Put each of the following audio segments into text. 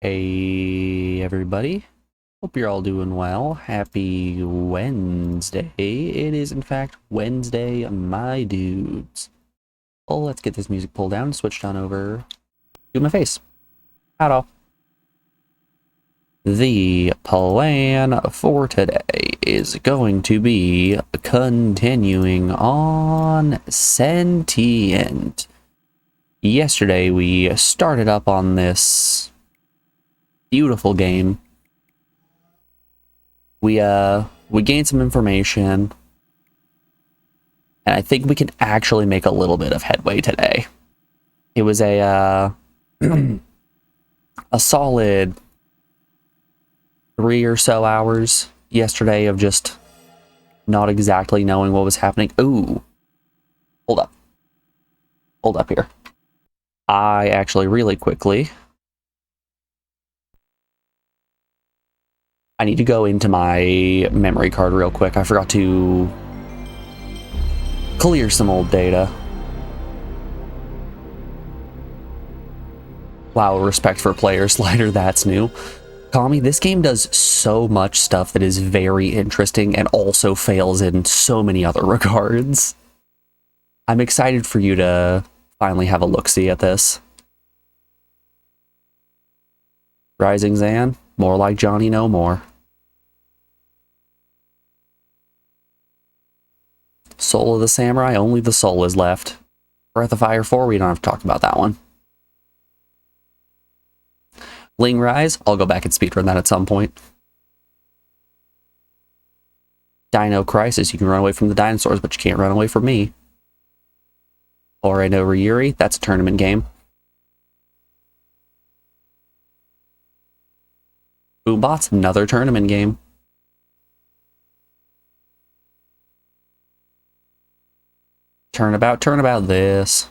Hey everybody, hope you're all doing well. Happy Wednesday. It is in fact Wednesday, my dudes. Well, let's get this music pulled down, switched on over to my face. Howdy all. The plan for today is going to be continuing on Sentient. Yesterday we started up on this beautiful game. We gained some information, and I think we can actually make a little bit of headway today. It was a a solid 3 or so hours yesterday of just not exactly knowing what was happening. Ooh, hold up here. I actually really quickly, I need to go into my memory card real quick. I forgot to clear some old data. Wow, respect for player slider, that's new. Kami, this game does so much stuff that is very interesting and also fails in so many other regards. I'm excited for you to finally have a look-see at this. Rising Zan, more like Johnny No More. Soul of the Samurai, only the soul is left. Breath of Fire 4, we don't have to talk about that one. Ling Rise, I'll go back and speedrun that at some point. Dino Crisis, you can run away from the dinosaurs, but you can't run away from me. Ore no Ryuri, that's a tournament game. Boombots, another tournament game. Turnabout this.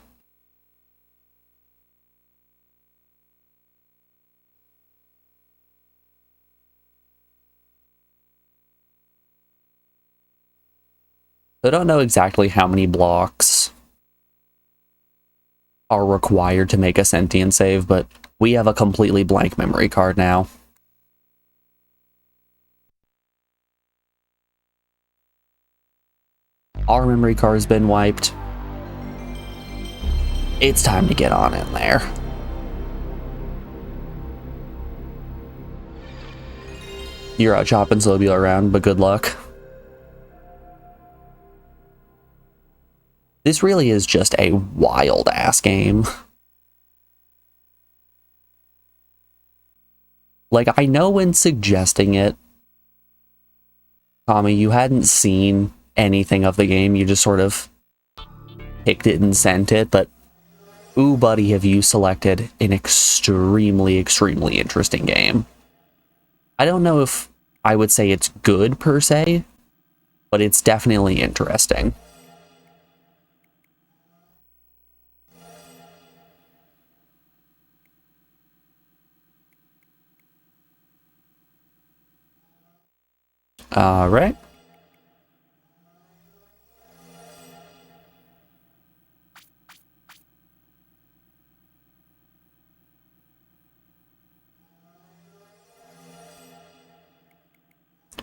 I don't know exactly how many blocks are required to make a sentient save, but we have a completely blank memory card now. Our memory card has been wiped. It's time to get on in there. You're out chopping Zobula around, but good luck. This really is just a wild-ass game. Like, I know when suggesting it, Tommy, you hadn't seen anything of the game, you just sort of picked it and sent it, but ooh, buddy, have you selected an extremely, extremely interesting game. I don't know if I would say it's good, per se, but it's definitely interesting. Alright.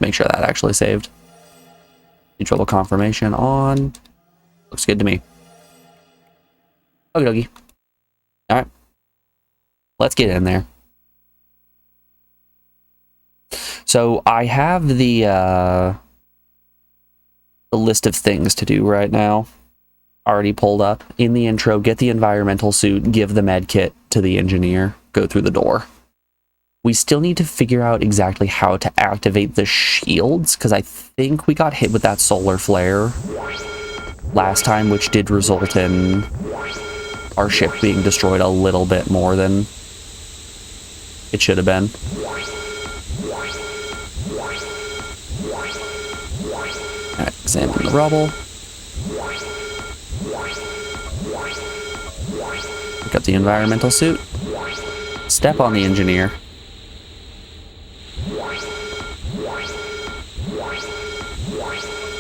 Make sure that actually saved. Trouble confirmation on. Looks good to me. Okie dokie. Alright. Let's get in there. So I have the list of things to do right now already pulled up. In the intro, get the environmental suit, give the med kit to the engineer, go through the door. We still need to figure out exactly how to activate the shields, because I think we got hit with that solar flare last time, which did result in our ship being destroyed a little bit more than it should have been. Examine the rubble. Pick up the environmental suit. Step on the engineer.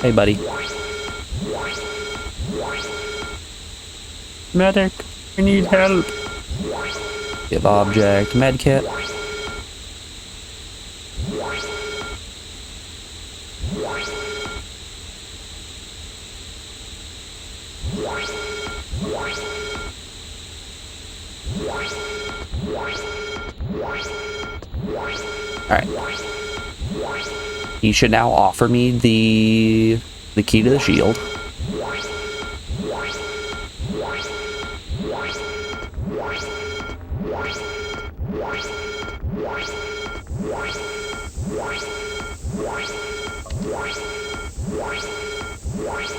Hey, buddy. Medic, I need help. Give object medkit. Alright. He should now offer me the key to the shield.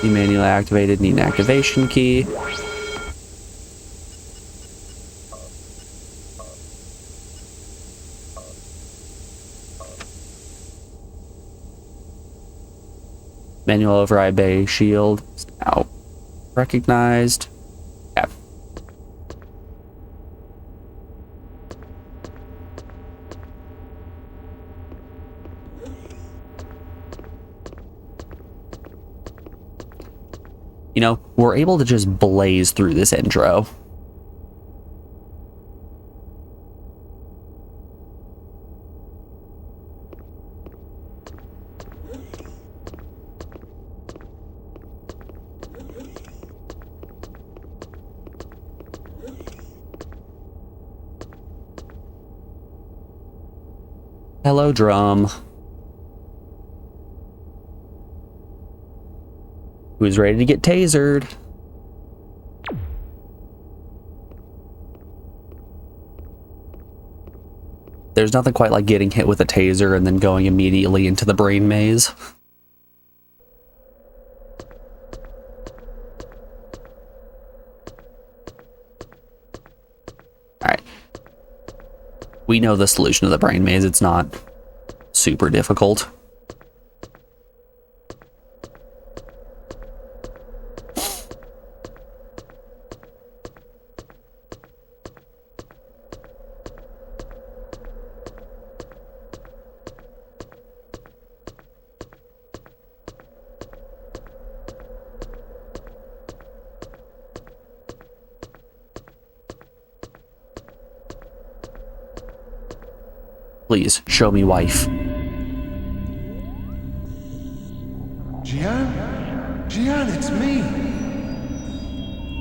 The manually activated, need an activation key. Manual override bay shield is now recognized. Yeah. You know, we're able to just blaze through this intro. Hello, drum. Who's ready to get tasered? There's nothing quite like getting hit with a taser and then going immediately into the brain maze. Alright. We know the solution to the brain maze. It's not super difficult. Please, show me wife. Gian? Gian, it's me!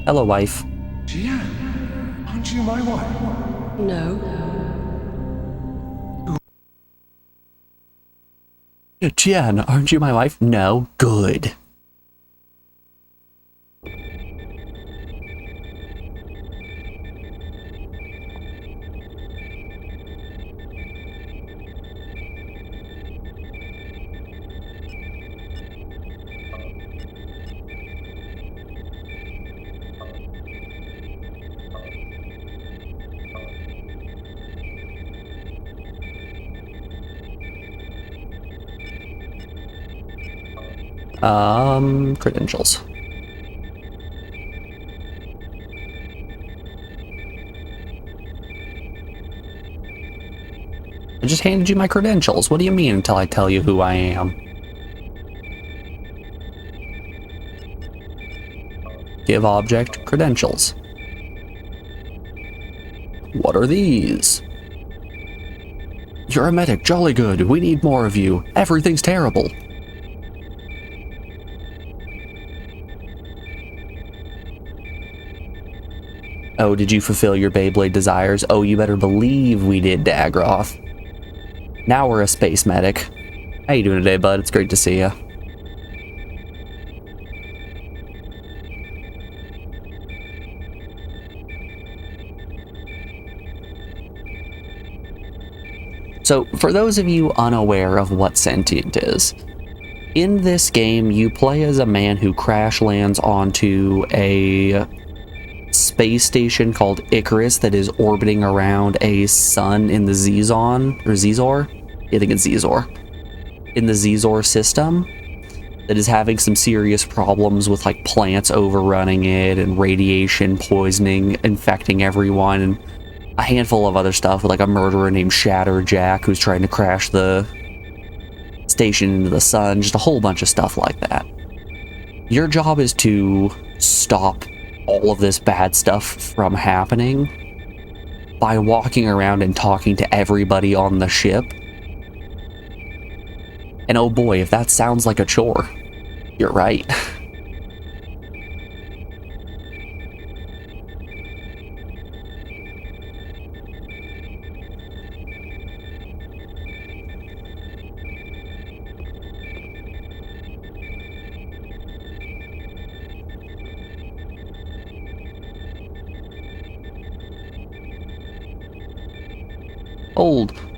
Hello, wife. Gian, aren't you my wife? No. Jen, aren't you my wife? No. Good. Credentials. I just handed you my credentials. What do you mean until I tell you who I am? Give object credentials. What are these? You're a medic, jolly good. We need more of you. Everything's terrible. Oh, did you fulfill your Beyblade desires? Oh, you better believe we did, Dagroth. Now we're a space medic. How you doing today, bud? It's great to see you. So, for those of you unaware of what Sentient is, in this game, you play as a man who crash lands onto a space station called Icarus that is orbiting around a sun in the Zizon, or Zizor? I think it's Zizor. In the Zizor system. that is having some serious problems with like plants overrunning it and radiation poisoning, infecting everyone, and a handful of other stuff with like a murderer named Shatterjack who's trying to crash the station into the sun, just a whole bunch of stuff like that. Your job is to stop all of this bad stuff from happening by walking around and talking to everybody on the ship. And oh boy, if that sounds like a chore, you're right.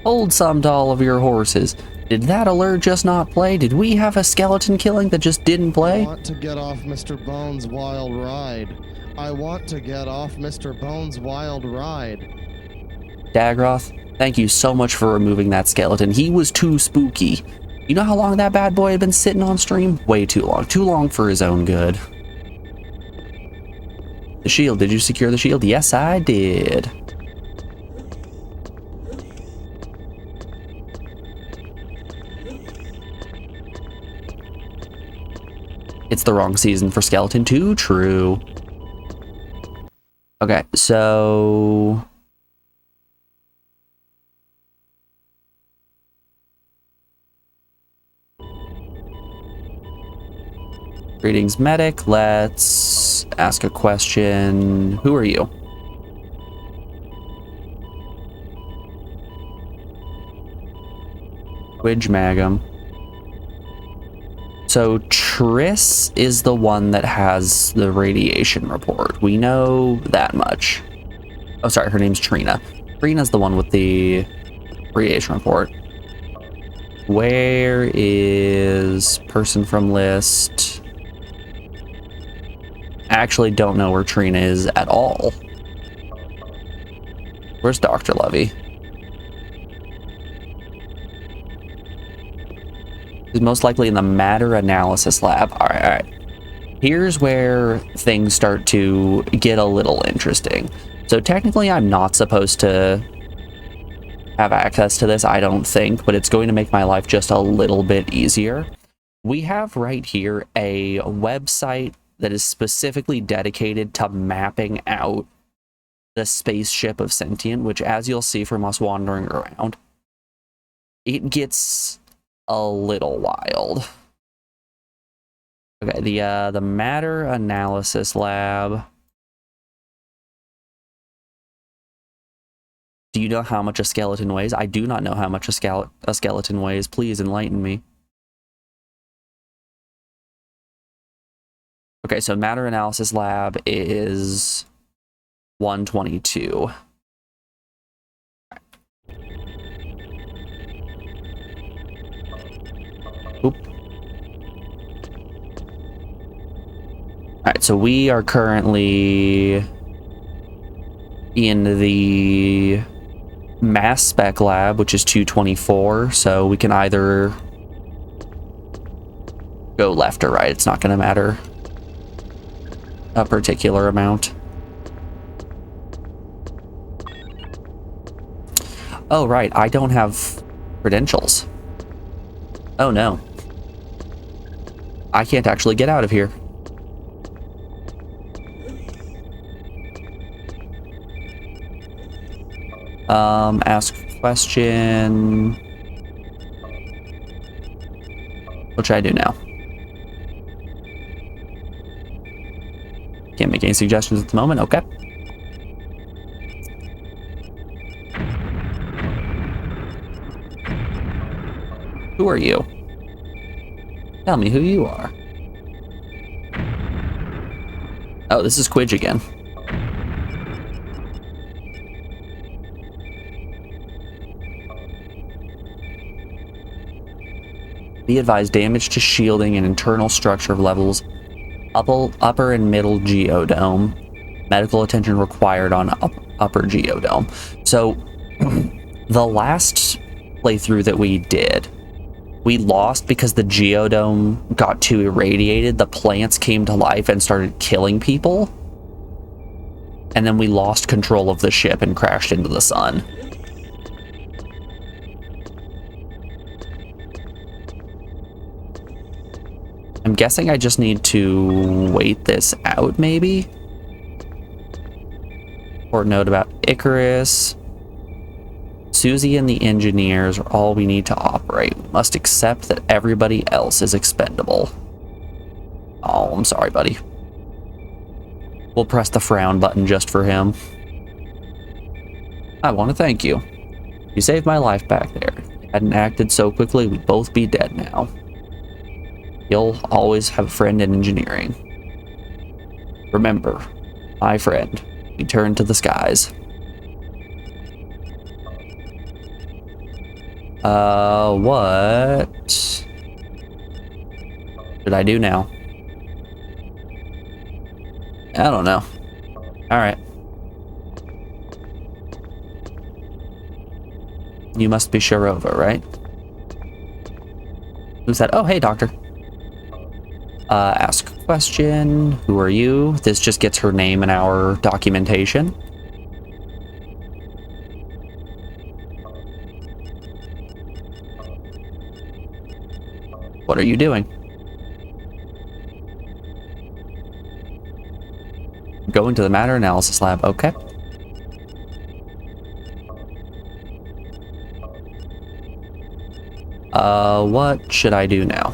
Hold some to all of your horses. Did that alert just not play? Did we have a skeleton killing that just didn't play? I want to get off Mr. Bones' wild ride. I want to get off Mr. Bones' wild ride. Dagroth, thank you so much for removing that skeleton. He was too spooky. You know how long that bad boy had been sitting on stream? Way too long. Too long for his own good. The shield. Did you secure the shield? Yes, I did. It's the wrong season for Skeleton 2. True. Okay, so... Greetings, medic. Let's ask a question. Who are you? Widge Magum. So Triss is the one that has the radiation report. We know that much. Oh, sorry, her name's Trina. Trina's the one with the radiation report. Where is person from list? I actually don't know where Trina is at all. Where's Dr. Levy? He's most likely in the matter analysis lab. All right. Here's where things start to get a little interesting. So technically, I'm not supposed to have access to this, I don't think, but it's going to make my life just a little bit easier. We have right here a website that is specifically dedicated to mapping out the spaceship of Sentient, which, as you'll see from us wandering around, it gets a little wild. Okay, the matter analysis lab. Do you know how much a skeleton weighs? I do not know how much a skeleton weighs. Please enlighten me. Okay, so matter analysis lab is 122. Oop. Alright, so we are currently in the mass spec lab, which is 224, so we can either go left or right. It's not going to matter a particular amount. Oh, right, I don't have credentials. Oh, no. I can't actually get out of here. Ask question. What should I do now? Can't make any suggestions at the moment. Okay. Who are you? Tell me who you are. Oh, this is Quidge again. Be advised, damage to shielding and internal structure of levels upper and middle geodome. Medical attention required on upper geodome. So, the last playthrough that we did, We lost because the geodome got too irradiated. The plants came to life and started killing people. And then we lost control of the ship and crashed into the sun. I'm guessing I just need to wait this out, maybe? Or note about Icarus. Susie and the engineers are all we need to operate. We must accept that everybody else is expendable. Oh, I'm sorry, buddy. We'll press the frown button just for him. I want to thank you. You saved my life back there. If you hadn't acted so quickly, we'd both be dead now. You'll always have a friend in engineering. Remember, my friend, we turn to the skies. What should I do now? I don't know. Alright. You must be Sharova, right? Who said, oh, hey, doctor. Ask a question. Who are you? This just gets her name in our documentation. What are you doing? Going to the matter analysis lab. Okay. What should I do now?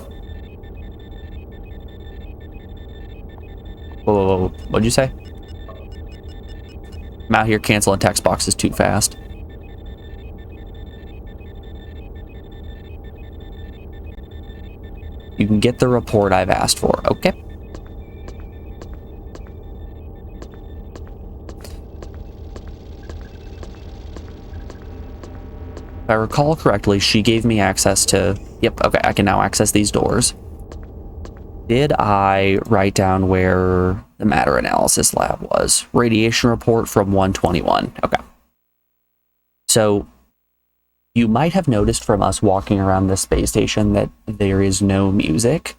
Whoa, what'd you say? I'm out here canceling text boxes too fast. You can get the report I've asked for. Okay. If I recall correctly, she gave me access to... Yep, okay, I can now access these doors. Did I write down where the matter analysis lab was? Radiation report from 121. Okay. So, you might have noticed from us walking around the space station that there is no music.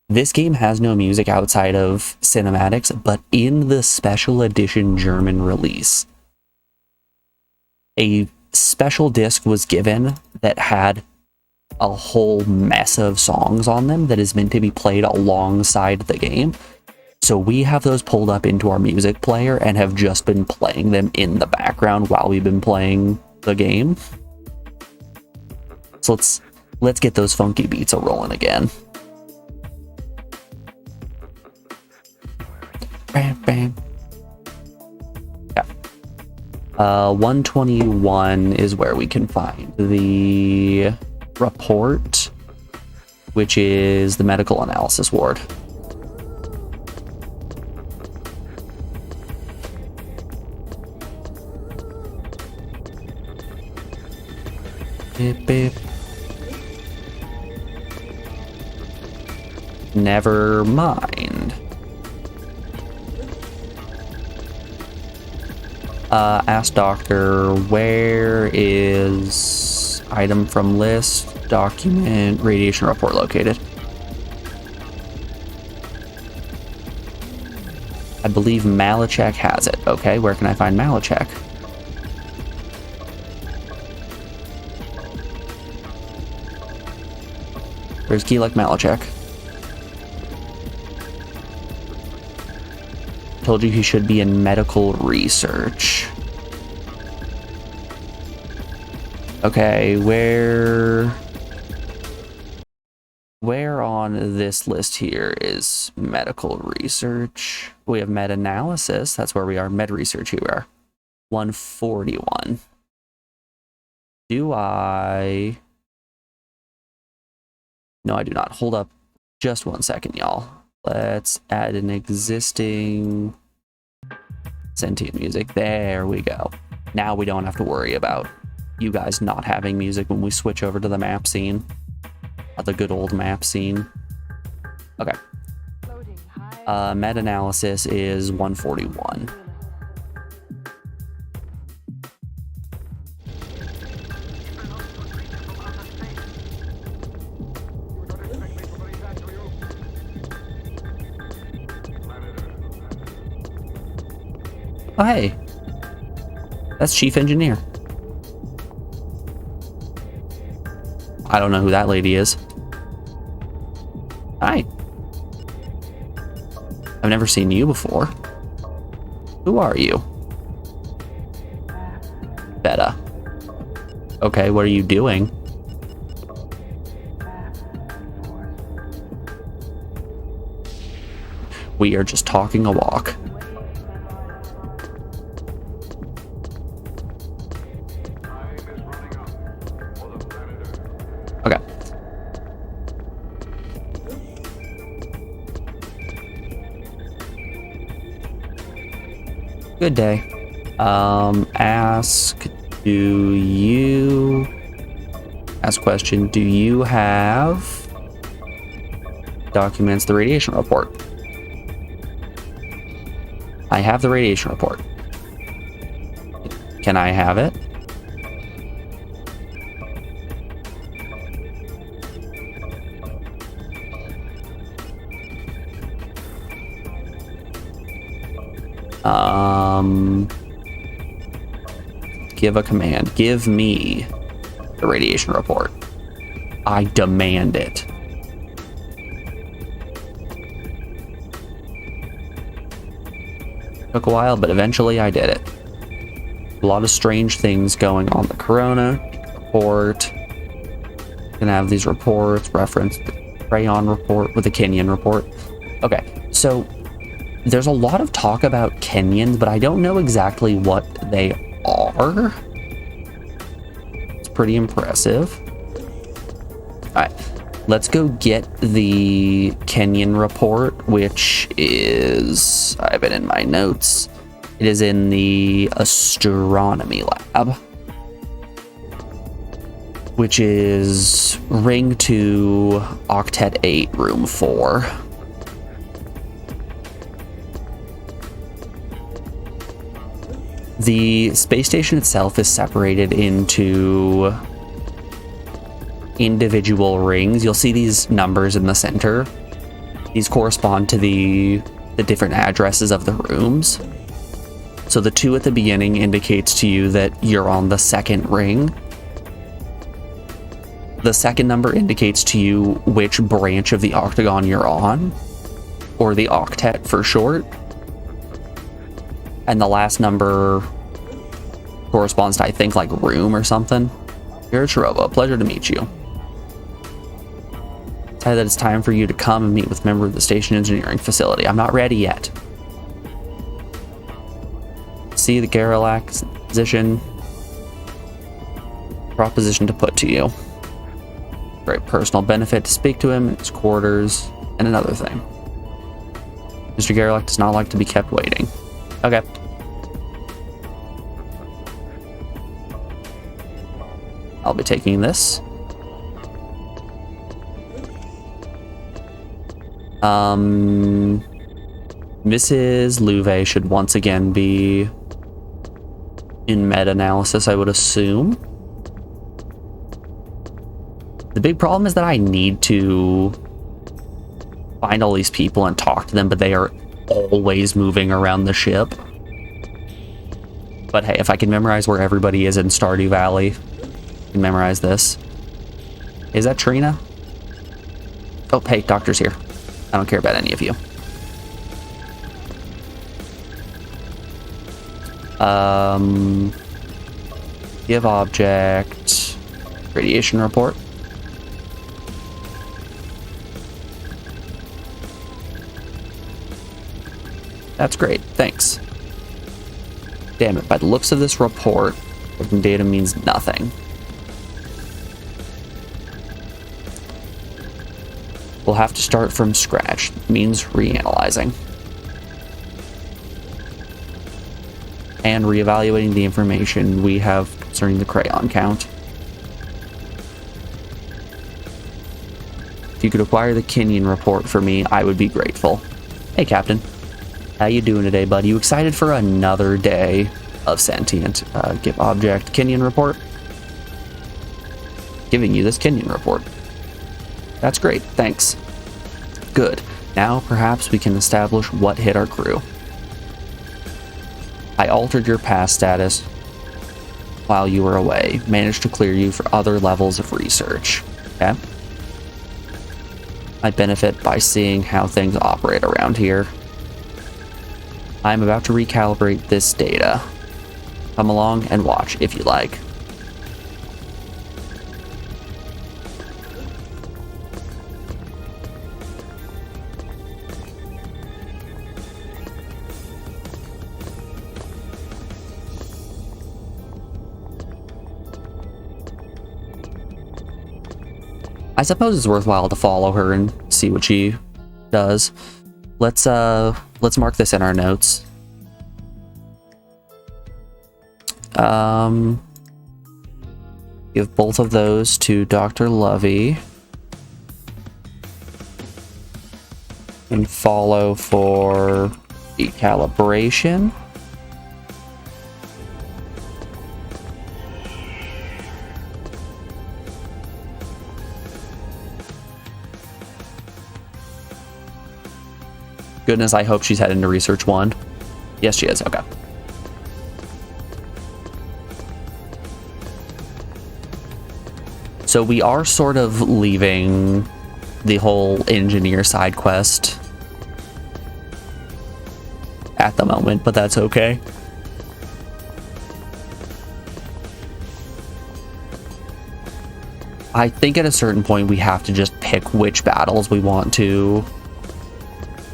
This game has no music outside of cinematics, but in the special edition German release, a special disc was given that had a whole mess of songs on them that is meant to be played alongside the game. So we have those pulled up into our music player and have just been playing them in the background while we've been playing the game. So let's get those funky beats a-rolling again. Bam, bam. Yeah. 121 is where we can find the report, which is the medical analysis ward. Beep, beep. Never mind. Ask doctor, where is item from list, document, radiation report located? I believe Malachek has it. Okay, where can I find Malachek? Where's Keelek Malachek? Told you he should be in medical research. Okay, where on this list here is medical research? We have med analysis. That's where we are. Med research, here we are. 141. Do I... No, I do not. Hold up just 1 second, y'all. Let's add an existing sentient music. There we go. Now we don't have to worry about you guys not having music when we switch over to the map scene. The good old map scene. Okay. Meta-analysis is 141. Oh, hey. That's Chief Engineer. I don't know who that lady is. Hi. I've never seen you before. Who are you? Beta. Okay, what are you doing? We are just talking a walk. Okay. Good day. Ask question, do you have documents the radiation report? I have the radiation report. Can I have it? Give a command. Give me the radiation report. I demand it. Took a while, but eventually I did it. A lot of strange things going on. The Corona report. Gonna have these reports referenced the Crayon report with the Kenyan report. Okay, so there's a lot of talk about Kenyans, but I don't know exactly what they are. It's pretty impressive. Alright, let's go get the Kenyan report, which is, I have it in my notes. It is in the astronomy lab, which is ring 2, octet 8, room 4. The space station itself is separated into individual rings. You'll see these numbers in the center. These correspond to the different addresses of the rooms. So the 2 at the beginning indicates to you that you're on the second ring. The second number indicates to you which branch of the octagon you're on, or the octet for short. And the last number corresponds to, I think, like room or something. You're Chirobo. Pleasure to meet you. Tell you that it's time for you to come and meet with a member of the station engineering facility. I'm not ready yet. See the Garrulax position. Proposition to put to you. Great personal benefit to speak to him in his quarters. And another thing. Mr. Garrulax does not like to be kept waiting. Okay. I'll be taking this. Mrs. Louvet should once again be in meta-analysis, I would assume. The big problem is that I need to find all these people and talk to them, but they are always moving around the ship. But hey, if I can memorize where everybody is in Stardew Valley, I can memorize this. Is that Trina? Oh, hey, doctor's here. I don't care about any of you. Give object. Radiation report. That's great, thanks. Damn it, by the looks of this report, open data means nothing. We'll have to start from scratch. It means reanalyzing. And reevaluating the information we have concerning the crayon count. If you could acquire the Kenyan report for me, I would be grateful. Hey, Captain. How you doing today, bud? You excited for another day of Sentient? Give object Kenyan report. Giving you this Kenyan report. That's great, thanks. Good. Now perhaps we can establish what hit our crew. I altered your past status while you were away. Managed to clear you for other levels of research. Okay. I benefit by seeing how things operate around here. I'm about to recalibrate this data. Come along and watch if you like. I suppose it's worthwhile to follow her and see what she does. Let's mark this in our notes. Give both of those to Dr. Lovey. And follow for recalibration. Goodness, I hope she's heading to Research 1. Yes, she is. Okay. So we are sort of leaving the whole engineer side quest at the moment, but that's okay. I think at a certain point we have to just pick which battles we want to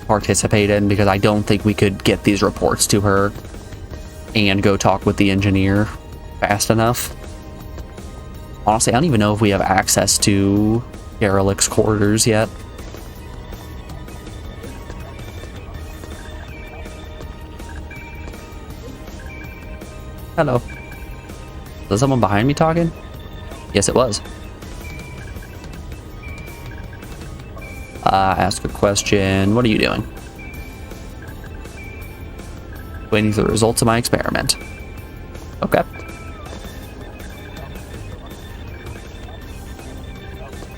participate in, because I don't think we could get these reports to her and go talk with the engineer fast enough. Honestly, I don't even know if we have access to Derelict's quarters yet. Hello. Was someone behind me talking? Yes, it was. Ask a question. What are you doing? Waiting for the results of my experiment. Okay.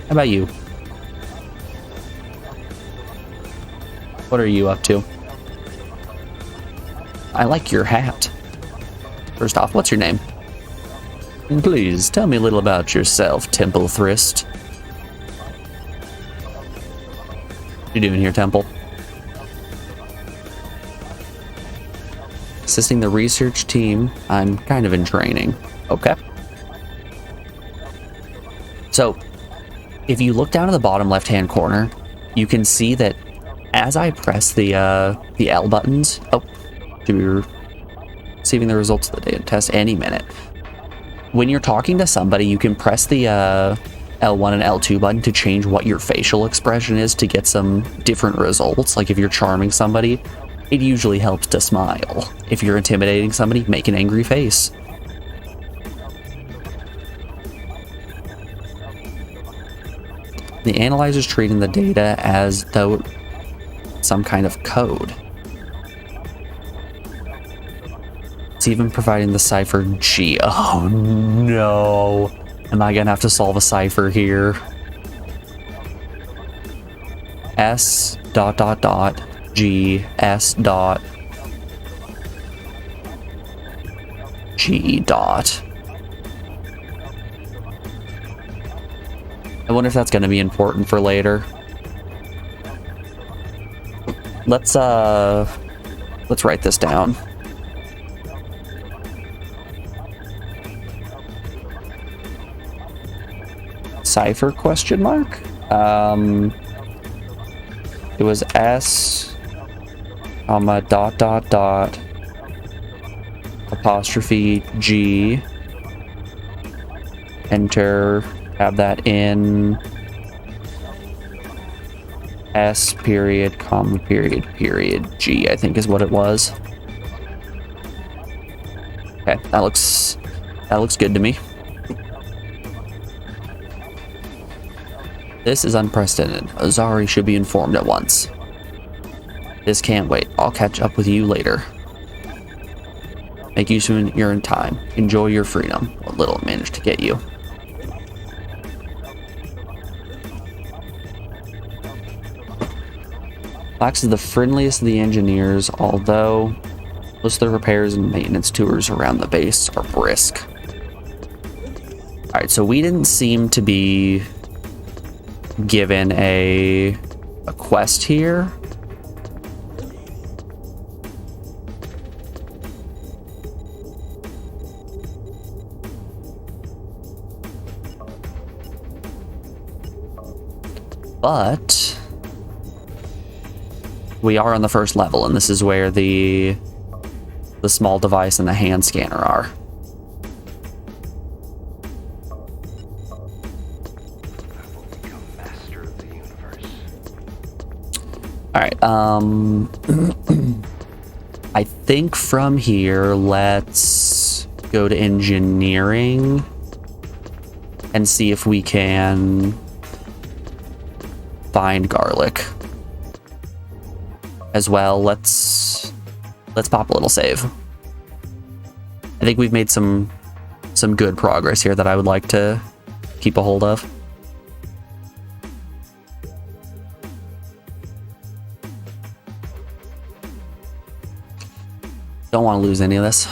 How about you? What are you up to? I like your hat. First off, what's your name? And please, tell me a little about yourself, Temple Thrist. What are you doing here, Temple? Assisting the research team. I'm kind of in training. Okay. So, if you look down at the bottom left-hand corner, you can see that as I press the L buttons... Oh, should be receiving the results of the data test any minute. When you're talking to somebody, you can press the L1 and L2 button to change what your facial expression is to get some different results. Like if you're charming somebody, it usually helps to smile. If you're intimidating somebody, make an angry face. The analyzer's treating the data as though some kind of code. It's even providing the cipher G. Oh no. Am I gonna have to solve a cipher here? S dot dot dot G S dot G dot. I wonder if that's gonna be important for later. Let's write this down. Cipher question mark? It was S, comma, dot, dot, dot, apostrophe G, enter, have that in S period, comma, period, period, G, I think is what it was. Okay, that looks good to me. This is unprecedented. Azari should be informed at once. This can't wait. I'll catch up with you later. Make use of your time. Enjoy your freedom. What little it managed to get you. Lax is the friendliest of the engineers, although Most of the repairs and maintenance tours around the base are brisk. Alright, so we didn't seem to be given a quest here. But we are on the first level, and this is where the small device and the hand scanner are. Alright, I think from here, let's go to engineering and see if we can find garlic. As well, let's pop a little save. I think we've made some good progress here that I would like to keep a hold of. Don't want to lose any of this.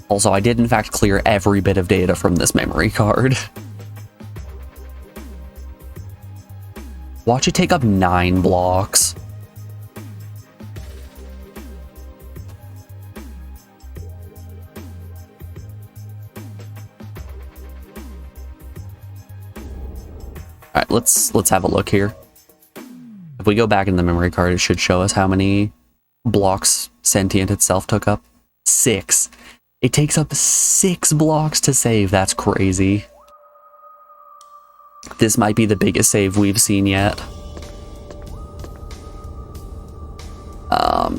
Also, I did in fact clear every bit of data from this memory card. Watch it take up 9 blocks. Alright, let's have a look here. If we go back in the memory card, it should show us how many blocks Sentient itself took up. 6. It takes up 6 blocks to save. That's crazy. This might be the biggest save we've seen yet.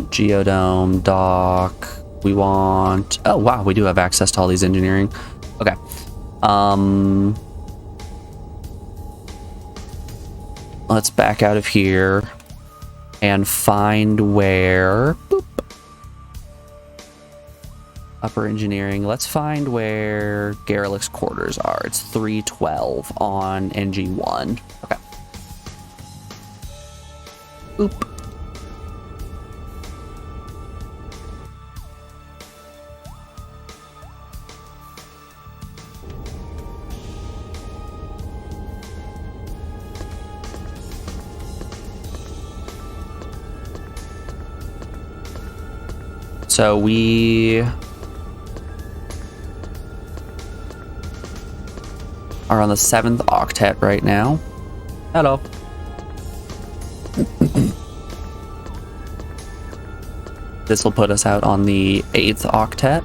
Geodome, dock. We want... Oh, wow, we do have access to all these engineering. Okay. Let's back out of here and find where... Boop. Upper engineering. Let's find where Garlick's quarters are. It's 312 on NG1. Okay. Oop. So we are on the 7th octet right now. Hello. This will put us out on the 8th octet.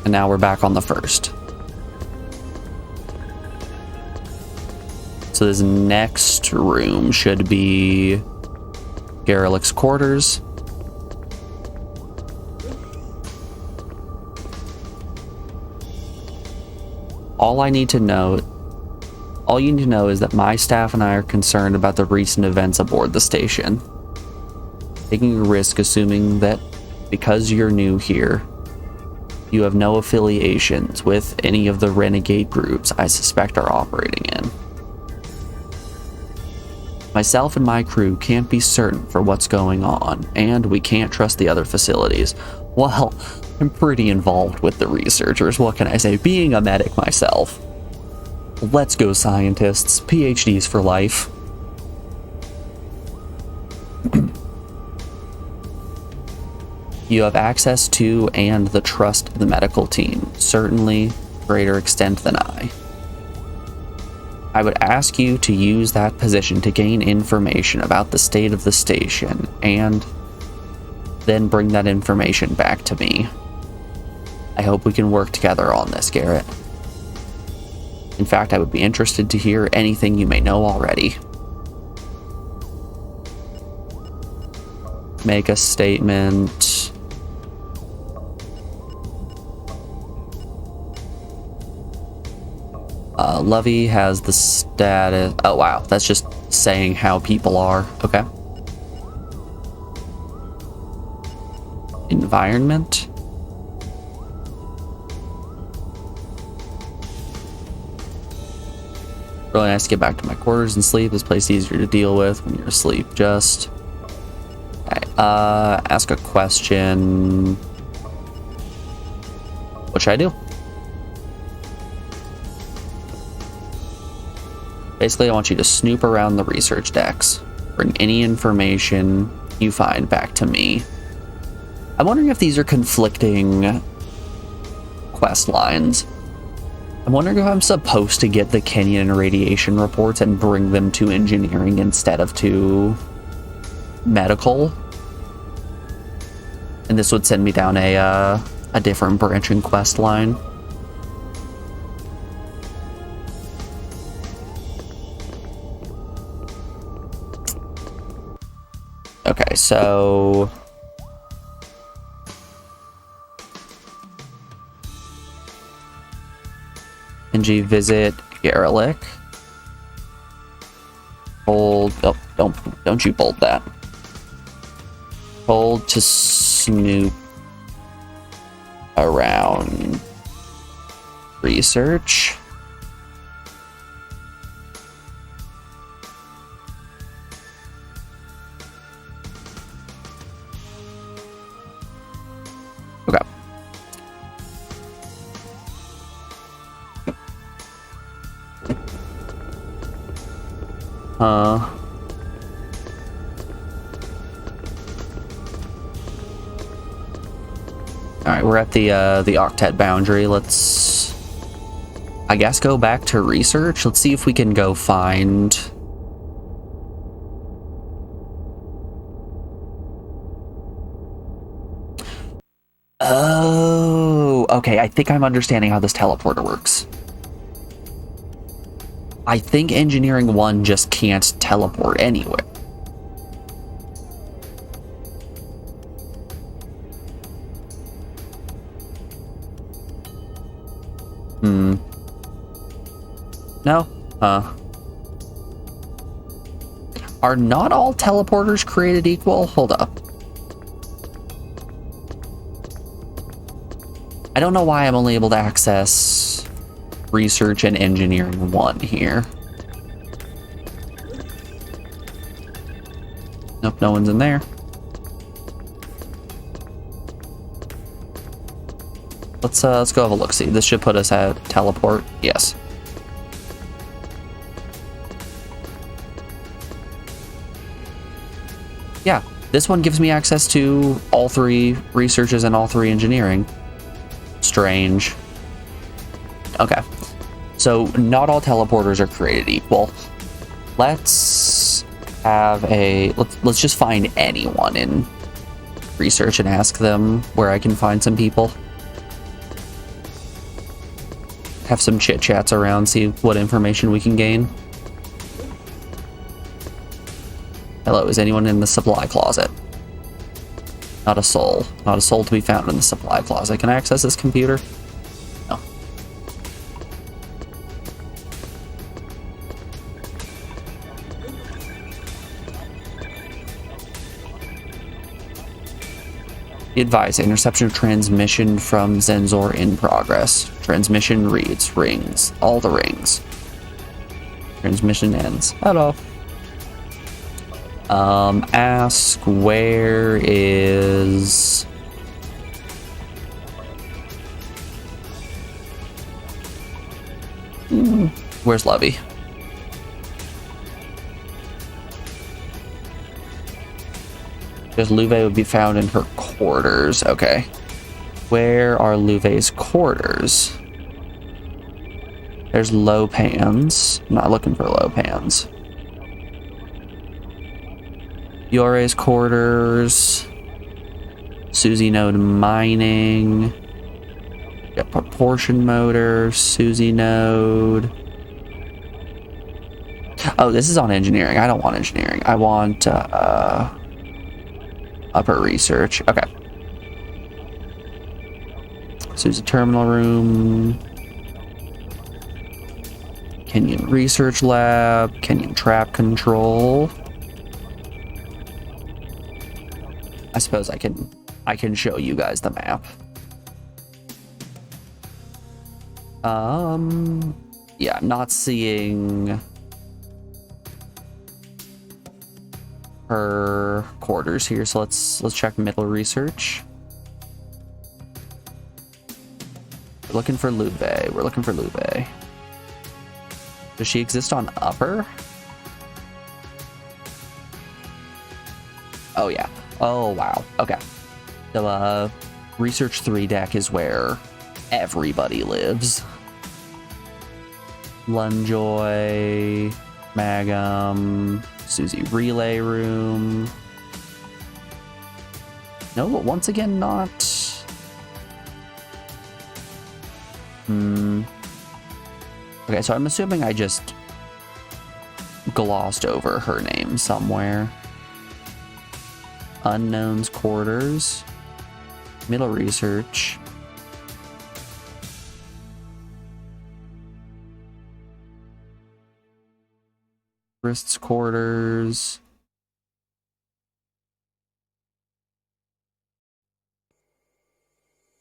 And now we're back on the 1st. So this next room should be Garlick's quarters. All you need to know is that my staff and I are concerned about the recent events aboard the station. Taking a risk assuming that because you're new here, you have no affiliations with any of the renegade groups I suspect are operating in. Myself and my crew can't be certain for what's going on, and we can't trust the other facilities. Well, I'm pretty involved with the researchers, what can I say, being a medic myself. Let's go, scientists. PhDs for life. You have access to and the trust of the medical team, certainly greater extent than I. I would ask you to use that position to gain information about the state of the station, and then bring that information back to me. I hope we can work together on this, Garrett. In fact, I would be interested to hear anything you may know already. Make a statement. Lovey has the status. Oh wow, that's just saying how people are. Okay. Environment. Really nice to get back to my quarters and sleep. This place is easier to deal with when you're asleep. Just okay, ask a question. What should I do? Basically, I want you to snoop around the research decks. Bring any information you find back to me. I'm wondering if these are conflicting quest lines. I'm wondering if I'm supposed to get the Kenyan radiation reports and bring them to engineering instead of to medical. And this would send me down a different branching quest line. Okay, so NG visit Garlic. Hold. Oh, don't you bolt that. Hold to snoop around research. Okay. Alright, we're at the octet boundary. Let's, I guess, go back to research. Let's see if we can go find... Oh, okay, I think I'm understanding how this teleporter works. I think Engineering 1 just can't teleport anywhere. No? Are not all teleporters created equal? Hold up. I don't know why I'm only able to access Research and Engineering 1 here. Nope, no one's in there. Let's go have a look-see. This should put us at teleport. Yes. Yeah, this one gives me access to all 3 researches and all 3 engineering. Strange. Okay. So, not all teleporters are created equal. Let's have a... Let's just find anyone in research and ask them where I can find some people. Have some chit-chats around, see what information we can gain. Hello, is anyone in the supply closet? Not a soul. Not a soul to be found in the supply closet. Can I access this computer? No. Be advised, interception of transmission from Zenzor in progress. Transmission reads, rings, all the rings. Transmission ends. Hello. Ask where is... Where's Levy? Because Louve would be found in her quarters. Okay. Where are Louve's quarters? There's Lopans. I'm not looking for Lopans. Yore's quarters. Susie Node Mining. Got Proportion Motor. Susie Node. Oh, this is on engineering. I don't want engineering. I want upper research. Okay. Susie Terminal Room. Kenyan Research Lab. Kenyan Trap Control. I suppose I can show you guys the map. Yeah, I'm not seeing her quarters here, so let's check middle research. We're looking for Lube. We're looking for Lube. Does she exist on upper? Oh yeah. Oh wow. Okay. So research 3 deck is where everybody lives. Lunjoy, Magum, Susie relay room. No, but once again not. Okay, so I'm assuming I just glossed over her name somewhere. Unknown's quarters. Middle research. Wrist's quarters.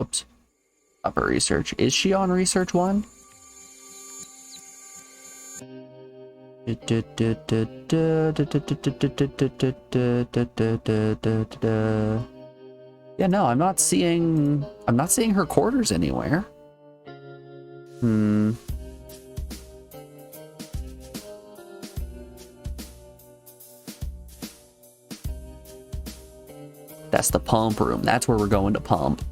Oops. Upper research. Is she on research 1? Yeah, no, I'm not seeing her quarters anywhere. That's the pump room. That's where we're going to pump.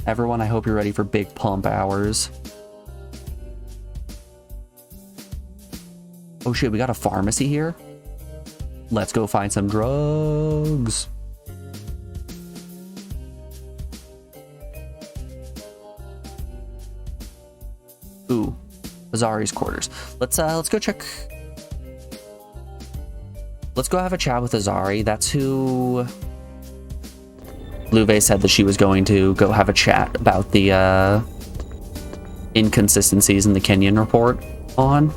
Everyone, I hope you're ready for big pump hours. Oh shit, we got a pharmacy here? Let's go find some drugs. Ooh, Azari's quarters. Let's go check. Let's go have a chat with Azari. That's who Luve said that she was going to go have a chat about the inconsistencies in the Kenyan report on.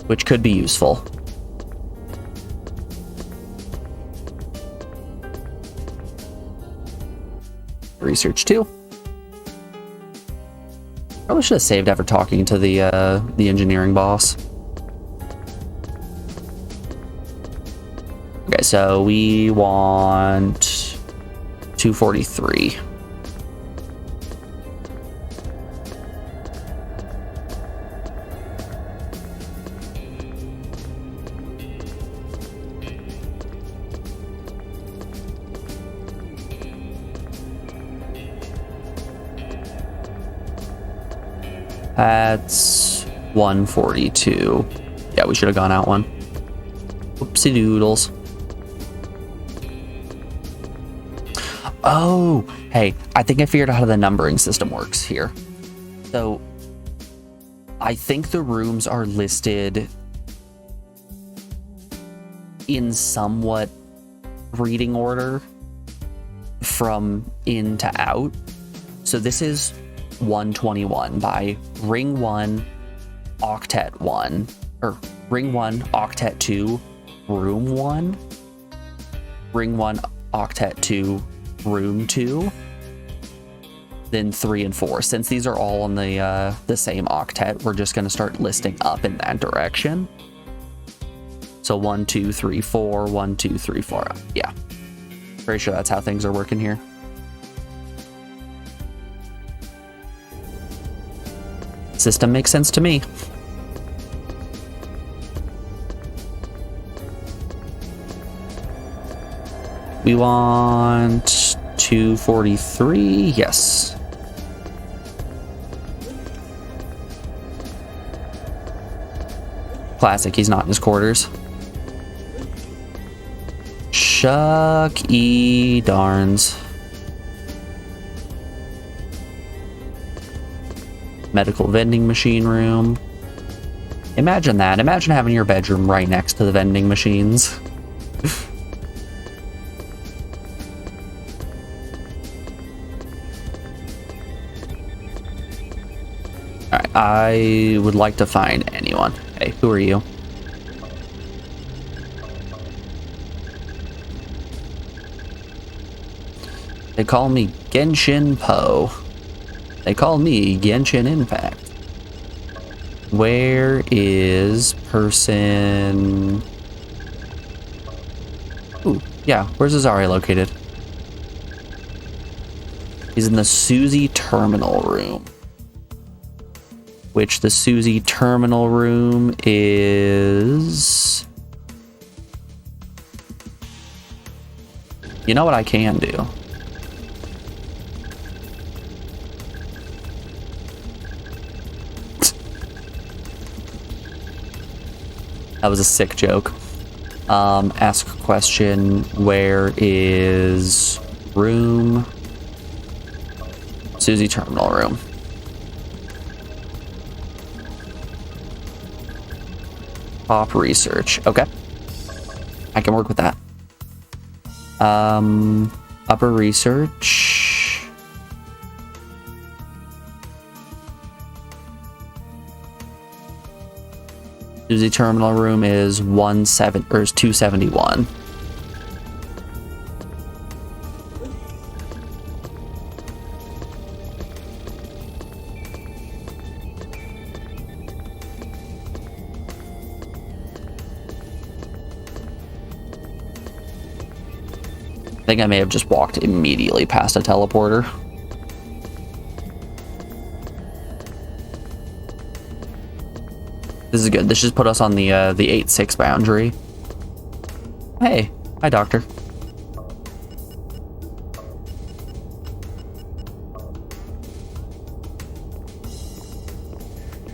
Which could be useful. Research 2. Probably should have saved ever talking to the engineering boss. Okay, so we want 243. That's 142. Yeah, we should have gone out one. Oopsie doodles. Oh, hey, I think I figured out how the numbering system works here. So, I think the rooms are listed in somewhat reading order from in to out. So this is 121 by ring 1, octet 1, or ring 1, octet 2, room 1, ring 1, octet 2, room 2, then 3 and 4. Since these are all on the same octet, we're just going to start listing up in that direction. So 1, 2, 3, 4, 1, 2, 3, 4. Yeah, pretty sure that's how things are working here. System makes sense to me. We want 243. Yes. Classic. He's not in his quarters. Shuck-y darns. Medical vending machine room. Imagine that. Imagine having your bedroom right next to the vending machines. Alright. I would like to find anyone. Hey, who are you? They call me Genshin Po. They call me Genshin Impact. Where is person... Ooh, yeah, where's Azari located? He's in the Susie terminal room. Which the Susie terminal room is... You know what I can do? That was a sick joke. Ask a question. Where is room? Susie terminal room. Pop research. Okay. I can work with that. Upper research. Susie terminal room is 271. I think I may have just walked immediately past a teleporter. This is good. This just put us on the 8-6 boundary. Hey, hi, doctor.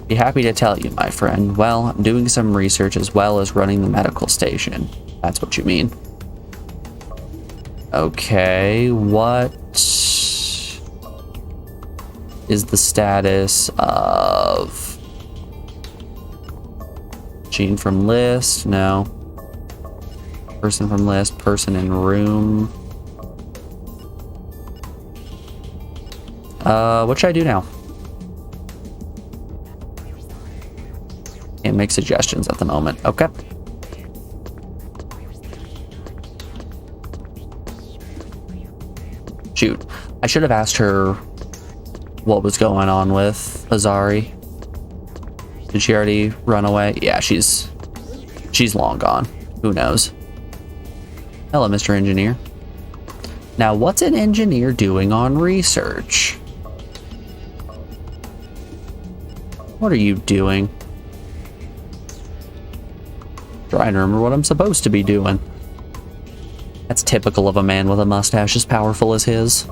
Be happy to tell you, my friend. Well, I'm doing some research as well as running the medical station. That's what you mean. Okay, what is the status of Gene from list? No. Person from list, person in room. What should I do now? Can't make suggestions at the moment. Okay. Shoot. I should have asked her what was going on with Azari. Did she already run away? Yeah, she's long gone. Who knows? Hello, Mr. Engineer. Now, what's an engineer doing on research? What are you doing? Trying to remember what I'm supposed to be doing. That's typical of a man with a mustache as powerful as his.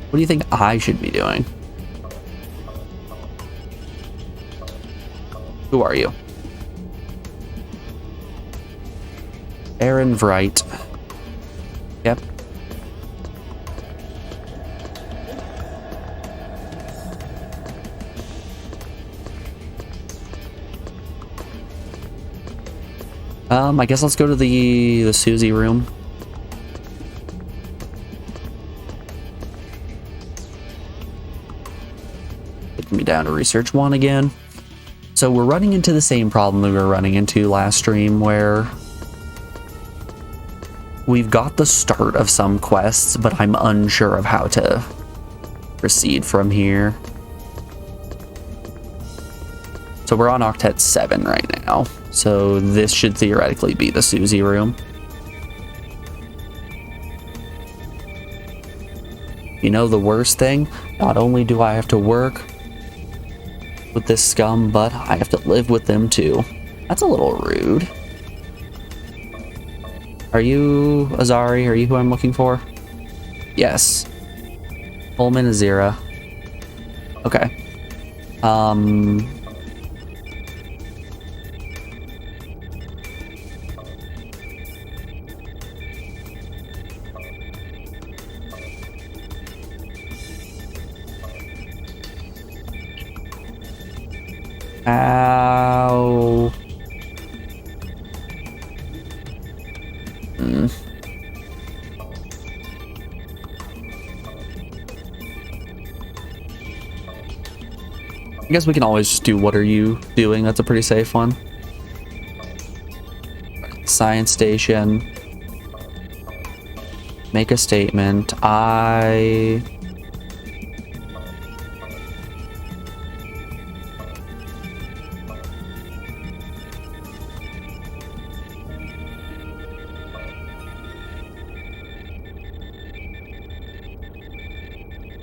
What do you think I should be doing? Who are you? Aaron Wright. Yep. I guess let's go to the Susie room. Take me down to research 1 again. So we're running into the same problem we were running into last stream, where we've got the start of some quests, but I'm unsure of how to proceed from here. So we're on Octet 7 right now. So this should theoretically be the Susie room. You know the worst thing? Not only do I have to work with this scum, but I have to live with them too. That's a little rude. Are you Azari? Are you who I'm looking for? Yes. Pullman Azira. Okay. Ow. I guess we can always just do what are you doing. That's a pretty safe one. Science station. Make a statement.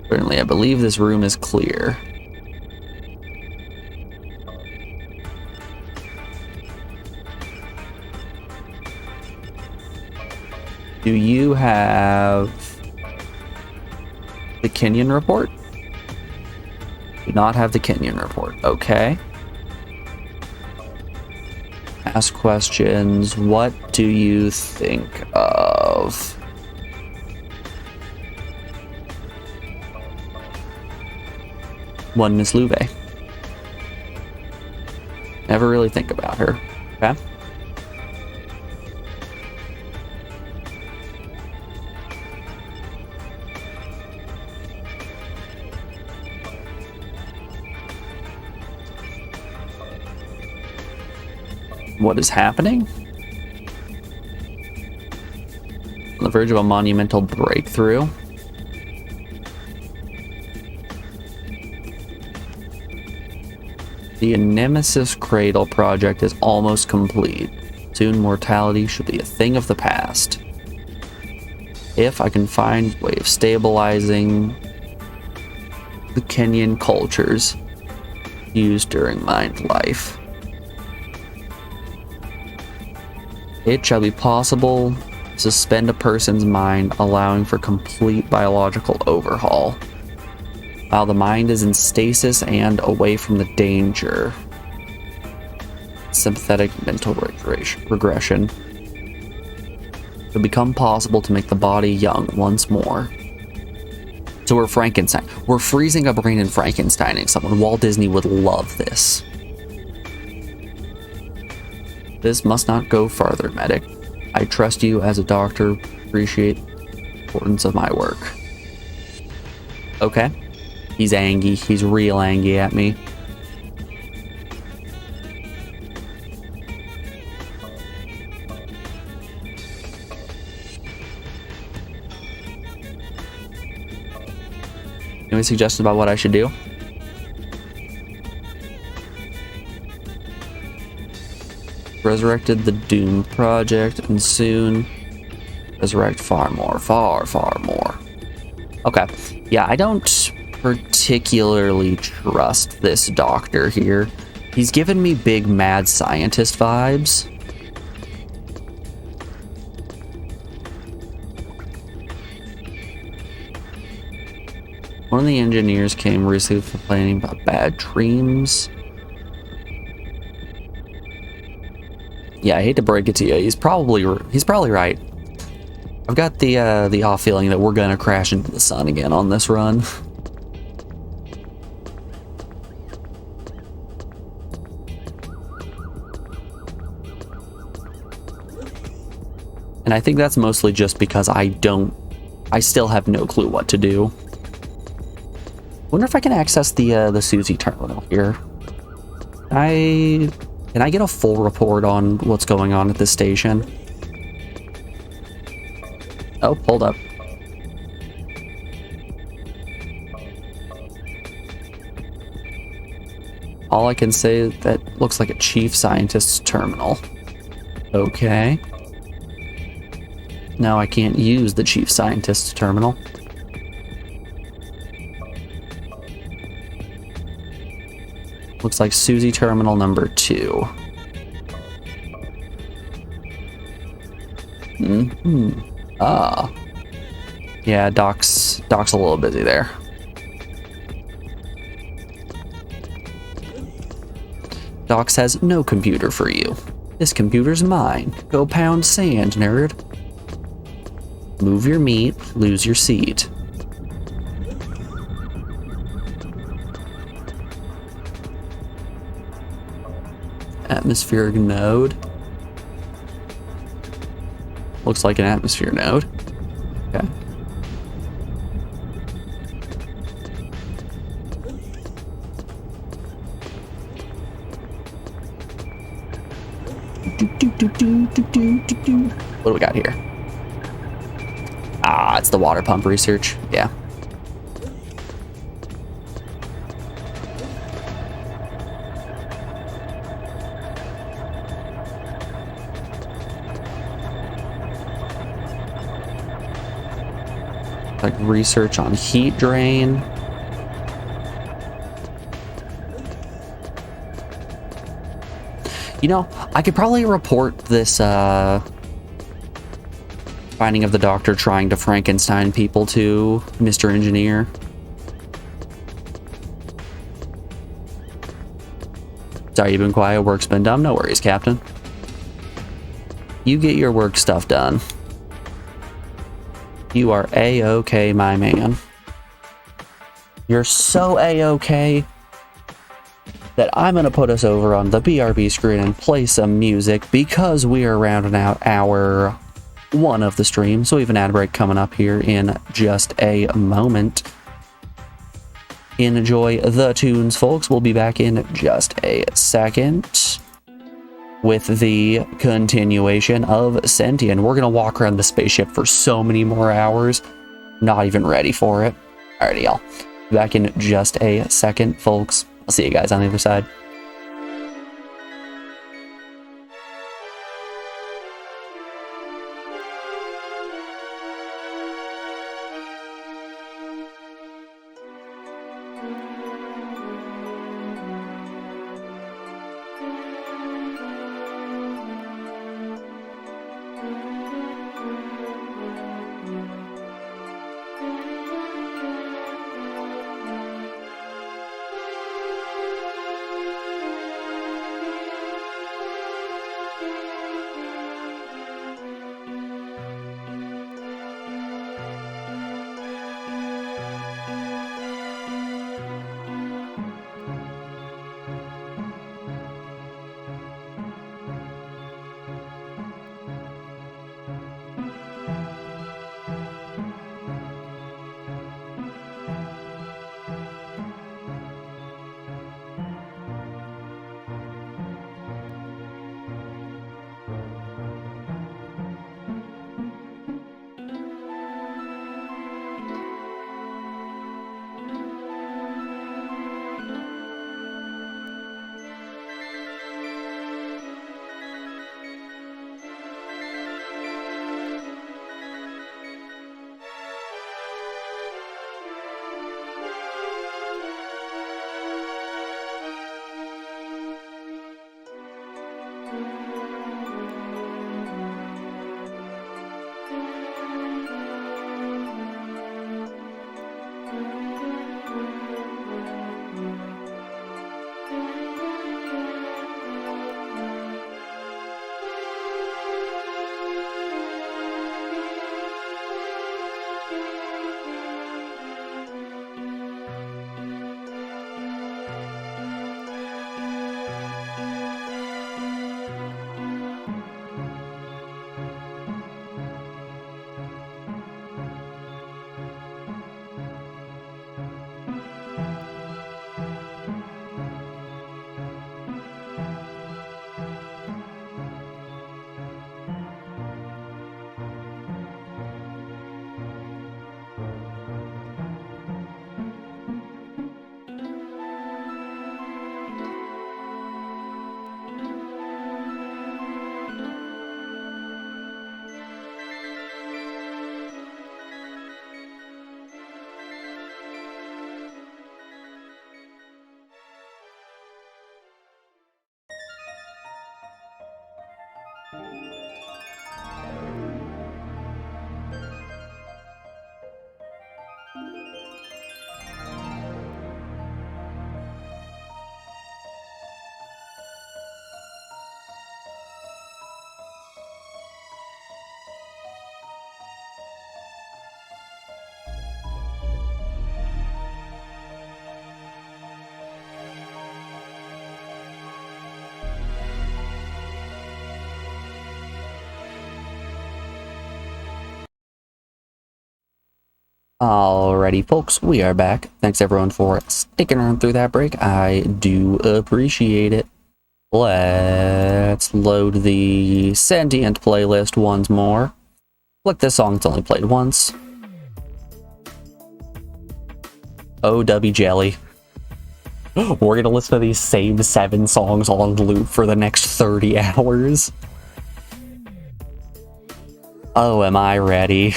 Certainly, I believe this room is clear. Do you have the Kenyon report? Do not have the Kenyon report. Okay. Ask questions. What do you think of? One Miss Louvet. Never really think about her. Okay. What is happening? On the verge of a monumental breakthrough. The Nemesis Cradle project is almost complete. Soon mortality should be a thing of the past. If I can find a way of stabilizing the Kenyan cultures used during my life, it shall be possible to suspend a person's mind, allowing for complete biological overhaul. While the mind is in stasis and away from the danger. Sympathetic mental regression. It'll become possible to make the body young once more. So we're Frankenstein. We're freezing a brain and Frankensteining someone. Walt Disney would love this. This must not go farther, medic. I trust you as a doctor. Appreciate the importance of my work. Okay. He's angry. He's real angry at me. Any suggestions about what I should do? Resurrected the Doom Project and soon resurrect far more. Far more. Okay. Yeah, I don't particularly trust this doctor here. He's given me big mad scientist vibes. One of the engineers came recently complaining about bad dreams. Yeah, I hate to break it to you. He's probably right. I've got the off feeling that we're gonna crash into the sun again on this run. And I think that's mostly just because I still have no clue what to do. Wonder if I can access the Susie terminal here. Can I get a full report on what's going on at this station? Oh, hold up. All I can say is that looks like a chief scientist's terminal. Okay. Now I can't use the chief scientist's terminal. Looks like Susie terminal number 2. Ah. Yeah, Doc's a little busy there. Doc says no computer for you. This computer's mine. Go pound sand, nerd. Move your meat, lose your seat. Atmospheric node. Looks like an atmosphere node. Okay. What do we got here? Ah, it's the water pump research. Yeah. Like research on heat drain. You know, I could probably report this finding of the doctor trying to Frankenstein people to Mr. Engineer. Sorry, you've been quiet. Work's been done. No worries, Captain. You get your work stuff done. You are A-okay, my man. You're so A-okay that I'm going to put us over on the BRB screen and play some music because we are rounding out hour 1 of the stream. So we have an ad break coming up here in just a moment. Enjoy the tunes, folks. We'll be back in just a second with the continuation of Sentient. We're going to walk around the spaceship for so many more hours. Not even ready for it. Alrighty, y'all. Back in just a second, folks. I'll see you guys on the other side. Alrighty, folks, we are back. Thanks everyone for sticking around through that break. I do appreciate it. Let's load the Sentient playlist once more. Look, this song's only played once. OW Jelly. We're gonna listen to these same 7 songs on loop for the next 30 hours. Oh, am I ready?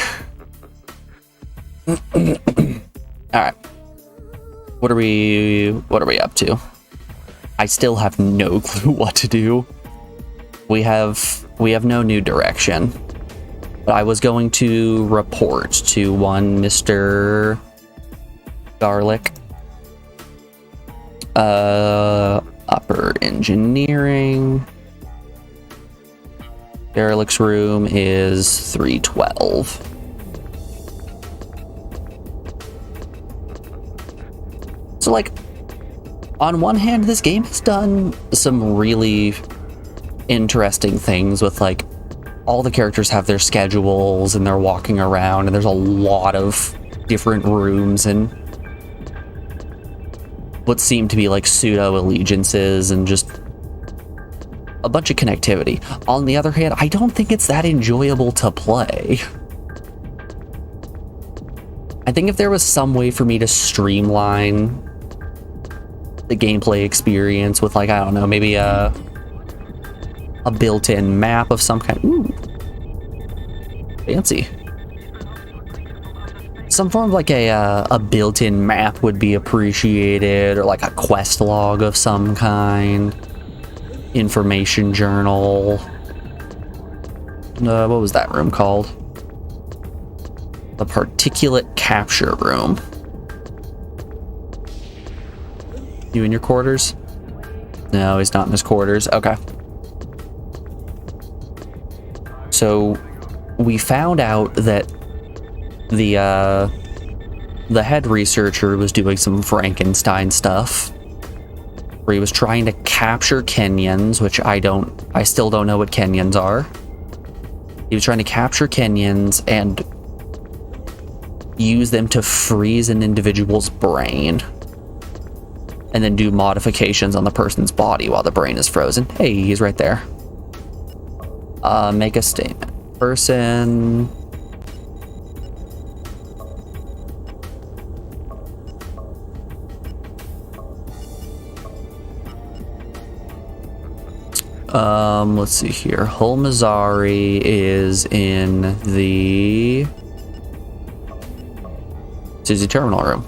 Alright. What are we up to? I still have no clue what to do. We have no new direction. But I was going to report to one Mr. Garlic. Upper engineering. Garlic's room is 312. So, like, on one hand, this game has done some really interesting things with, like, all the characters have their schedules and they're walking around and there's a lot of different rooms and what seem to be like pseudo allegiances and just a bunch of connectivity. On the other hand, I don't think it's that enjoyable to play. I think if there was some way for me to streamline the gameplay experience with, like, I don't know, maybe a built-in map of some kind. Ooh, fancy. Some form of like a built-in map would be appreciated, or like a quest log of some kind, information journal. What was that room called? The particulate capture room. You in your quarters? No, he's not in his quarters. Okay. So we found out that the head researcher was doing some Frankenstein stuff where he was trying to capture Kenyans, which I still don't know what Kenyans are. He was trying to capture Kenyans and use them to freeze an individual's brain and then do modifications on the person's body while the brain is frozen. Hey, he's right there. Make a statement. Person... let's see here. Holmazari is in the Susie terminal room.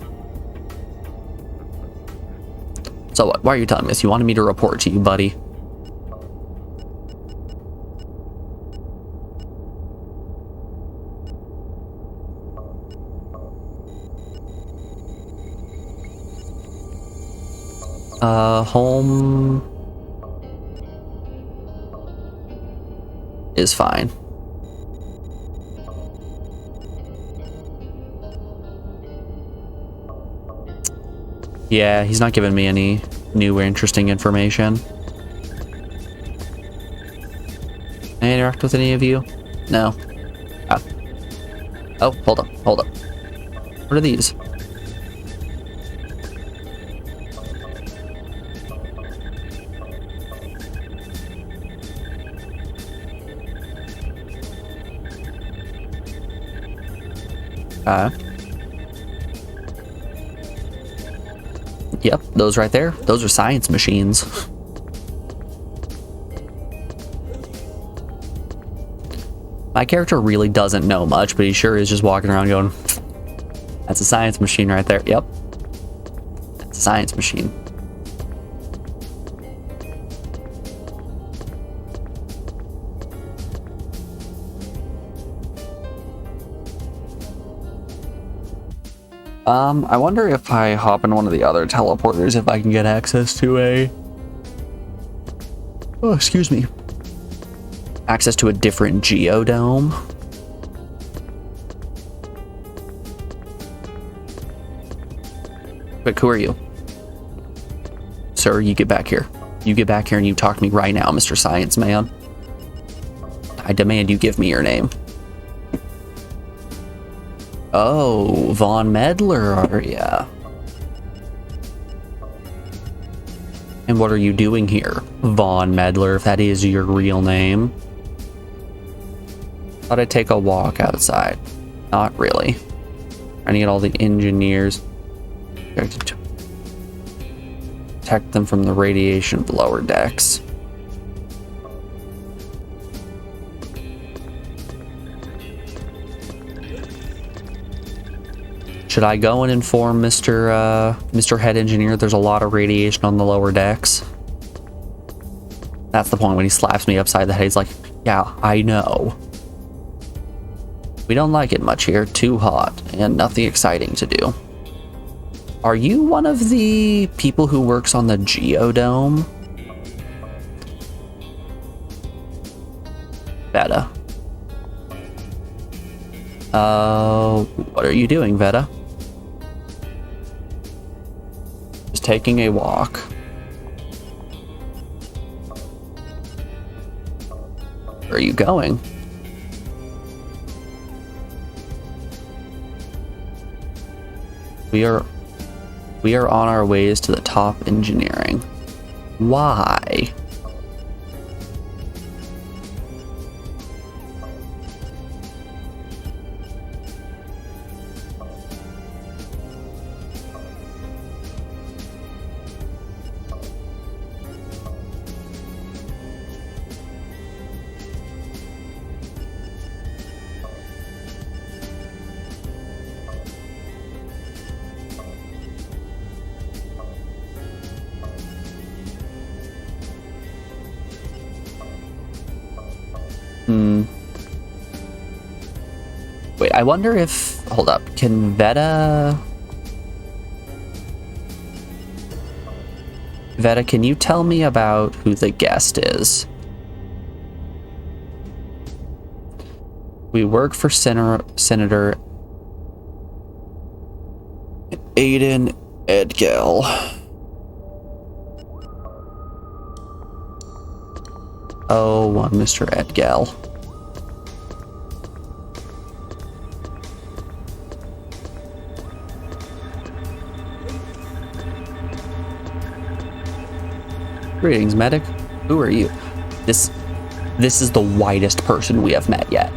So what? Why are you telling me this? You wanted me to report to you, buddy? Home is fine. Yeah, he's not giving me any new or interesting information. Can I interact with any of you? No. Oh, hold up. What are these? Yep, those right there. Those are science machines. My character really doesn't know much, but he sure is just walking around going, that's a science machine right there. Yep. That's a science machine. I wonder if I hop in one of the other teleporters if I can get access to access to a different geodome. Quick, who are you? Sir, you get back here. You get back here and you talk to me right now, Mr. Science Man. I demand you give me your name. Oh, Von Medler, are ya? And what are you doing here? Von Medler, if that is your real name. Thought I'd take a walk outside. Not really. Trying to get all the engineers. Protect them from the radiation of the lower decks. Should I go and inform Mr. Head Engineer there's a lot of radiation on the lower decks? That's the point when he slaps me upside the head. He's like, yeah, I know. We don't like it much here. Too hot and nothing exciting to do. Are you one of the people who works on the Geodome? Veta. What are you doing, Veta? Just taking a walk. Where are you going? We are on our ways to the top engineering. Why? Wait, I wonder if... Hold up. Can Veta... Veta, can you tell me about who the guest is? We work for Senator Aiden Edgell. Oh, Mr. Edgell. Greetings, medic. Who are you? This is the whitest person we have met yet.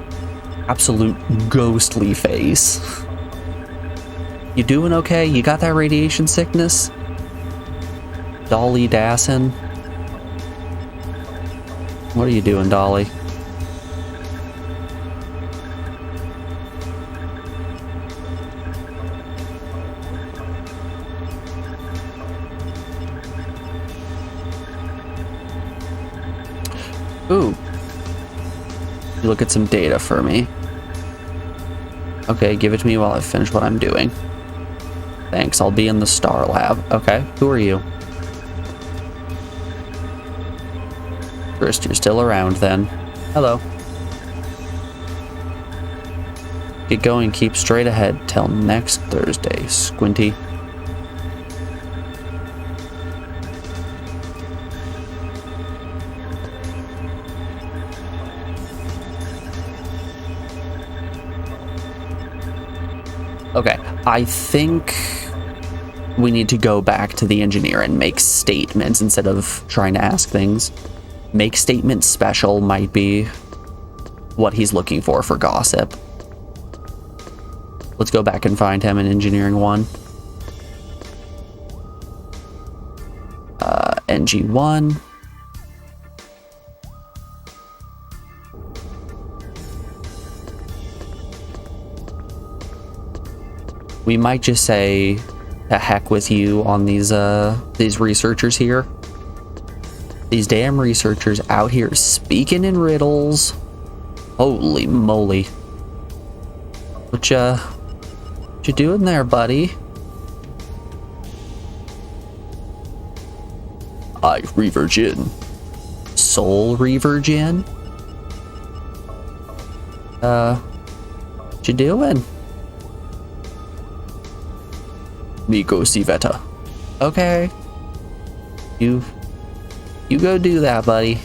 Absolute ghostly face. You doing okay? You got that radiation sickness? Dolly Dassin? What are you doing, Dolly? Ooh. You look at some data for me. Okay, give it to me while I finish what I'm doing. Thanks, I'll be in the Star Lab. Okay, who are you? First, you're still around then. Hello. Get going, keep straight ahead till next Thursday, Squinty. Okay, I think we need to go back to the engineer and make statements instead of trying to ask things. Make statements special might be what he's looking for gossip. Let's go back and find him in Engineering 1. NG1. We might just say, to heck with you on these researchers here. These damn researchers out here speaking in riddles. Holy moly. What you doing there, buddy? I Revergin. Soul Revergin? What you doing? Nico Civetta. Okay. You go do that, buddy.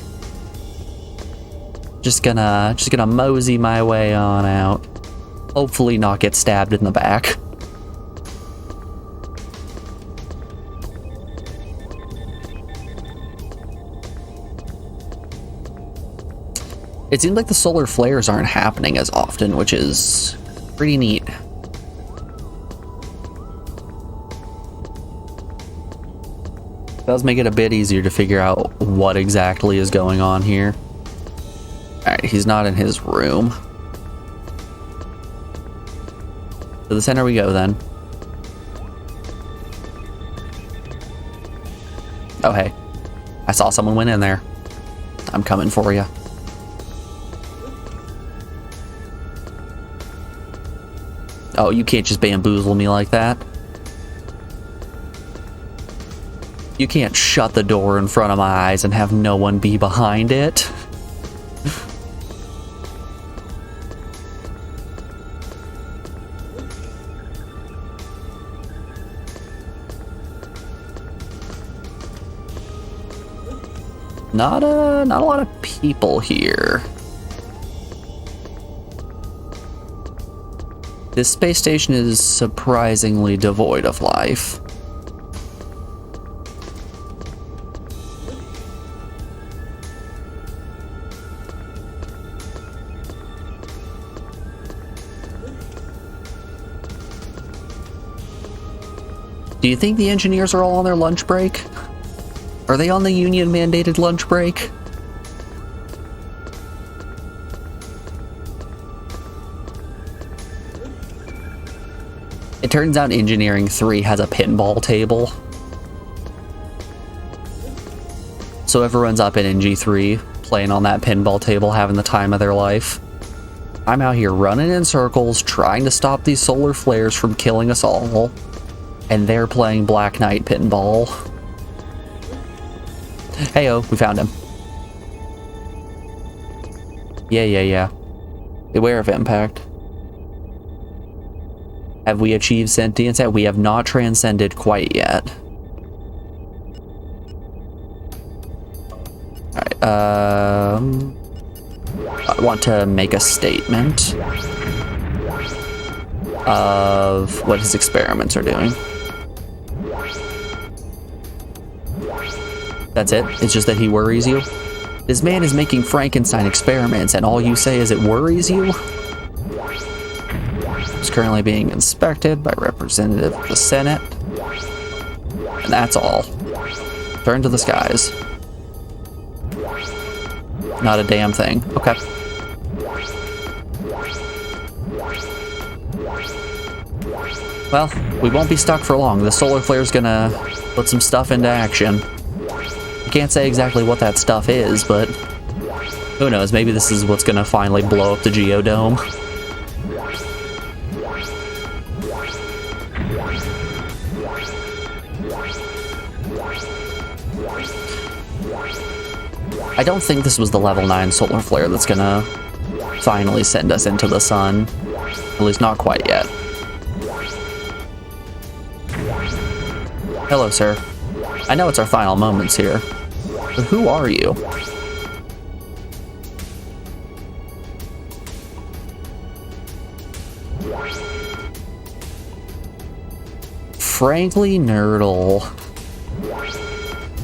Just gonna mosey my way on out. Hopefully not get stabbed in the back. It seems like the solar flares aren't happening as often, which is pretty neat. Does make it a bit easier to figure out what exactly is going on here. Alright, he's not in his room. To the center we go then. Oh hey, I saw someone went in there. I'm coming for you. Oh, you can't just bamboozle me like that. You can't shut the door in front of my eyes and have no one be behind it. Not a lot of people here. This space station is surprisingly devoid of life. Do you think the engineers are all on their lunch break? Are they on the union-mandated lunch break? It turns out Engineering 3 has a pinball table. So everyone's up in NG3, playing on that pinball table, having the time of their life. I'm out here running in circles, trying to stop these solar flares from killing us all. And they're playing Black Knight pinball. Heyo, we found him. Yeah. Beware of impact. Have we achieved sentience yet? We have not transcended quite yet. Alright, I want to make a statement of what his experiments are doing. That's it? It's just that he worries you? This man is making Frankenstein experiments and all you say is it worries you? It's currently being inspected by representative of the Senate. And that's all. Turn to the skies. Not a damn thing. Okay. Well, we won't be stuck for long. The solar flare's gonna put some stuff into action. I can't say exactly what that stuff is, but who knows, maybe this is what's gonna finally blow up the Geodome. I don't think this was the level 9 solar flare that's gonna finally send us into the sun. At least not quite yet. Hello, sir. I know it's our final moments here, but who are you? Frankly, Nerdle.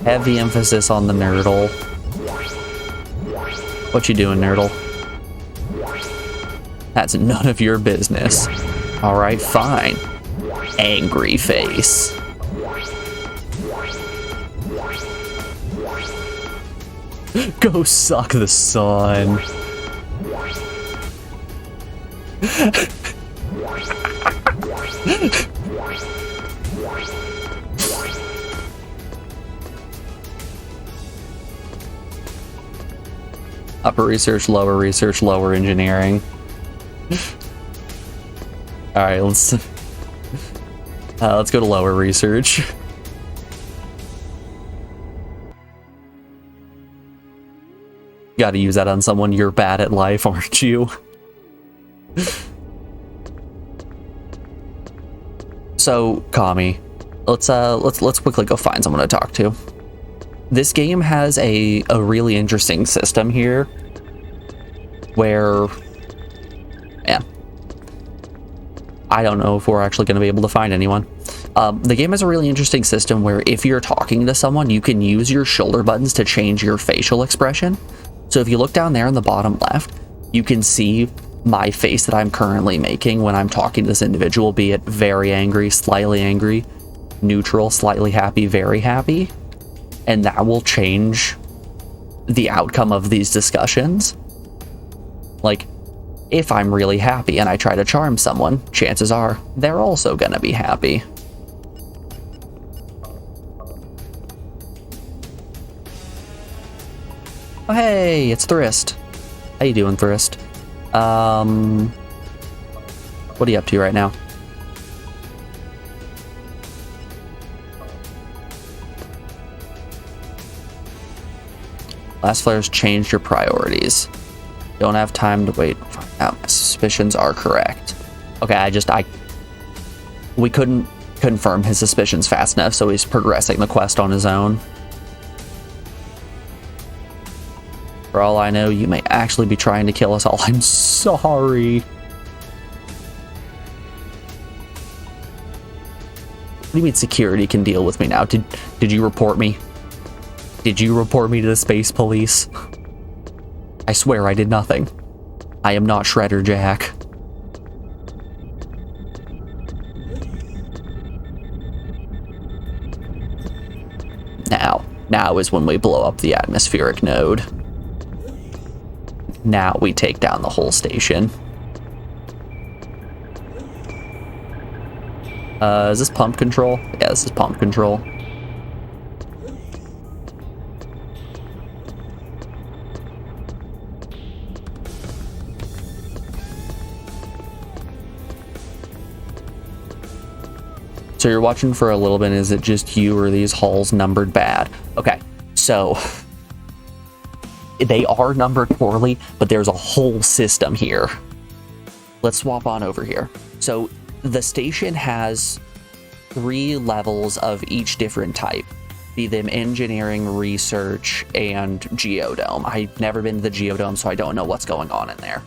Heavy emphasis on the Nerdle. What you doing, Nerdle? That's none of your business. Alright, fine. Angry face. Go suck the sun. Upper research, lower engineering. All right, let's go to lower research. Got to use that on someone. You're bad at life, aren't you? So, Kami, let's quickly go find someone to talk to. This game has a really interesting system here where, man, I don't know if we're actually going to be able to find anyone. The game has a really interesting system where if you're talking to someone, you can use your shoulder buttons to change your facial expression. So if you look down there in the bottom left, you can see my face that I'm currently making when I'm talking to this individual, be it very angry, slightly angry, neutral, slightly happy, very happy. And that will change the outcome of these discussions. Like, if I'm really happy and I try to charm someone, chances are they're also gonna be happy. Oh, hey, it's Thrist. How you doing, Thrist? What are you up to right now? Last flare's changed your priorities. Don't have time to wait. My suspicions are correct. Okay, we couldn't confirm his suspicions fast enough, so he's progressing the quest on his own. For all I know, you may actually be trying to kill us all. I'm sorry. What do you mean security can deal with me now? Did you report me? Did you report me to the space police? I swear I did nothing. I am not Shredder Jack. Now is when we blow up the atmospheric node. Now we take down the whole station. Is this pump control? Yeah, this is pump control. So you're watching for a little bit. Is it just you, or are these halls numbered bad? Okay, so they are numbered poorly, but there's a whole system here. Let's swap on over here. So the station has 3 levels of each different type, be them engineering, research, and geodome. I've never been to the geodome, so I don't know what's going on in there.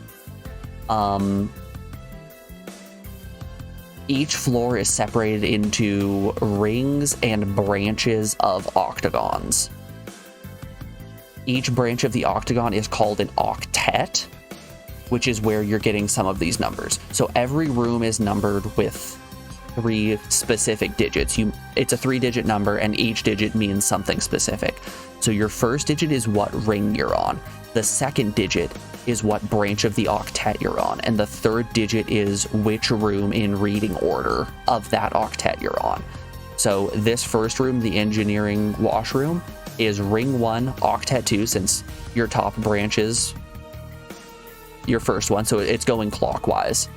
Each floor is separated into rings and branches of octagons. Each branch of the octagon is called an octet, which is where you're getting some of these numbers. So every room is numbered with 3 specific digits. It's a 3-digit number, and each digit means something specific. So your first digit is what ring you're on. The second digit is what branch of the octet you're on. And the third digit is which room in reading order of that octet you're on. So this first room, the engineering washroom, is ring 1, octet 2, since your top branch is your first one. So it's going clockwise,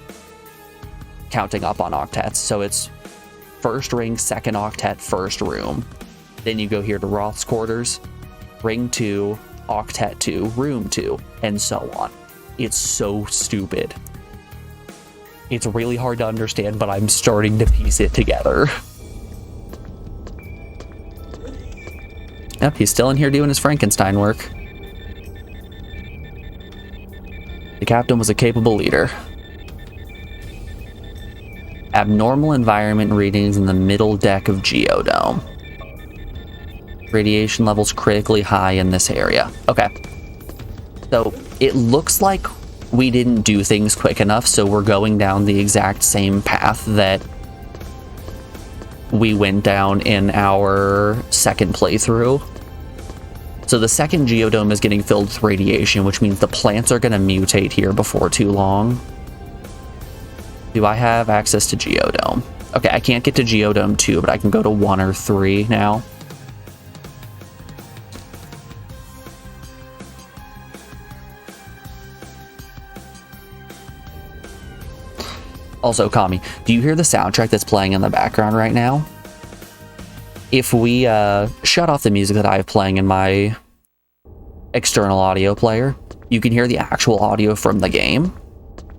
counting up on octets. So it's first ring, second octet, first room. Then you go here to Roth's quarters, ring 2, octet 2, room 2, and so on. It's so stupid. It's really hard to understand, but I'm starting to piece it together. Yep, he's still in here doing his Frankenstein work. The captain was a capable leader. Abnormal environment readings in the middle deck of Geodome. Radiation levels critically high in this area. Okay. So it looks like we didn't do things quick enough, so we're going down the exact same path that we went down in our second playthrough. So the second Geodome is getting filled with radiation, which means the plants are going to mutate here before too long. Do I have access to Geodome? Okay, I can't get to Geodome 2, but I can go to 1 or 3 now. Also, Kami, do you hear the soundtrack that's playing in the background right now? If we shut off the music that I have playing in my external audio player, you can hear the actual audio from the game,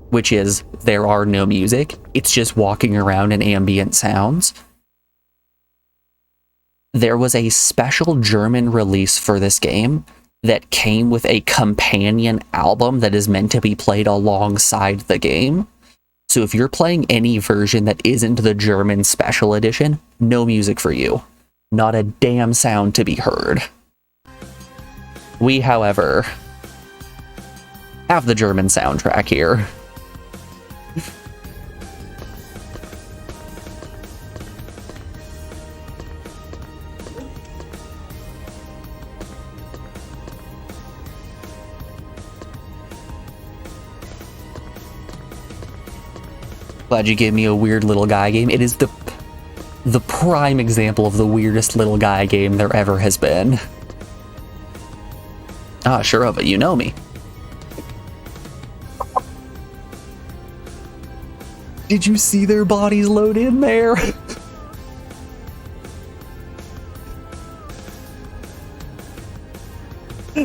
which is there are no music. It's just walking around in ambient sounds. There was a special German release for this game that came with a companion album that is meant to be played alongside the game. So if you're playing any version that isn't the German special edition, no music for you. Not a damn sound to be heard. We, however, Have the German soundtrack here. Glad you gave me a weird little guy game. It is the prime example of the weirdest little guy game there ever has been. Ah, sure, but you know me. Did you see their bodies load in there?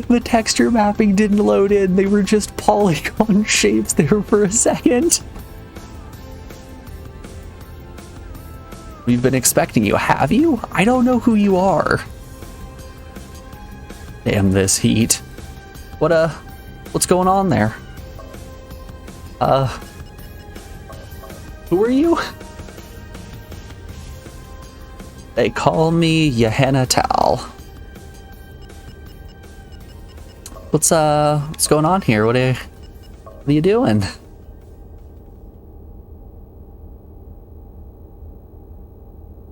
The texture mapping didn't load in. They were just polygon shapes there for a second. We've been expecting you, have you? I don't know who you are. Damn this heat. What's going on there? Who are you? They call me Johanna Tal. What's going on here? What are you doing?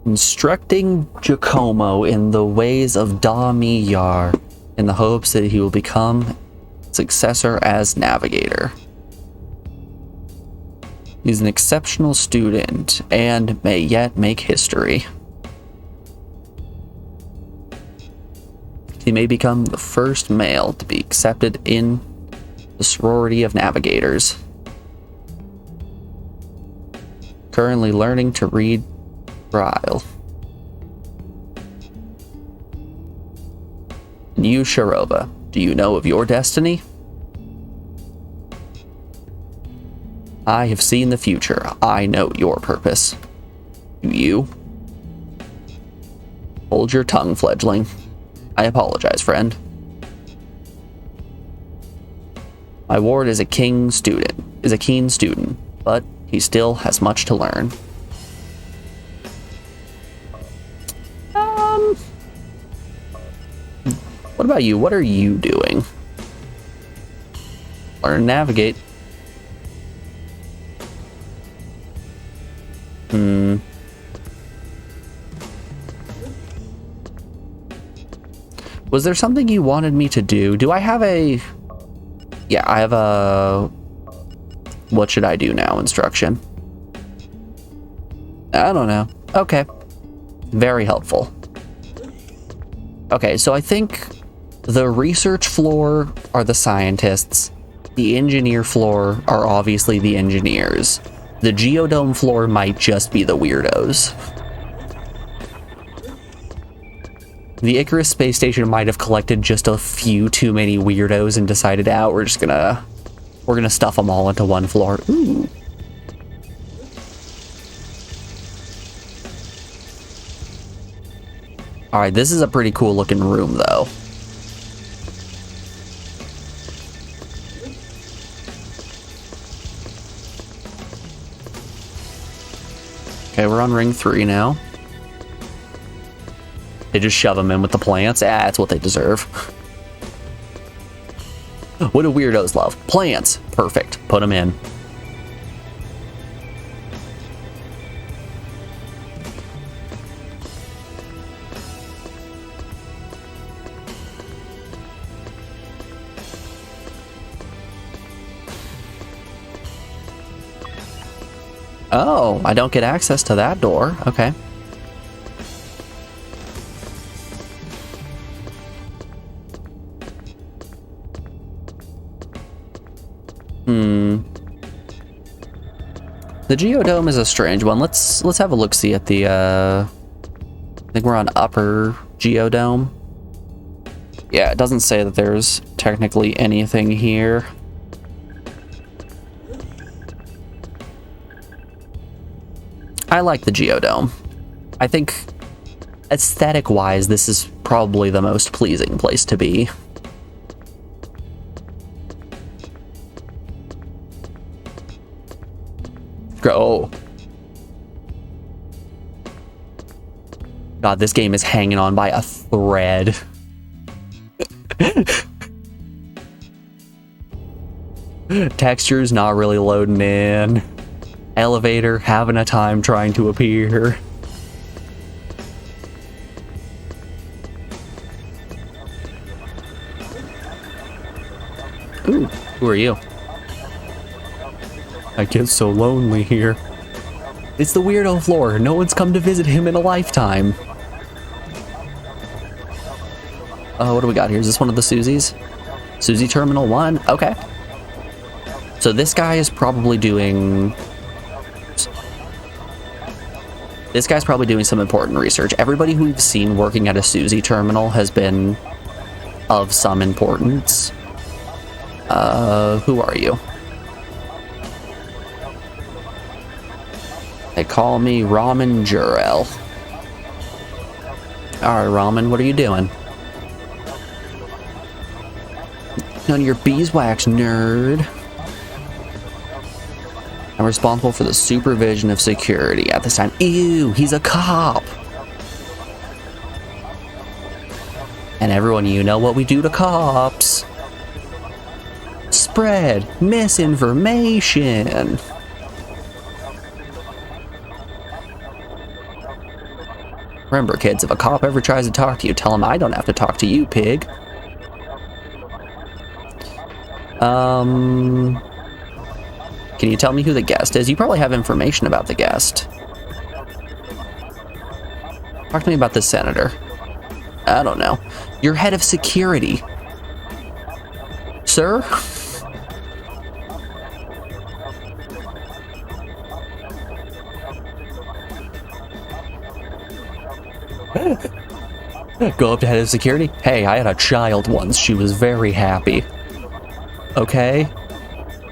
Instructing Giacomo in the ways of Dami Yar, in the hopes that he will become successor as navigator. He's an exceptional student and may yet make history. He may become the first male to be accepted in the sorority of navigators. Currently learning to read Braille. And you, Sharova, do you know of your destiny? I have seen the future. I know your purpose. Do you? Hold your tongue, fledgling. I apologize, friend. My ward is a keen student, but he still has much to learn. What about you? What are you doing? Learn to navigate. Was there something you wanted me to do? Do I have a... Yeah, I have a... What should I do now instruction? I don't know. Okay. Very helpful. Okay, so I think the research floor are the scientists. The engineer floor are obviously the engineers. The geodome floor might just be the weirdos. The Icarus space station might have collected just a few too many weirdos and decided, we're gonna stuff them all into one floor. Ooh. Alright, this is a pretty cool looking room, though. Okay, we're on ring 3 now. They just shove them in with the plants. That's what they deserve. What do weirdos love? Plants. Perfect. Put them in. Oh, I don't get access to that door. Okay. The geodome is a strange one. Let's have a look-see at the I think we're on upper geodome. Yeah, it doesn't say that there's technically anything here. I like the geodome. I think aesthetic-wise, this is probably the most pleasing place to be. Go. God, this game is hanging on by a thread. Texture's not really loading in. Elevator having a time trying to appear. Ooh, who are you? I get so lonely here. It's the weirdo floor. No one's come to visit him in a lifetime. What do we got here? Is this one of the Susies? Susie Terminal 1? Okay. So this guy is probably doing... This guy's probably doing some important research. Everybody who we've seen working at a Susie terminal has been of some importance. Who are you? They call me Ramen Jurel. Alright, Ramen, what are you doing? None of your beeswax, nerd. I'm responsible for the supervision of security at this time. Ew, he's a cop. And everyone, you know what we do to cops. Spread misinformation. Remember, kids, if a cop ever tries to talk to you, tell him I don't have to talk to you, pig. Can you tell me who the guest is? You probably have information about the guest. Talk to me about this senator. I don't know. You're head of security. Sir? Go up to head of security. Hey, I had a child once. She was very happy. Okay.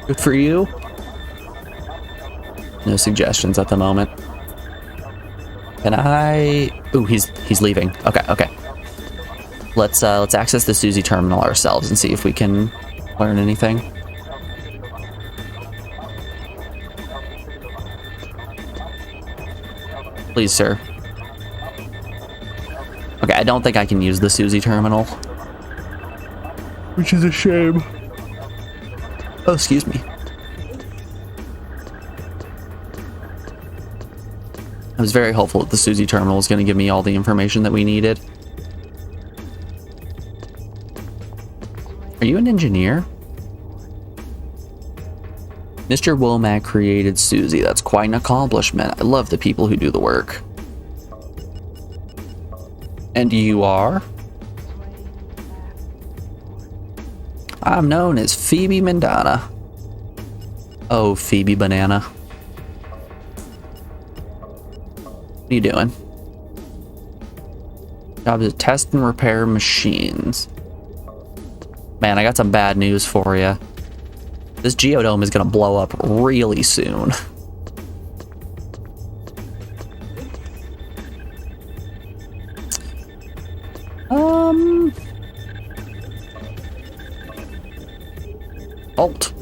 Good for you. No suggestions at the moment. Can I... Ooh, he's leaving. Okay. Let's access the Susie terminal ourselves and see if we can learn anything. Please, sir. Okay, I don't think I can use the Susie terminal. Which is a shame. Oh, excuse me. I was very hopeful that the Susie terminal was going to give me all the information that we needed. Are you an engineer? Mr. Womack created Susie. That's quite an accomplishment. I love the people who do the work. And you are? I'm known as Phoebe Mendana. Oh, Phoebe Banana. What are you doing? Job is test and repair machines. Man, I got some bad news for you. This geodome is gonna blow up really soon. Halt.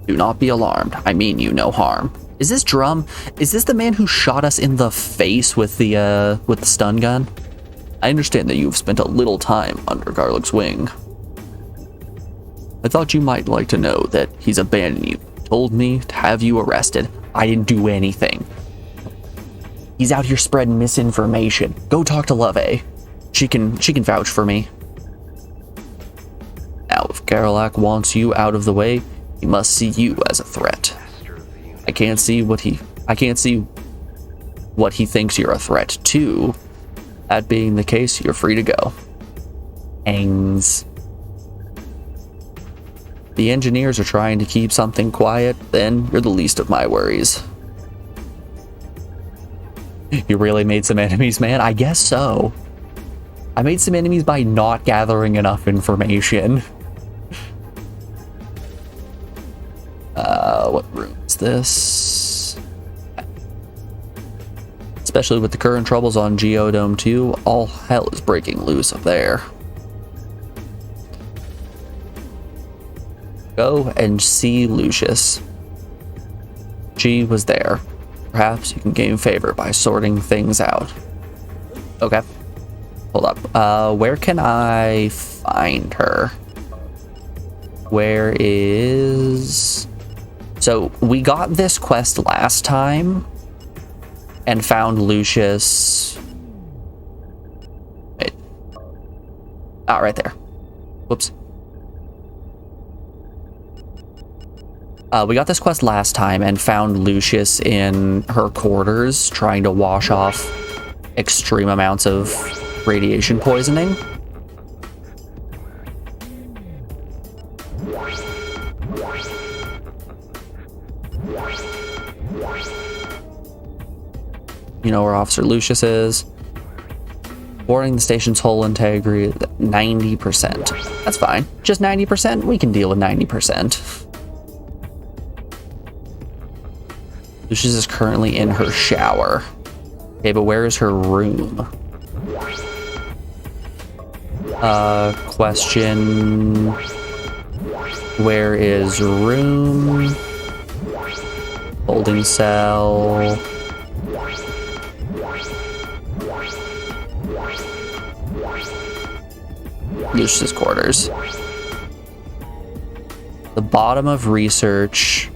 Do not be alarmed. I mean you no harm. Is this Drum? Is this the man who shot us in the face with the stun gun? I understand that you've spent a little time under Garlic's wing. I thought you might like to know that he's abandoned you. Told me to have you arrested. I didn't do anything. He's out here spreading misinformation. Go talk to Love. She can vouch for me. Now, if Garlic wants you out of the way, he must see you as a threat. I can't see what he thinks you're a threat to. That being the case, you're free to go. Angs. The engineers are trying to keep something quiet, then you're the least of my worries. You really made some enemies, man? I guess so. I made some enemies by not gathering enough information. What room is this? Especially with the current troubles on Geodome 2, all hell is breaking loose up there. Go and see Lucius. She was there. Perhaps you can gain favor by sorting things out. Okay. Hold up. Where can I find her? Where is... So, we got this quest last time and found Lucius... Wait. Ah, right there. Whoops. We got this quest last time and found Lucius in her quarters trying to wash off extreme amounts of radiation poisoning. You know where Officer Lucius is. Boarding the station's hull integrity, 90%. That's fine. Just 90%? We can deal with 90%. Lucius is currently in her shower. Okay, but where is her room? Question... Where is room? Holding cell... Lucius' quarters. The bottom of research,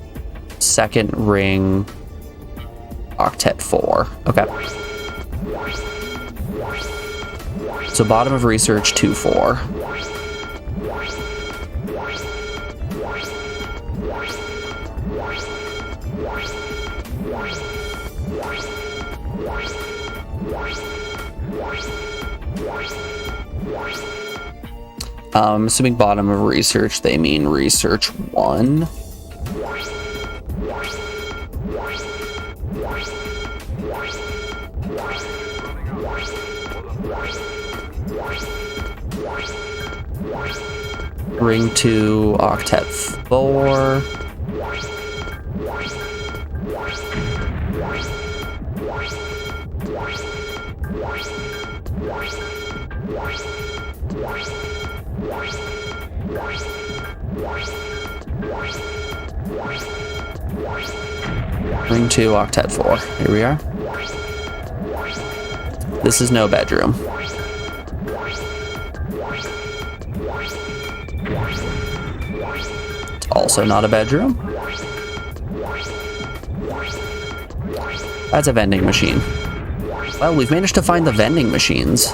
second ring, octet 4. Okay. So bottom of research 2-4. Assuming bottom of research, they mean research 1. Ring 2, octet 4. Ring 2, octet 4. Here we are. This is no bedroom. It's also not a bedroom. That's a vending machine. Well, we've managed to find the vending machines.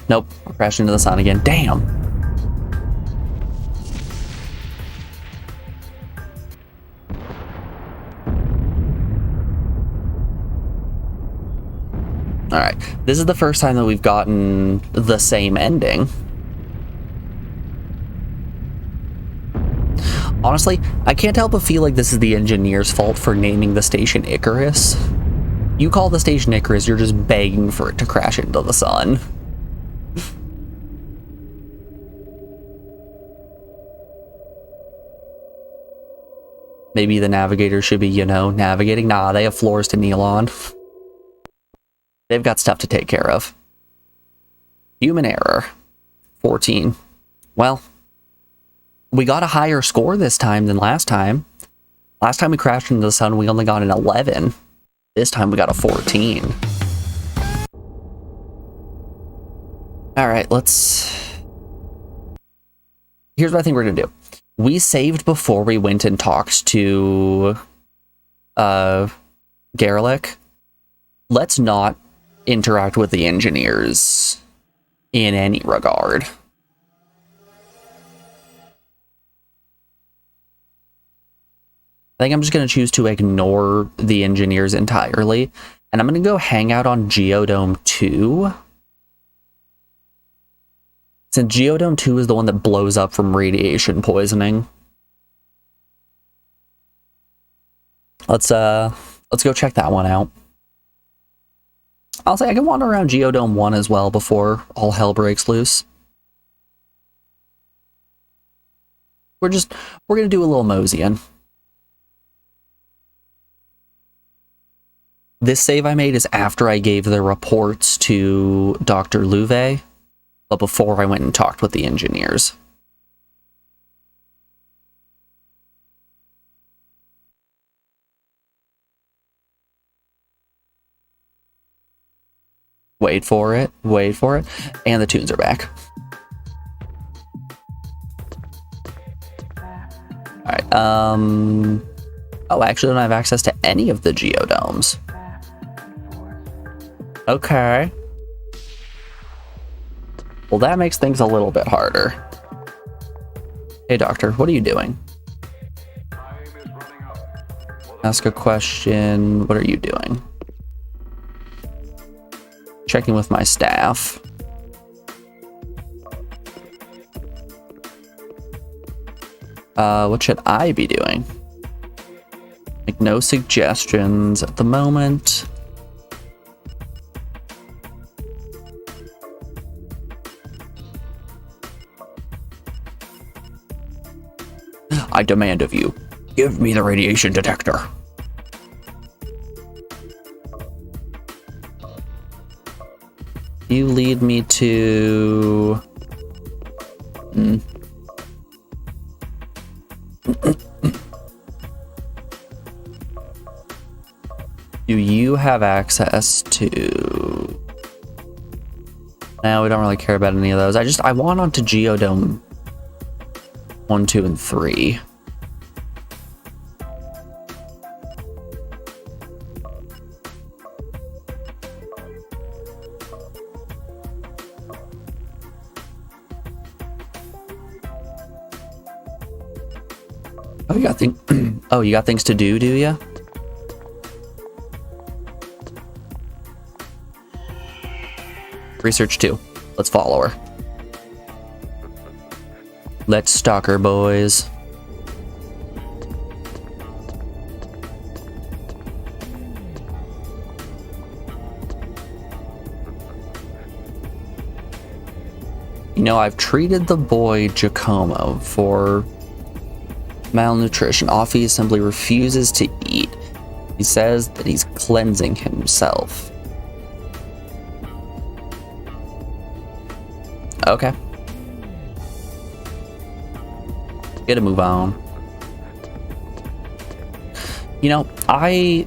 Nope, crashed into the sun again. Damn. Alright, this is the first time that we've gotten the same ending. Honestly, I can't help but feel like this is the engineer's fault for naming the station Icarus. You call the station Icarus, you're just begging for it to crash into the sun. Maybe the navigator should be, you know, navigating. Nah, they have floors to kneel on. They've got stuff to take care of. Human error. 14. Well, we got a higher score this time than last time. Last time we crashed into the sun, we only got an 11. This time we got a 14. Alright, here's what I think we're gonna do. We saved before we went and talked to Garlic. Let's not interact with the engineers in any regard. I think I'm just going to choose to ignore the engineers entirely, and I'm going to go hang out on Geodome 2. Since Geodome 2 is the one that blows up from radiation poisoning. Let's go check that one out. I'll say I can wander around Geodome 1 as well before all hell breaks loose. We're gonna do a little moseying. This save I made is after I gave the reports to Dr. Louvet, but before I went and talked with the engineers. Wait for it. Wait for it. And the tunes are back. Alright, oh, I actually don't have access to any of the geodomes. Okay. Well, that makes things a little bit harder. Hey, doctor, what are you doing? Ask a question. What are you doing? Checking with my staff. What should I be doing? Like, no suggestions at the moment. I demand of you, give me the radiation detector. You lead me to... Do you have access to... No, we don't really care about any of those. I want onto Geodome 1, 2, and 3. Oh, you got oh, you got things to do you? Research 2. Let's follow her. Let's stalk her, boys. You know, I've treated the boy Giacomo for malnutrition. Offie simply refuses to eat. He says that he's cleansing himself. Okay. Gotta move on. You know, I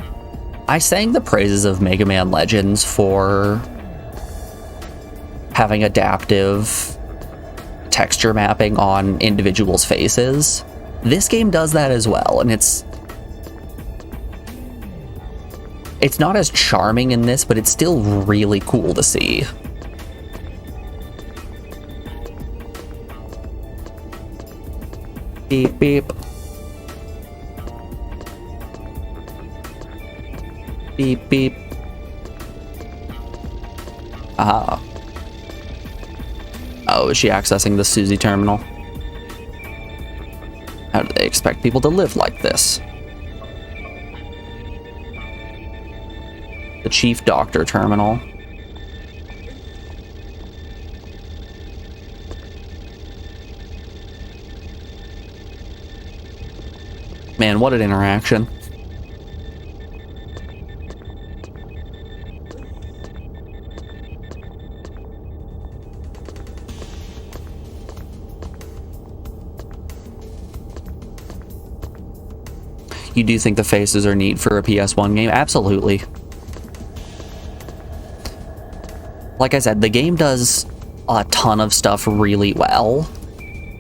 sang the praises of Mega Man Legends for having adaptive texture mapping on individuals' faces. This game does that as well, and it's not as charming in this, but it's still really cool to see. Beep, beep. Beep, beep. Aha. Oh, is she accessing the Susie terminal? How do they expect people to live like this? The Chief Doctor terminal. Man, what an interaction. You do think the faces are neat for a PS1 game? Absolutely. Like I said, the game does a ton of stuff really well,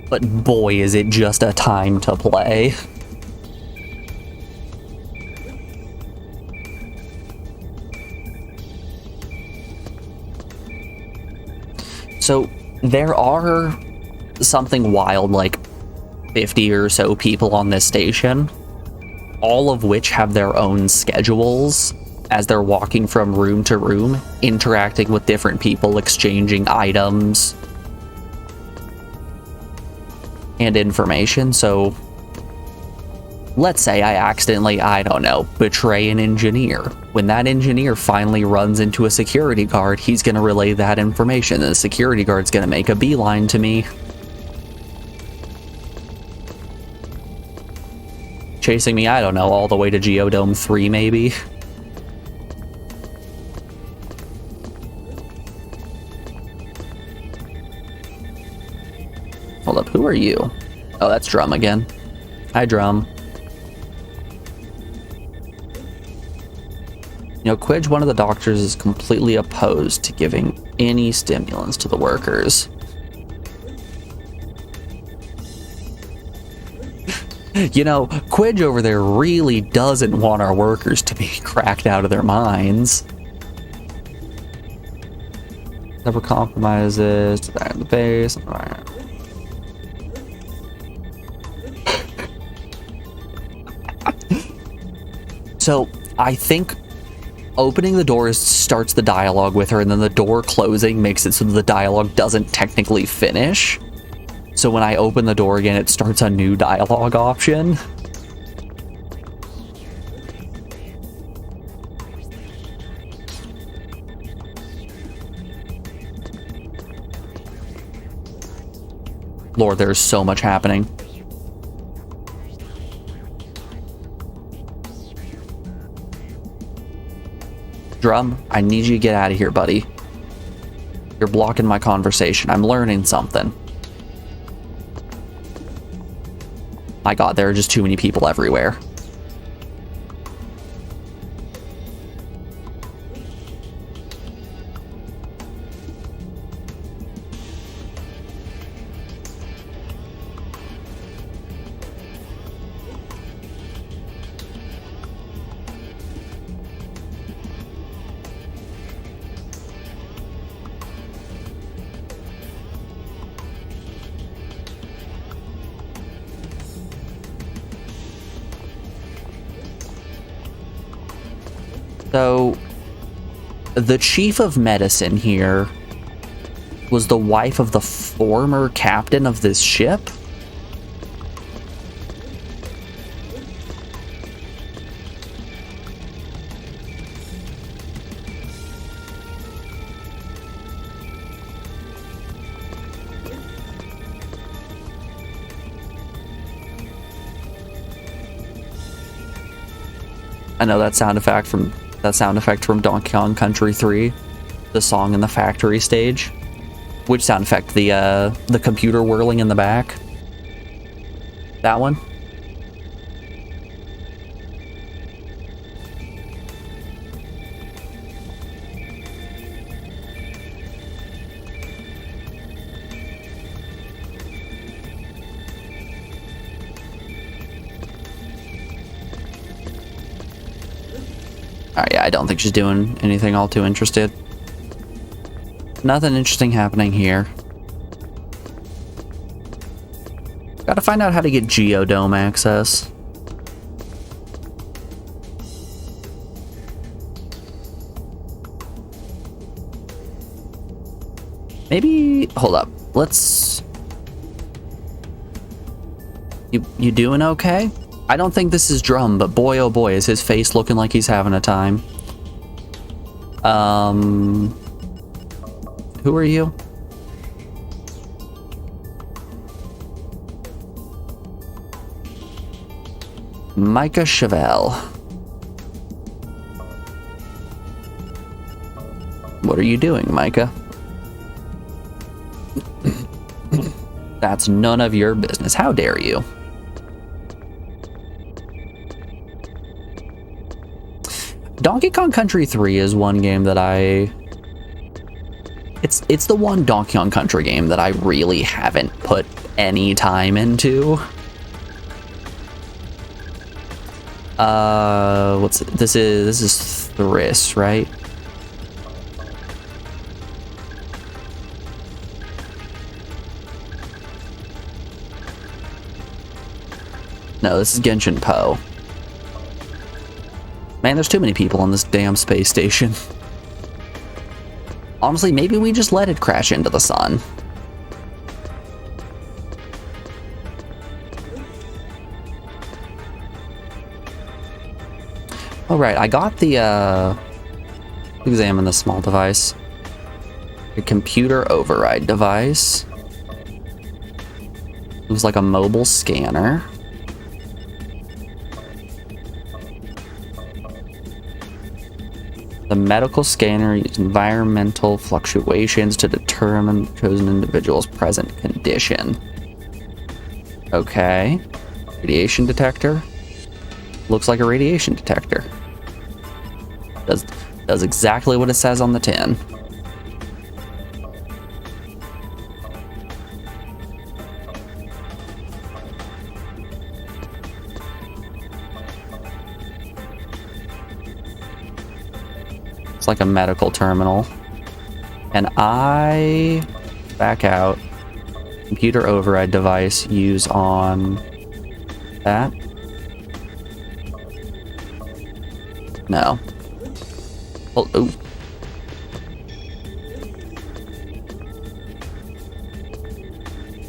but boy, is it just a time to play. So there are something wild like 50 or so people on this station, all of which have their own schedules as they're walking from room to room, interacting with different people, exchanging items and information. So let's say I accidentally, I don't know, betray an engineer. When that engineer finally runs into a security guard, he's going to relay that information, and the security guard's going to make a beeline to me. Chasing me, I don't know, all the way to Geodome 3, maybe? Hold up, who are you? Oh, that's Drum again. Hi, Drum. You You know, Quidge, one of the doctors, is completely opposed to giving any stimulants to the workers. You know, Quidge over there really doesn't want our workers to be cracked out of their minds. Never compromises to that in the base. So, I think opening the door starts the dialogue with her, and then the door closing makes it so the dialogue doesn't technically finish. So when I open the door again, it starts a new dialogue option. Lord, there's so much happening. Drum, I need you to get out of here, buddy. You're blocking my conversation. I'm learning something. My god, there are just too many people everywhere. So, the chief of medicine here was the wife of the former captain of this ship? I know that sound effect from Donkey Kong Country 3, the song in the factory stage. Which sound effect? The computer whirling in the back? That one? Yeah, I don't think she's doing anything all too interested. Nothing interesting happening here. Gotta find out how to get Geodome access. Maybe... hold up. Let's... You doing okay? I don't think this is Drum, but boy oh boy is his face looking like he's having a time. Who are you? Micah Chevelle. What are you doing, Micah? That's none of your business. How dare you? Donkey Kong Country 3 is one game that it's the one Donkey Kong Country game that I really haven't put any time into. This is Thriss, right? No, this is Genshin Po. Man, there's too many people on this damn space station. Honestly, maybe we just let it crash into the sun. Alright, I got the, examine the small device. A computer override device. Looks like a mobile scanner. The medical scanner uses environmental fluctuations to determine the chosen individual's present condition. Okay. Radiation detector. Looks like a radiation detector. Does exactly what it says on the tin. It's like a medical terminal. And I back out. Computer override device use on that. No. Oh, ooh.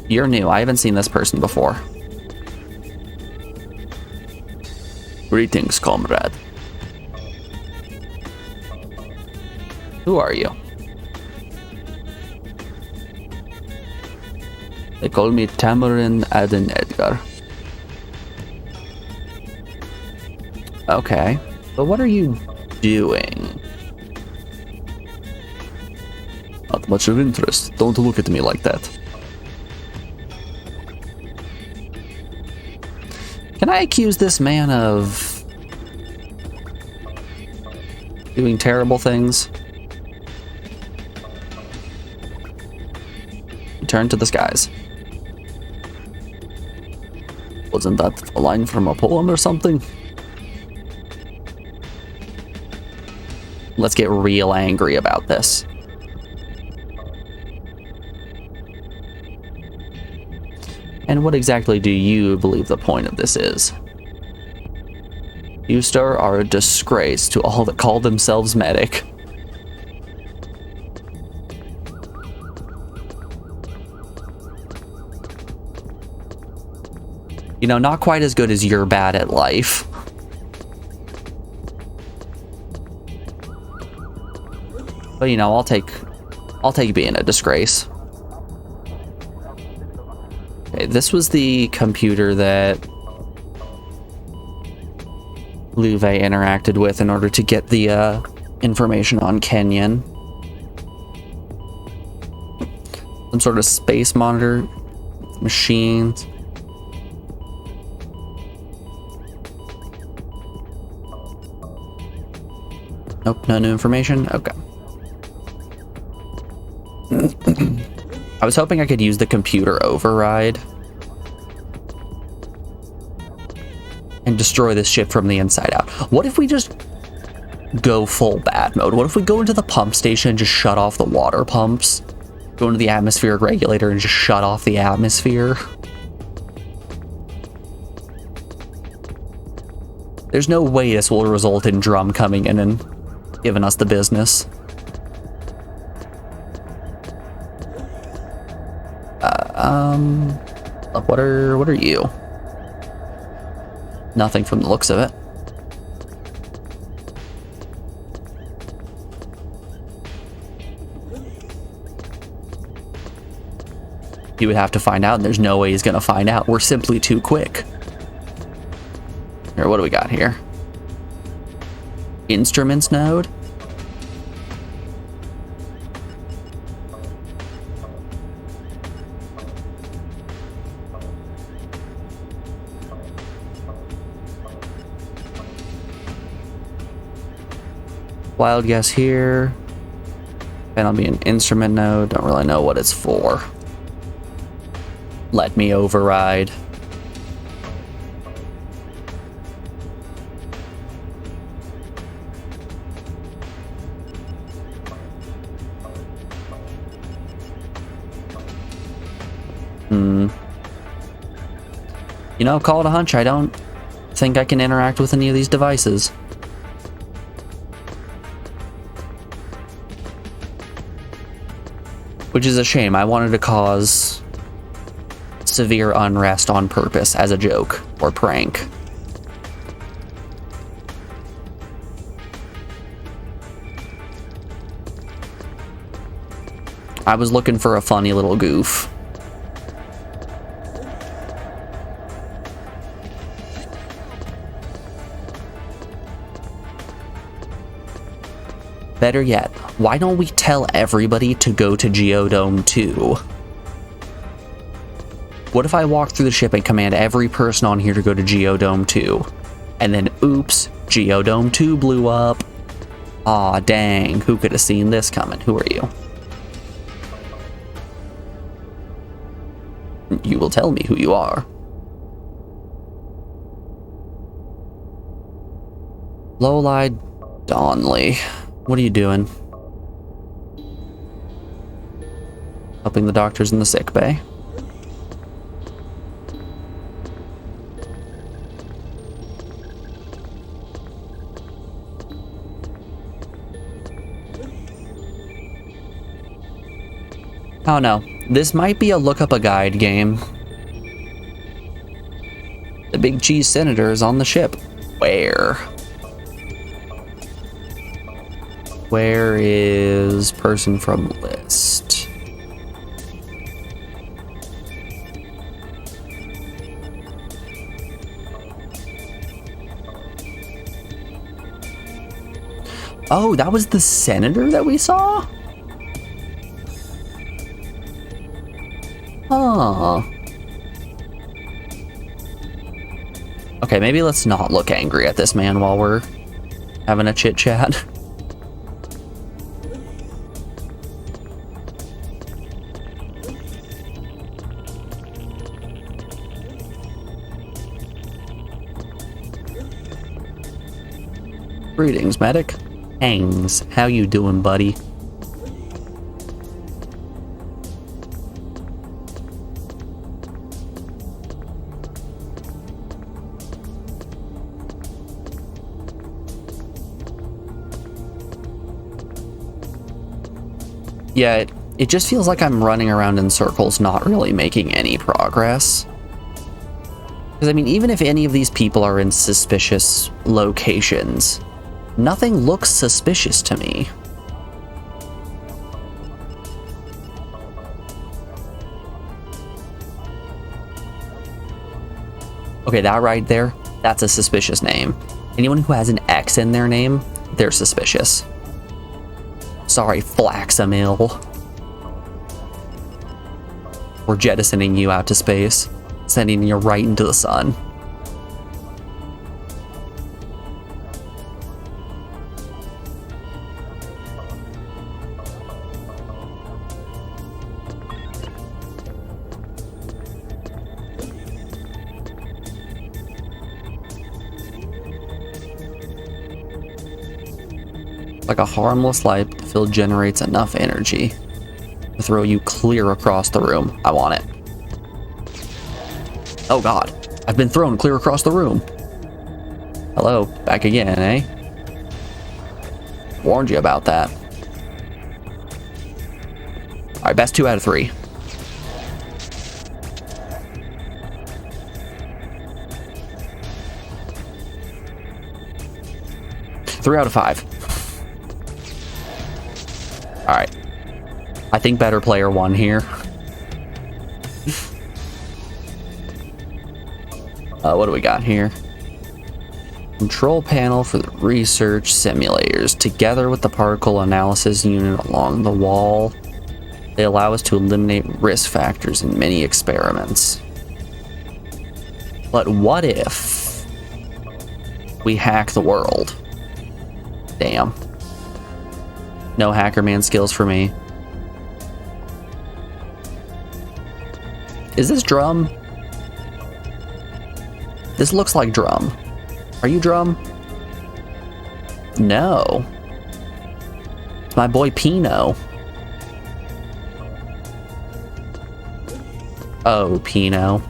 You're new. I haven't seen this person before. Greetings, comrade. Who are you? They call me Tamarin Aden Edgar. Okay. But what are you doing? Not much of interest. Don't look at me like that. Can I accuse this man of doing terrible things? Return to the skies. Wasn't that a line from a poem or something? Let's get real angry about this. And what exactly do you believe the point of this is? You, sir, are a disgrace to all that call themselves medic. You know, not quite as good as you're bad at life. But you know, I'll take being a disgrace. Okay, this was the computer that Luve interacted with in order to get the information on Kenyon. Some sort of space monitor, machines. Nope, no new information. Okay. I was hoping I could use the computer override and destroy this ship from the inside out. What if we just go full bad mode? What if we go into the pump station and just shut off the water pumps? Go into the atmospheric regulator and just shut off the atmosphere? There's no way this will result in Drum coming in and giving us the business. What are you? Nothing from the looks of it. He would have to find out, and there's no way he's gonna find out. We're simply too quick. Here, what do we got here? Instruments node? Wild guess here. And I'll be an instrument node. Don't really know what it's for. Let me override. You know, call it a hunch. I don't think I can interact with any of these devices. Which is a shame. I wanted to cause severe unrest on purpose as a joke or prank. I was looking for a funny little goof. Better yet, why don't we tell everybody to go to Geodome 2? What if I walk through the ship and command every person on here to go to Geodome 2? And then, oops, Geodome 2 blew up. Aw, dang. Who could have seen this coming? Who are you? You will tell me who you are. Lowlight Donley. What are you doing? Helping the doctors in the sick bay. Oh no, this might be a look up a guide game. The big cheese senator is on the ship. Where? Where is person from list? Oh, that was the senator that we saw? Huh. Okay, maybe let's not look angry at this man while we're having a chit chat. Greetings, medic. Hangs, how you doing, buddy? Yeah, it just feels like I'm running around in circles, not really making any progress. Because, I mean, even if any of these people are in suspicious locations, nothing looks suspicious to me. Okay, that right there, that's a suspicious name. Anyone who has an X in their name, they're suspicious. Sorry, Flaxamil. We're jettisoning you out to space, sending you right into the sun. Like a harmless light, the field generates enough energy to throw you clear across the room. I want it. Oh god, I've been thrown clear across the room. Hello, back again, eh? Warned you about that. Alright, best 2 out of 3. Three out of 5. Alright. I think better player won here. What do we got here? Control panel for the research simulators. Together with the particle analysis unit along the wall, they allow us to eliminate risk factors in many experiments. But what if we hack the world? Damn. No Hackerman skills for me. Is this Drum? This looks like Drum. Are you Drum? No. It's my boy Pino. Oh, Pino.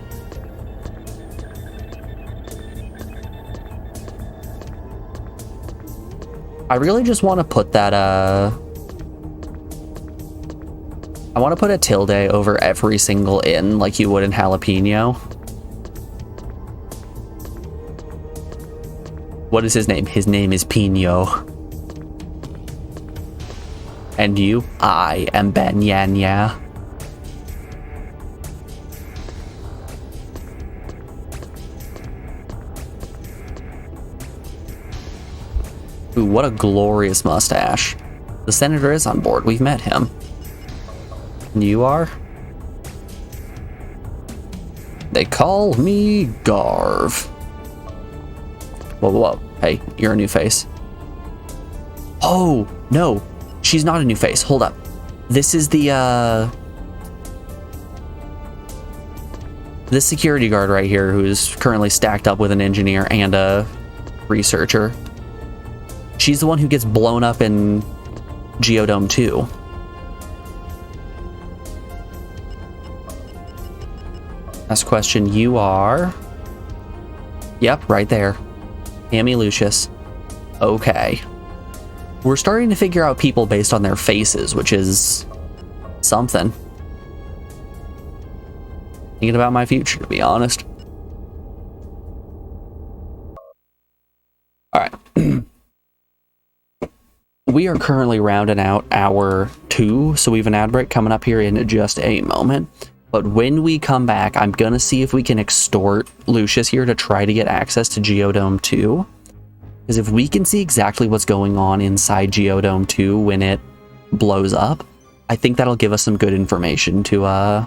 I really just want to put that, I want to put a tilde over every single in, like you would in Jalapeno. What is his name? His name is Pino. And you? I am Benyanya. Ooh, what a glorious mustache. The senator is on board. We've met him. And you are? They call me Garv. Whoa, whoa, whoa. Hey, you're a new face. Oh, no. She's not a new face. Hold up. This is the, this security guard right here who's currently stacked up with an engineer and a researcher. She's the one who gets blown up in Geodome 2. Last question. You are... Yep, right there. Amy Lucius. Okay. We're starting to figure out people based on their faces, which is something. Thinking about my future, to be honest. Alright. We are currently rounding out hour 2, so we have an ad break coming up here in just a moment. But when we come back, I'm gonna see if we can extort Lucius here to try to get access to Geodome 2. Because if we can see exactly what's going on inside Geodome 2 when it blows up, I think that'll give us some good information to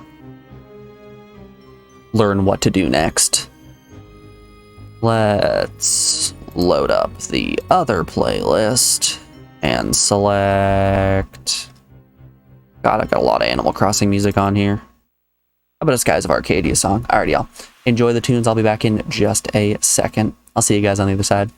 learn what to do next. Let's load up the other playlist and select... God, I've got a lot of Animal Crossing music on here. How about a Skies of Arcadia song? Alrighty, y'all. Enjoy the tunes. I'll be back in just a second. I'll see you guys on the other side.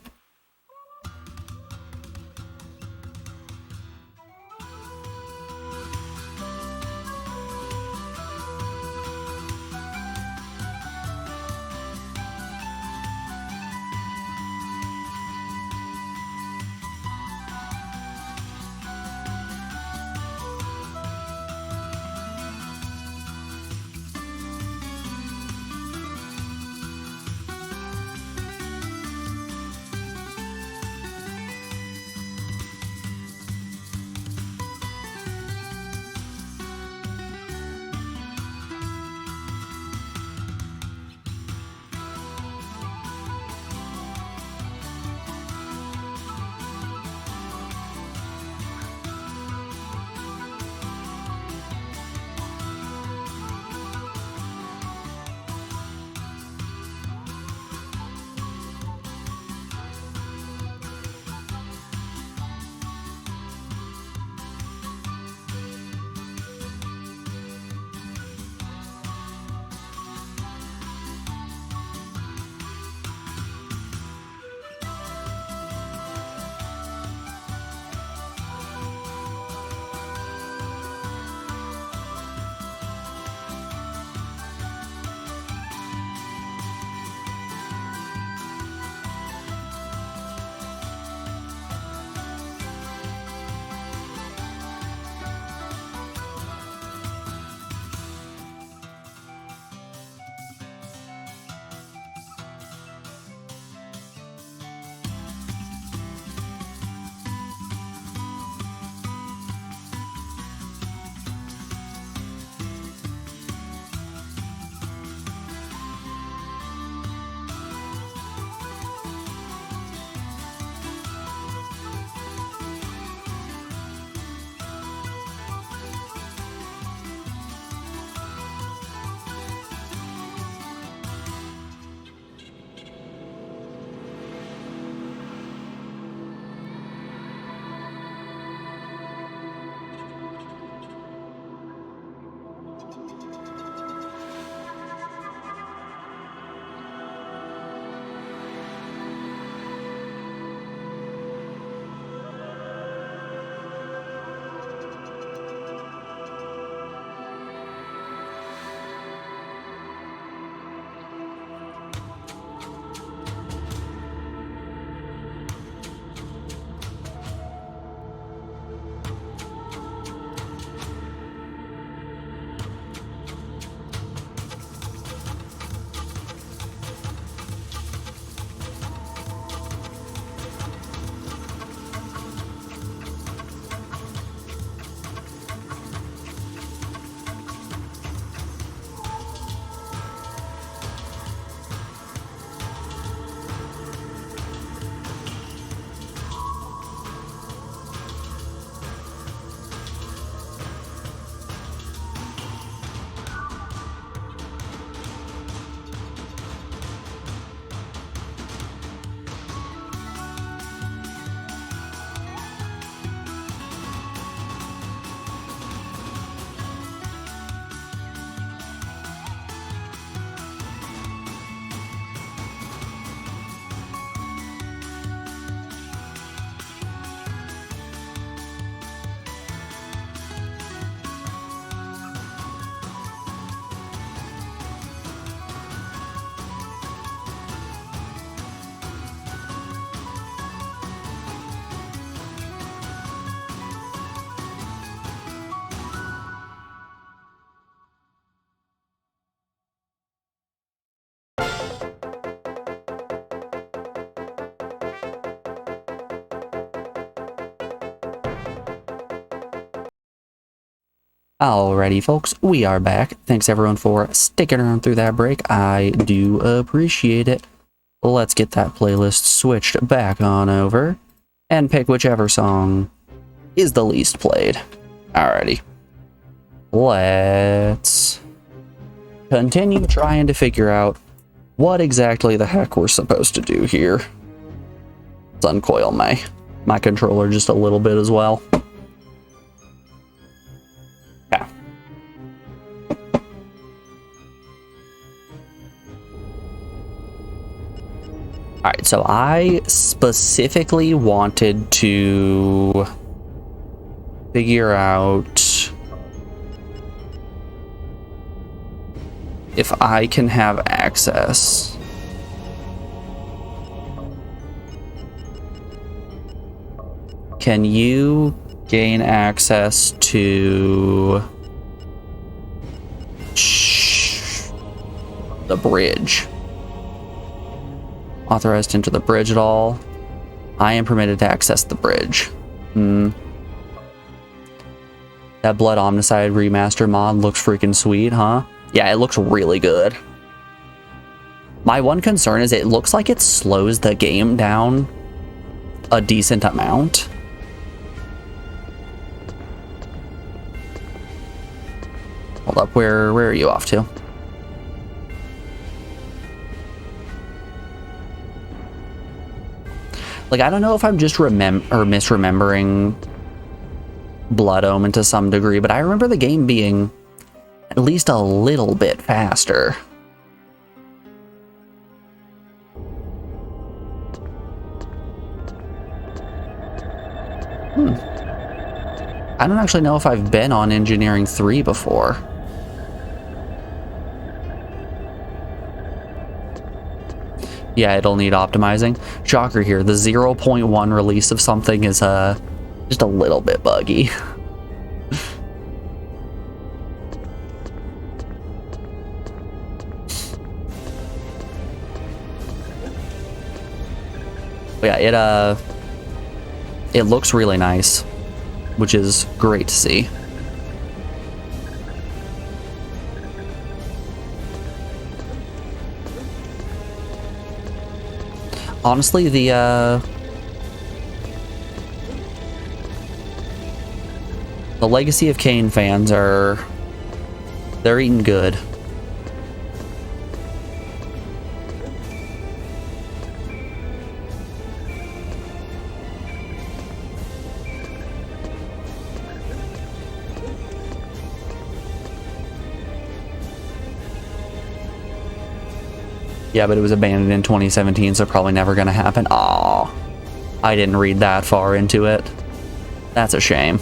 Alrighty, folks, we are back. Thanks everyone for sticking around through that break. I do appreciate it. Let's get that playlist switched back on over and pick whichever song is the least played. Alrighty. Let's continue trying to figure out what exactly the heck we're supposed to do here. Let's uncoil my controller just a little bit as well. Yeah. Alright, so I specifically wanted to figure out if I can have access. Can you gain access to the bridge? Authorized to enter the bridge at all? I am permitted to access the bridge. That Blood Omnicide remaster mod looks freaking sweet, huh? Yeah, it looks really good. My one concern is it looks like it slows the game down a decent amount. Hold up, where are you off to? Like, I don't know if I'm just misremembering Blood Omen to some degree, but I remember the game being at least a little bit faster. I don't actually know if I've been on Engineering 3 before. Yeah, it'll need optimizing. Shocker here, the 0.1 release of something is just a little bit buggy. But yeah, it looks really nice, which is great to see. Honestly, the Legacy of Kain fans they're eating good. Yeah, but it was abandoned in 2017, so probably never gonna happen. Aw, I didn't read that far into it. That's a shame.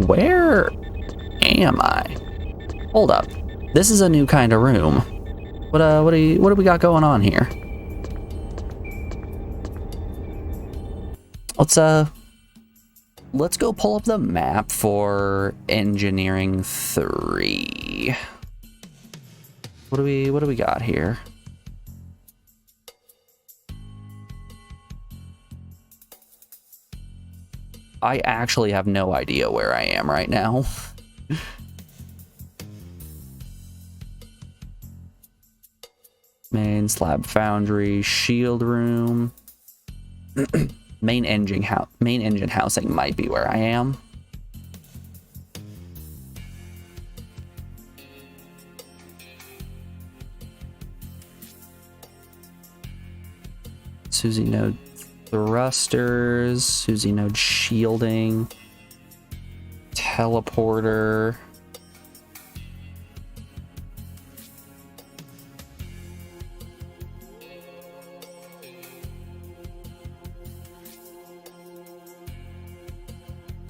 Where am I? Hold up. This is a new kind of room. What do we got going on here? Let's go pull up the map for Engineering 3. What do we got here? I actually have no idea where I am right now. Main slab foundry, shield room. Main engine housing might be where I am. Susie node thrusters, Susie node shielding, teleporter.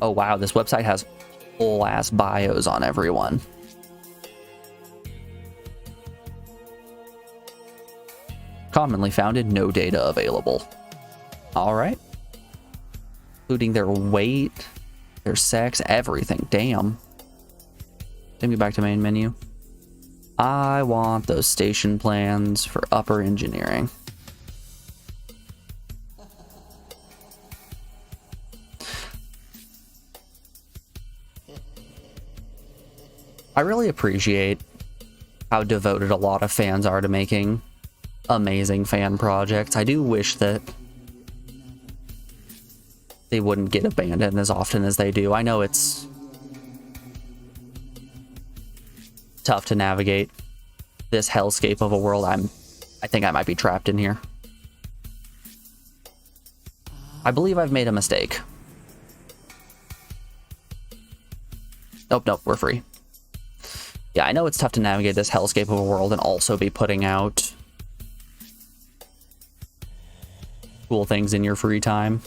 Oh wow, this website has full ass bios on everyone. Commonly founded, no data available. All right. Including their weight, their sex, everything. Damn. Take me back to main menu. I want those station plans for upper engineering. I really appreciate how devoted a lot of fans are to making amazing fan projects. I do wish that they wouldn't get abandoned as often as they do. I know it's tough to navigate this hellscape of a world. I think I might be trapped in here. I believe I've made a mistake. Nope, we're free. Yeah, I know it's tough to navigate this hellscape of a world and also be putting out cool things in your free time.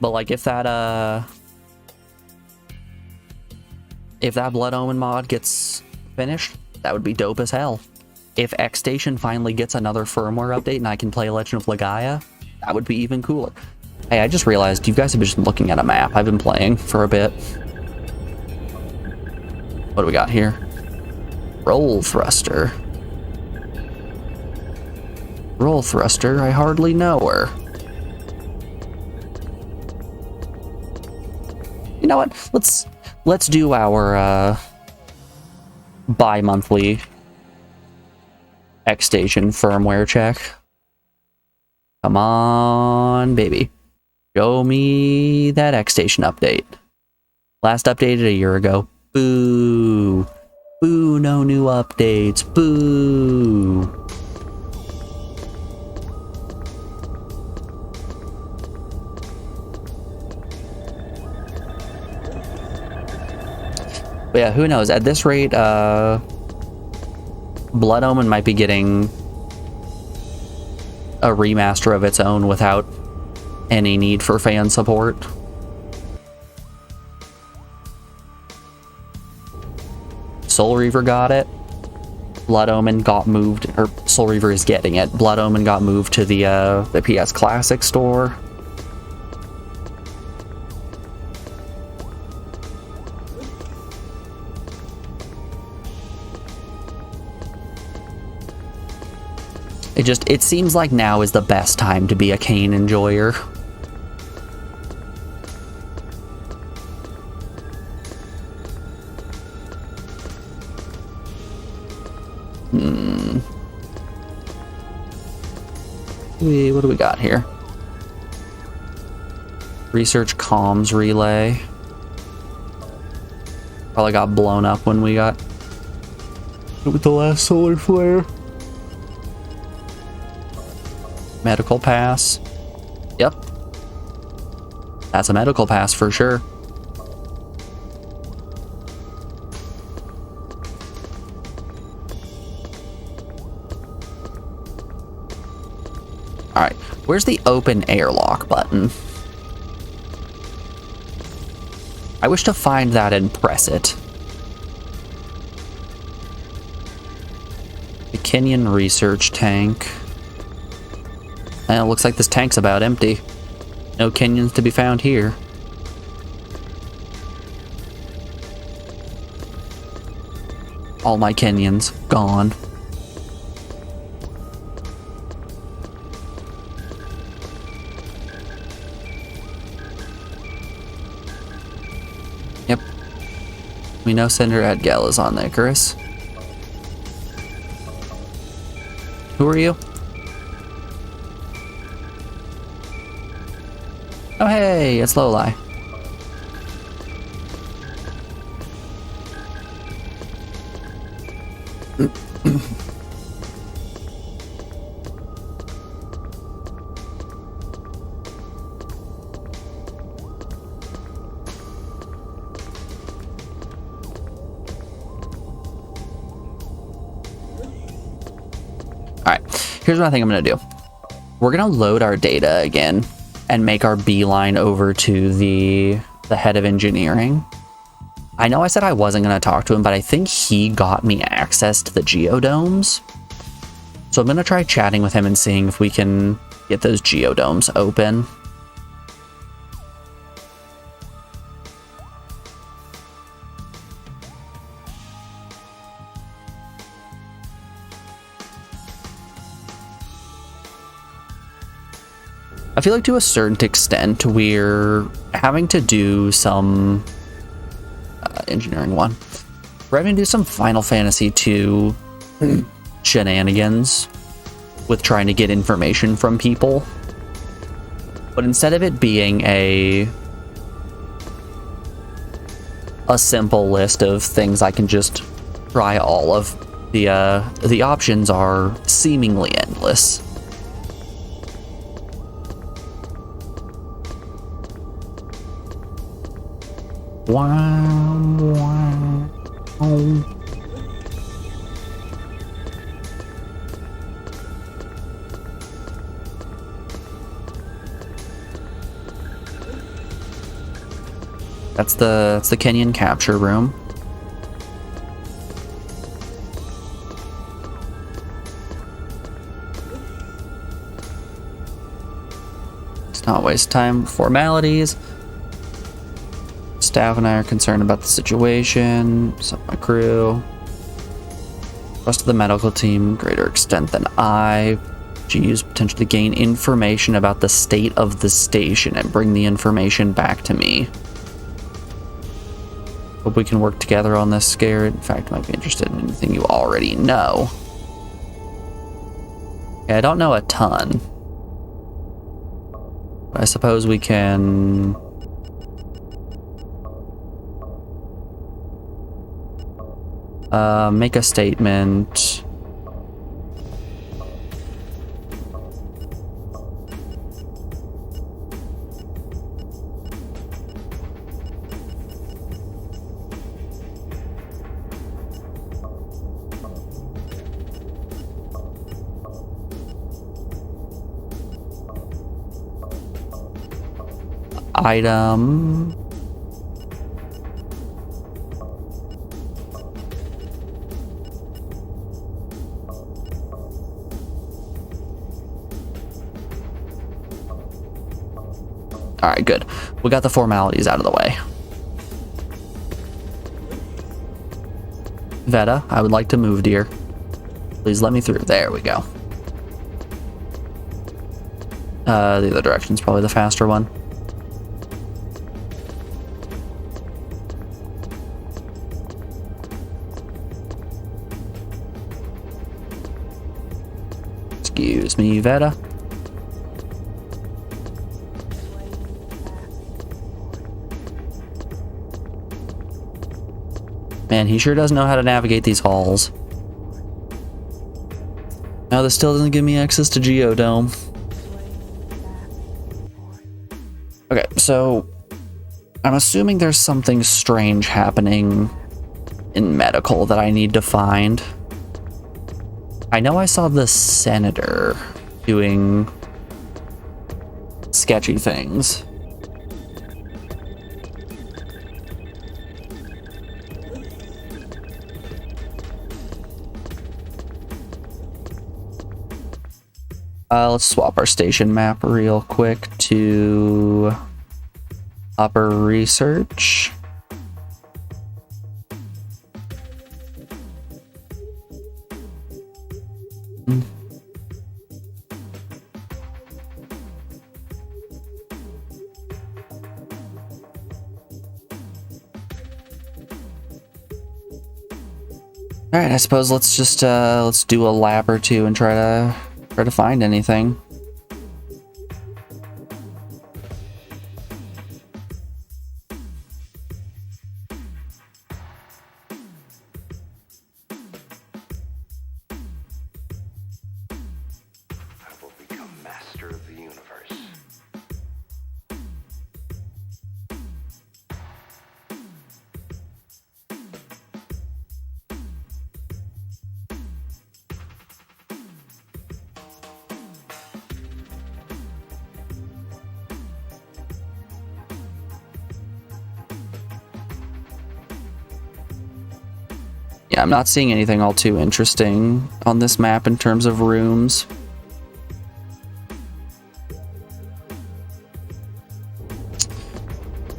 But like if that Blood Omen mod gets finished, that would be dope as hell. If X Station finally gets another firmware update and I can play Legend of Legaia, that would be even cooler. Hey, I just realized you guys have been just looking at a map. I've been playing for a bit. What do we got here? Roll thruster. Roll thruster, I hardly know her. You know what? Let's do our bi-monthly X Station firmware check. Come on, baby. Show me that X Station update. Last updated a year ago. Boo. Boo, no new updates. Boo. But yeah, who knows? At this rate, Blood Omen might be getting a remaster of its own without any need for fan support. Soul Reaver got it. Blood Omen got moved, or Soul Reaver is getting it. Blood Omen got moved to the PS Classic store. It seems like now is the best time to be a Kane enjoyer. What do we got here? Research comms relay. Probably got blown up when we got with the last solar flare. Medical pass. Yep. That's a medical pass for sure. Alright, where's the open airlock button? I wish to find that and press it. The Kenyan research tank. And it looks like this tank's about empty. No Kenyans to be found here. All my Kenyans gone. Yep. We know Senator Edgell is on the Icarus. Who are you? Oh hey, it's Loli. Alright, here's what I think I'm gonna do. We're gonna load our data again and make our beeline over to the head of engineering. I know I said I wasn't going to talk to him, but I think he got me access to the geodomes. So I'm going to try chatting with him and seeing if we can get those geodomes open. feel like to a certain extent we're having to do some engineering one. We're having to do some Final Fantasy II shenanigans with trying to get information from people. But instead of it being a simple list of things I can just try all of, the options are seemingly endless. Wow. That's the Kenyan capture room. Let's not waste time. Formalities. Staff and I are concerned about the situation. Some of my crew. Rest of the medical team, greater extent than I. To use potentially gain information about the state of the station and bring the information back to me. Hope we can work together on this, Scared. In fact, I might be interested in anything you already know. Yeah, I don't know a ton. But I suppose we can... make a statement. Item. Alright, good. We got the formalities out of the way. Veta, I would like to move, dear. Please let me through. There we go. The other direction's probably the faster one. Excuse me, Veta. Man, he sure does know how to navigate these halls. Now, this still doesn't give me access to Geodome. Okay, so I'm assuming there's something strange happening in medical that I need to find. I know I saw the senator doing sketchy things. Let's swap our station map real quick to upper research. All right, I suppose let's just let's do a lap or two and try to find anything. I will become master of the universe. Yeah, I'm not seeing anything all too interesting on this map in terms of rooms.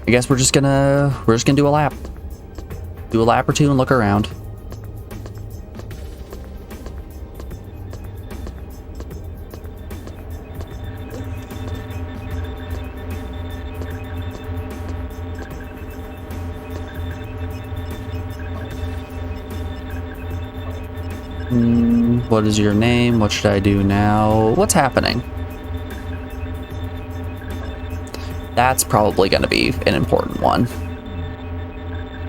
I guess we're just gonna do a lap. Do a lap or two and look around. What is your name? What should I do now? What's happening? That's probably going to be an important one.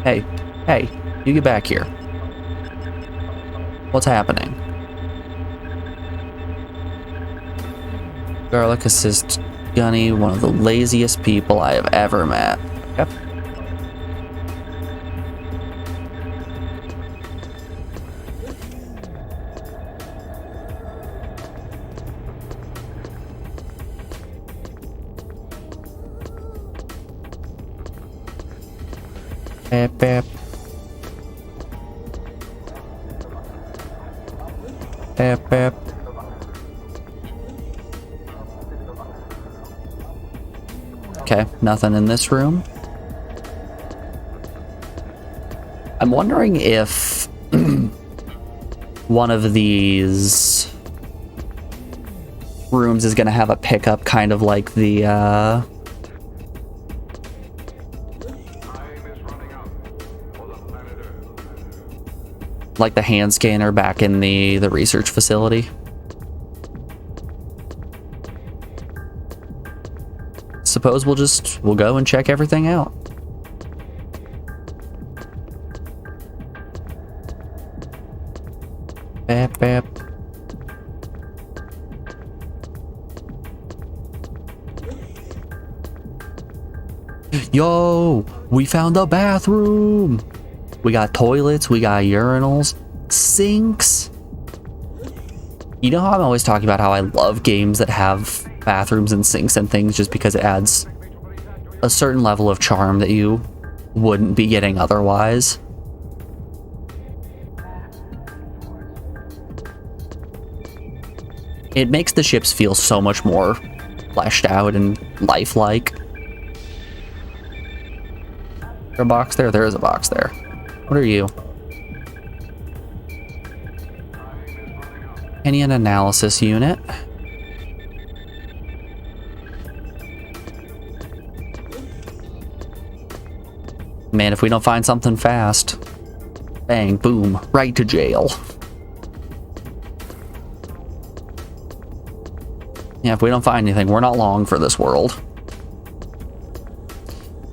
Hey, hey, you get back here. What's happening? Garlic assist Gunny, one of the laziest people I have ever met. Yep. Bap, bap. Bap, bap. Okay, nothing in this room. I'm wondering if one of these rooms is going to have a pickup kind of like the hand scanner back in the research facility. Suppose we'll go and check everything out. Bap, bap. Yo, we found a bathroom. We got toilets, we got urinals, sinks. You know how I'm always talking about how I love games that have bathrooms and sinks and things just because it adds a certain level of charm that you wouldn't be getting otherwise. It makes the ships feel so much more fleshed out and lifelike. Is there a box there? There is a box there. What are you? An analysis unit. Man, if we don't find something fast, bang, boom, right to jail. Yeah, if we don't find anything, we're not long for this world.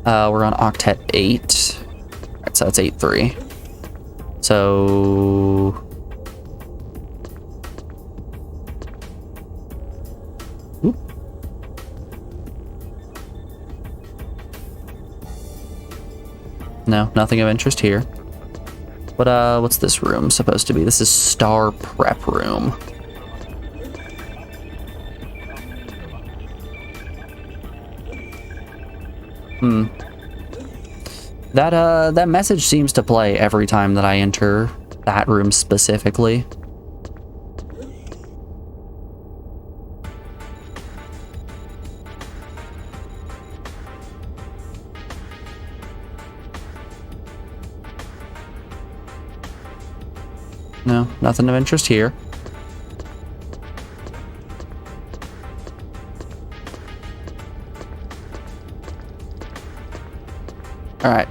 We're on Octet 8. Alright, so that's 8-3. So... Oop. No, nothing of interest here. But, what's this room supposed to be? This is Star Prep Room. That message seems to play every time that I enter that room specifically. No, nothing of interest here. Alright.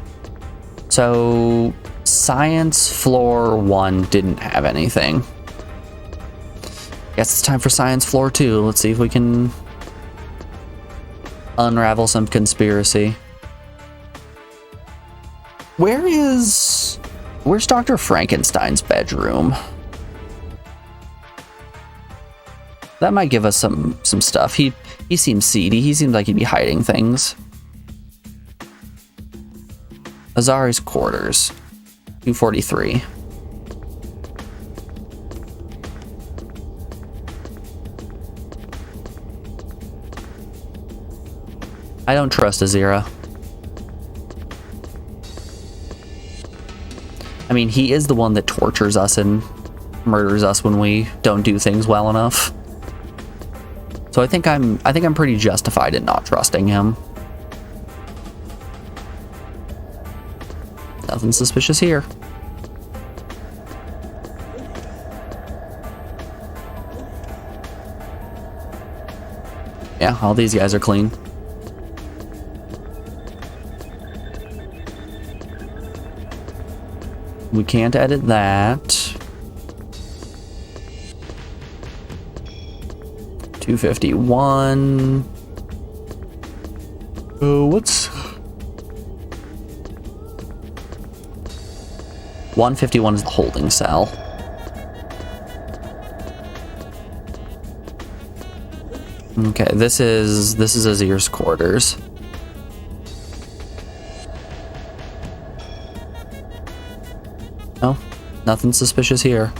So, science floor 1 didn't have anything. Guess it's time for science floor 2. Let's see if we can unravel some conspiracy. Where's Dr. Frankenstein's bedroom? That might give us some stuff. He seems seedy. He seems like he'd be hiding things. Azari's quarters. 243. I don't trust Azira. I mean, he is the one that tortures us and murders us when we don't do things well enough. So I think I'm pretty justified in not trusting him. Nothing suspicious here. Yeah, all these guys are clean. We can't edit that. 251. Oh, what's 151 is the holding cell. Okay, this is Azir's quarters. No, nothing suspicious here.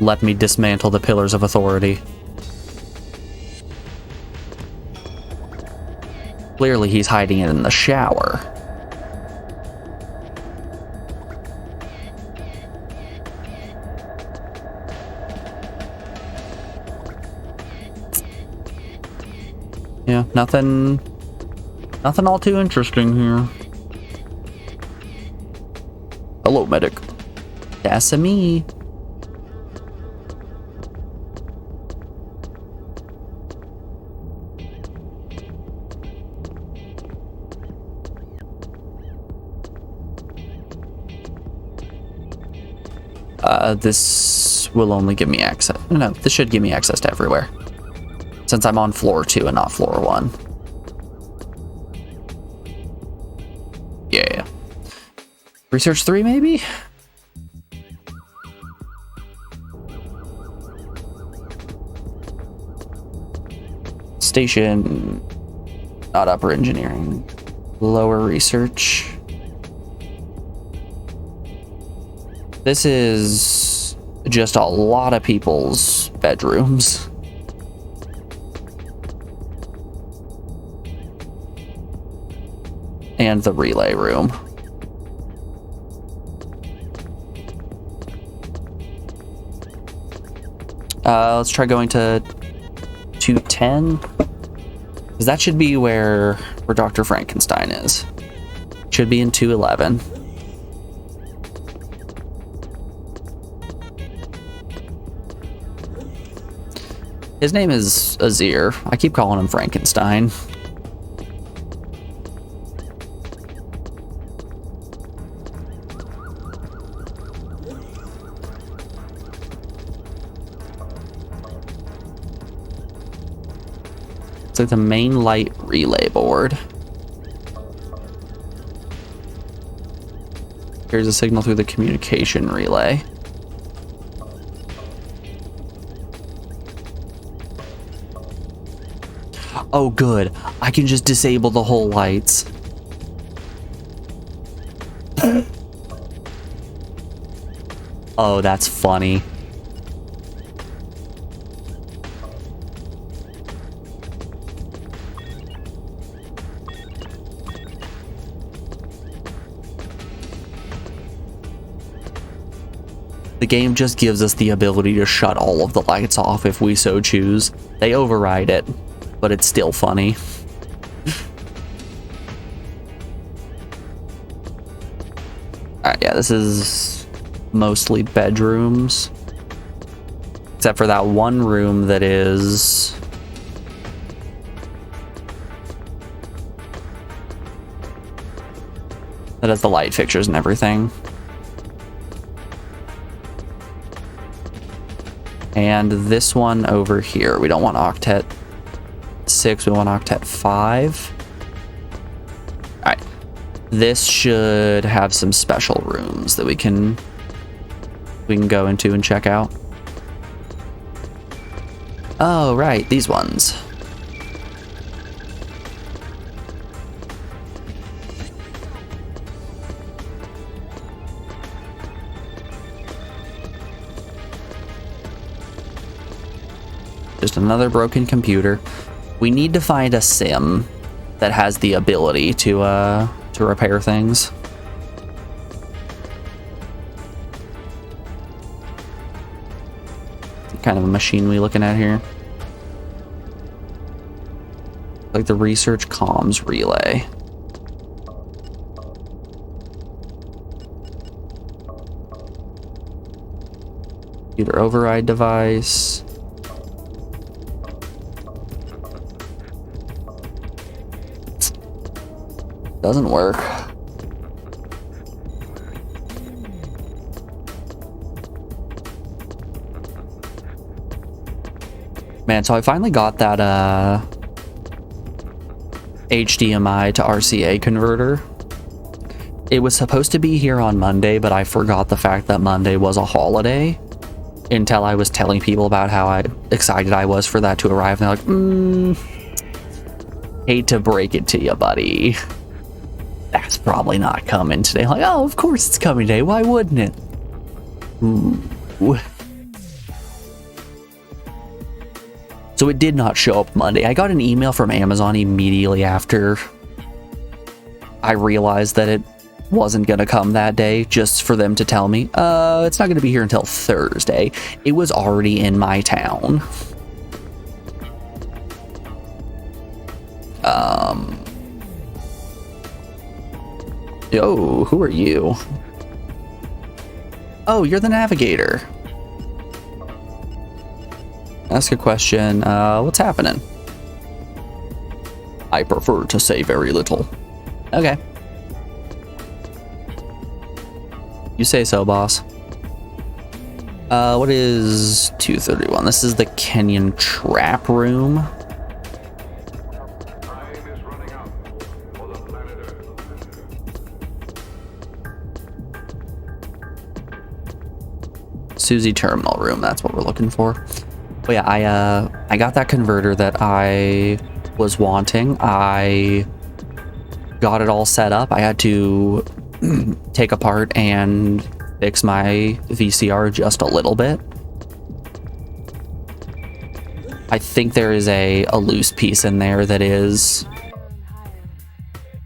Let me dismantle the pillars of authority. Clearly he's hiding it in the shower. Yeah, nothing all too interesting here. Hello, medic. That's me. This will only give me access. No, this should give me access to everywhere. Since I'm on floor 2 and not floor 1. Yeah. Research 3, maybe? Station. Not upper engineering. Lower research. This is just a lot of people's bedrooms. And the relay room. Let's try going to 210. Because that should be where Dr. Frankenstein is. Should be in 211. His name is Azir. I keep calling him Frankenstein. It's like the main light relay board. Here's a signal through the communication relay. Oh, good. I can just disable the whole lights. Oh, that's funny. The game just gives us the ability to shut all of the lights off if we so choose. They override it, but it's still funny. Alright, yeah, this is mostly bedrooms. Except for that one room that is... that has the light fixtures and everything. And this one over here, we don't want octet 6, we want octet 5. Alright. This should have some special rooms that we can go into and check out. Oh, right, these ones. Just another broken computer. We need to find a sim that has the ability to repair things. What kind of a machine we looking at here? Like the research comms relay. Computer override device. Doesn't work. Man, so I finally got that HDMI to RCA converter. It was supposed to be here on Monday, but I forgot the fact that Monday was a holiday until I was telling people about how excited I was for that to arrive. And they're like, hate to break it to you, buddy. That's probably not coming today. Like, oh, of course it's coming today. Why wouldn't it? Ooh. So it did not show up Monday. I got an email from Amazon immediately after I realized that it wasn't going to come that day, just for them to tell me, it's not going to be here until Thursday. It was already in my town. Yo, who are you? Oh, you're the navigator. Ask a question. What's happening? I prefer to say very little. Okay. You say so, boss. What is 231? This is the Kenyan trap room. Susie terminal room, that's what we're looking for. But yeah, I got that converter that I was wanting. I got it all set up. I had to take apart and fix my VCR just a little bit. I think there is a loose piece in there that is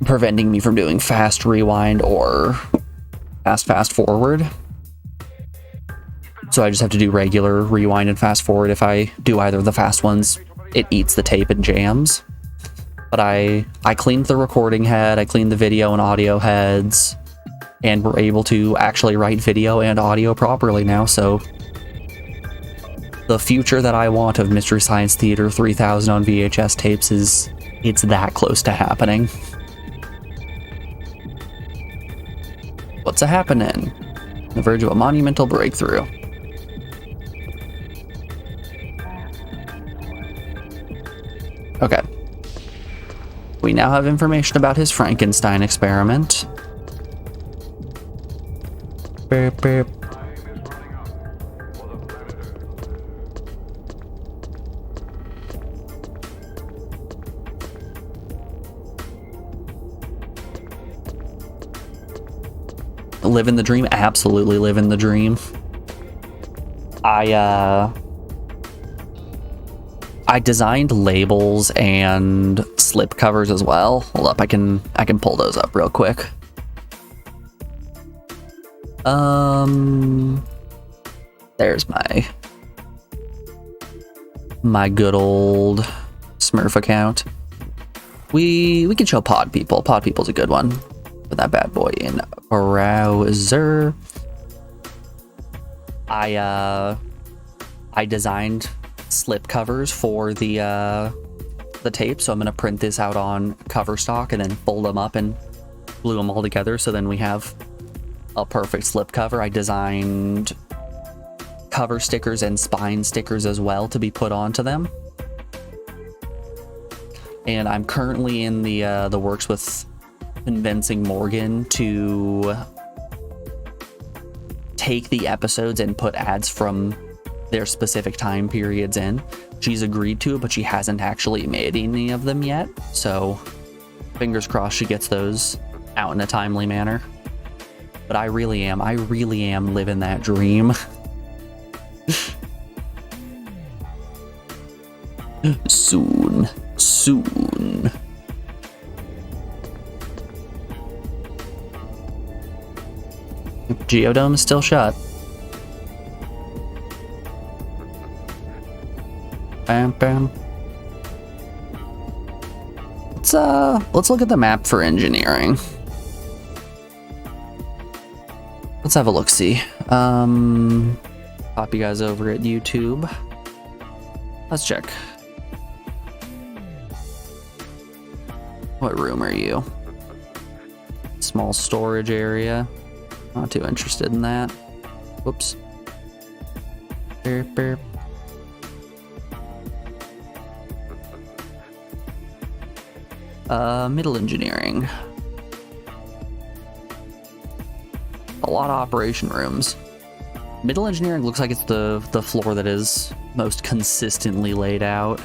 preventing me from doing fast rewind or fast forward. So I just have to do regular rewind and fast forward. If I do either of the fast ones, it eats the tape and jams. But I cleaned the recording head, I cleaned the video and audio heads, and we're able to actually write video and audio properly now, so the future that I want of Mystery Science Theater 3000 on VHS tapes it's that close to happening. What's happening? On the verge of a monumental breakthrough. Okay. We now have information about his Frankenstein experiment. Burp, burp. Live in the dream? Absolutely live in the dream. I designed labels and slip covers as well. Hold up, I can pull those up real quick. There's my good old Smurf account. We can show Pod People. Pod People's a good one. Put that bad boy in browser. I designed slip covers for the tape, so I'm gonna print this out on cover stock and then fold them up and glue them all together, so then we have a perfect slip cover. I designed cover stickers and spine stickers as well to be put onto them, and I'm currently in the works with convincing Morgan to take the episodes and put ads from their specific time periods in. She's agreed to it, but she hasn't actually made any of them yet, so fingers crossed she gets those out in a timely manner. But I really am living that dream. Soon. Geodome is still shut. Bam, bam. Let's look at the map for engineering. Let's have a look-see. Pop you guys over at YouTube. Let's check. What room are you? Small storage area. Not too interested in that. Whoops. Burp, burp. Middle engineering. A lot of operation rooms. Middle engineering looks like it's the floor that is most consistently laid out.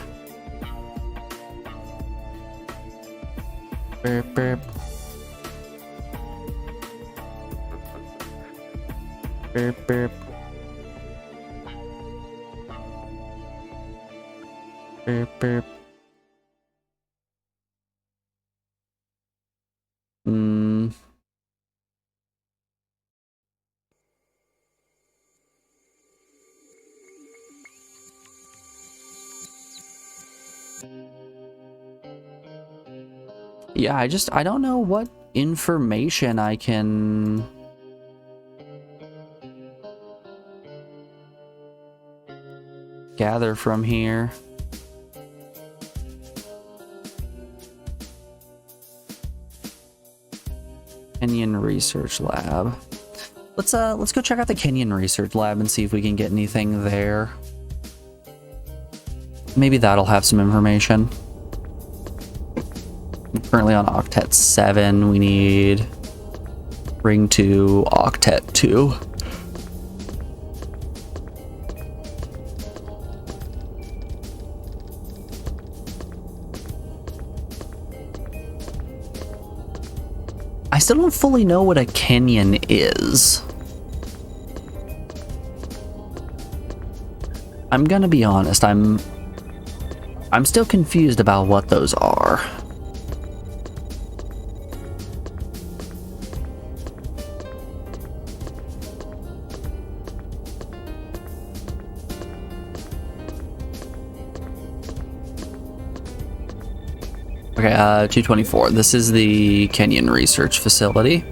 Burp, burp. Burp, burp. Burp, burp. Yeah, I don't know what information I can gather from here. Kenyan Research Lab. Let's go check out the Kenyan Research Lab and see if we can get anything there. Maybe that'll have some information. I'm currently on Octet 7. We need Ring 2, Octet 2. I still don't fully know what a Kenyan is. I'm gonna be honest, I'm still confused about what those are. Okay, 224. This is the Kenyan Research Facility.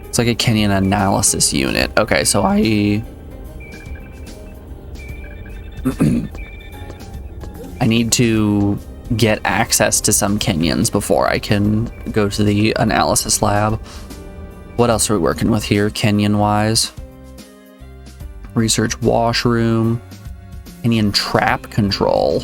It's like a Kenyan analysis unit. Okay, so I need to get access to some Kenyans before I can go to the analysis lab. What else are we working with here, Kenyan-wise? Research washroom. Kenyan trap control.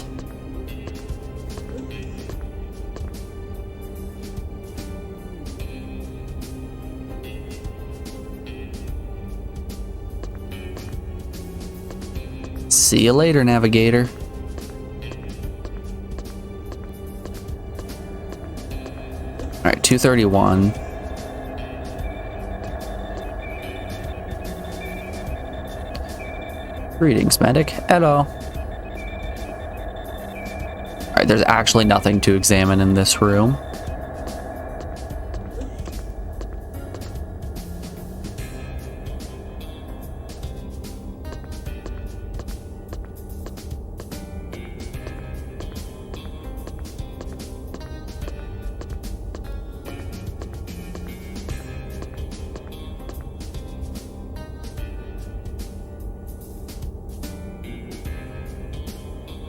See you later, navigator. All right, 231. Greetings, medic. Hello. All right, there's actually nothing to examine in this room.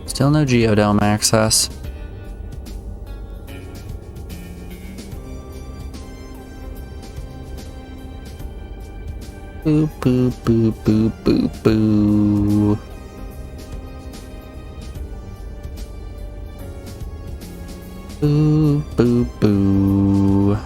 Still no geodome access. Boo, boo, boo, boo, boo, boo. Boo, boo, boo.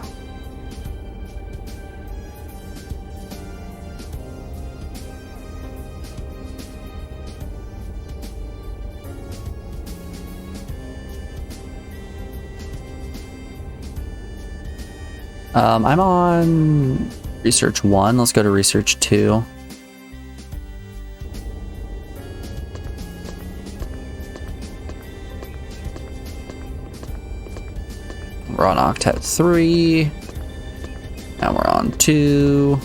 I'm on research 1. Let's go to research 2. We're on Octet 3. Now we're on 2.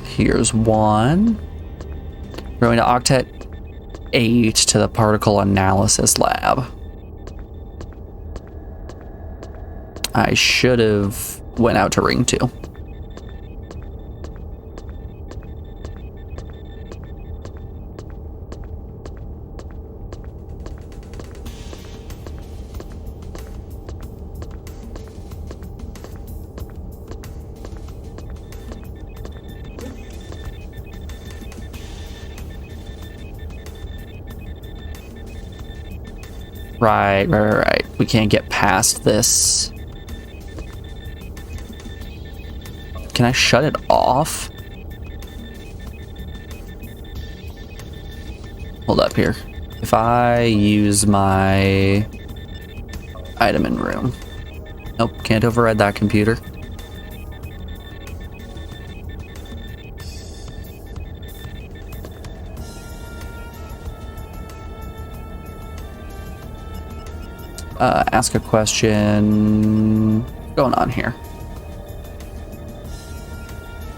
Here's 1. We're going to Octet 8 to the particle analysis lab. I should have went out to Ring 2. Right. We can't get past this. Can I shut it off? Hold up here. If I use my item in room. Nope, can't override that computer. Ask a question. What's going on here?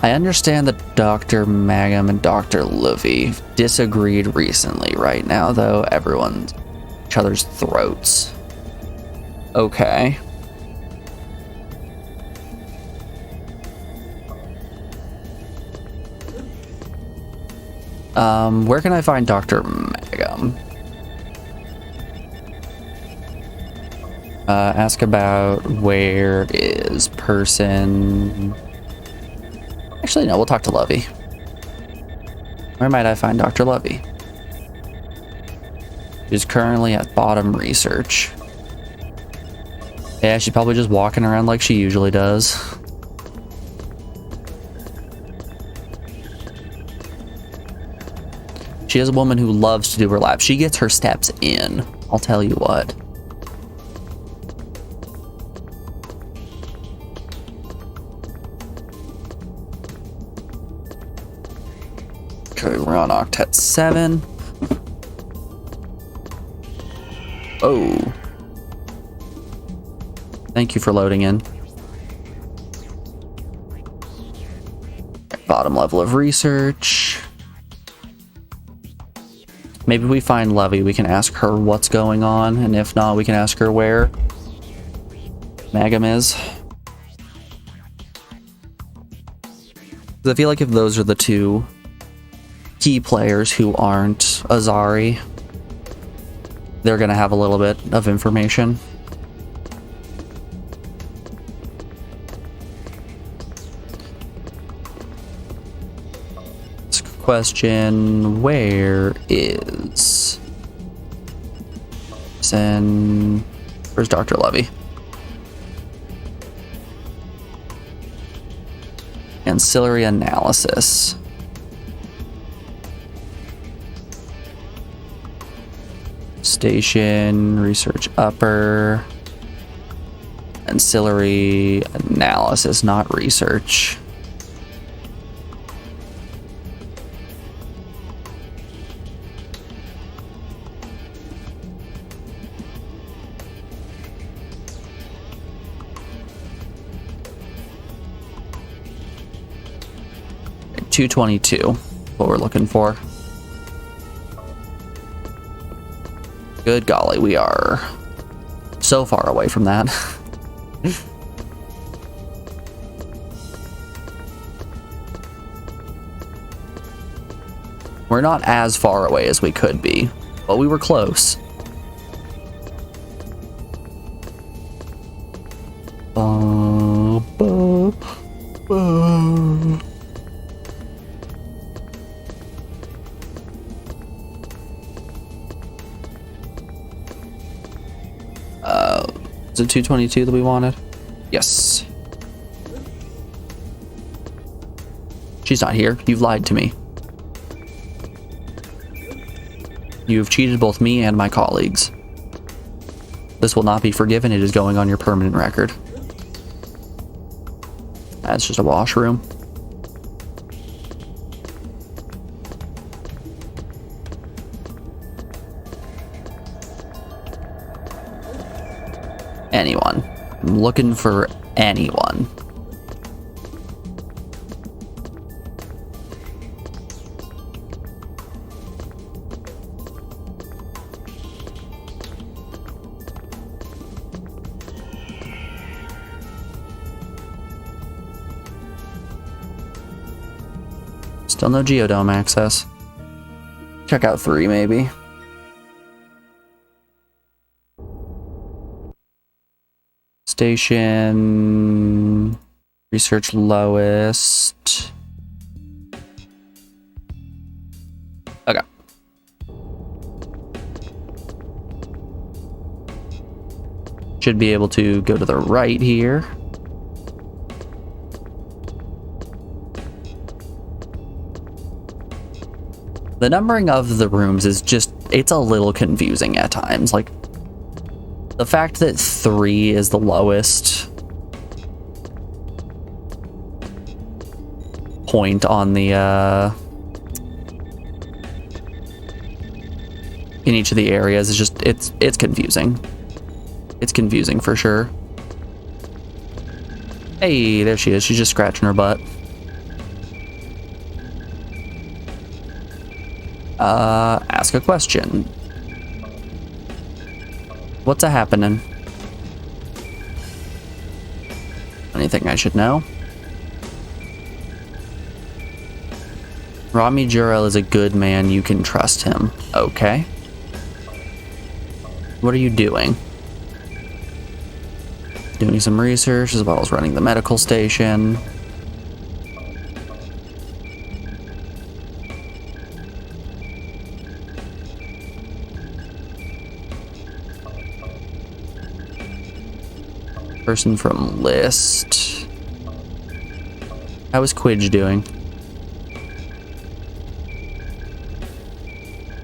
I understand that Dr. Mangum and Dr. Levy disagreed recently. Right now, though, everyone's each other's throats. Okay. Where can I find Dr. Mangum? Ask about where is person... Actually, no, we'll talk to Levy. Where might I find Dr. Levy? She's currently at bottom research. Yeah, she's probably just walking around like she usually does. She is a woman who loves to do her laps. She gets her steps in, I'll tell you what. Okay, we're on Octet 7. Oh. Thank you for loading in. Bottom level of research. Maybe we find Levy. We can ask her what's going on, and if not, we can ask her where Mangum is. I feel like if those are the two key players who aren't Azari, they're gonna have a little bit of information. Question, where is where's Dr. Levy? Ancillary analysis. Station, research upper. Ancillary analysis, not research. $222, what we're looking for. Good golly, we are so far away from that. We're not as far away as we could be, but we were close. Is it 222 that we wanted? Yes. She's not here. You've lied to me. You've cheated both me and my colleagues. This will not be forgiven. It is going on your permanent record. That's just a washroom. Anyone. I'm looking for anyone. Still no Geodome access. Check out 3 maybe. Station, research lowest. Okay. Should be able to go to the right here. The numbering of the rooms is just, it's a little confusing at times. Like, the fact that 3 is the lowest point on the, in each of the areas is just, it's confusing. It's confusing for sure. Hey, there she is. She's just scratching her butt. Ask a question. What's a-happening? Anything I should know? Rami Jurel is a good man. You can trust him. Okay. What are you doing? Doing some research as well as running the medical station. Person from list. How is Quidge doing?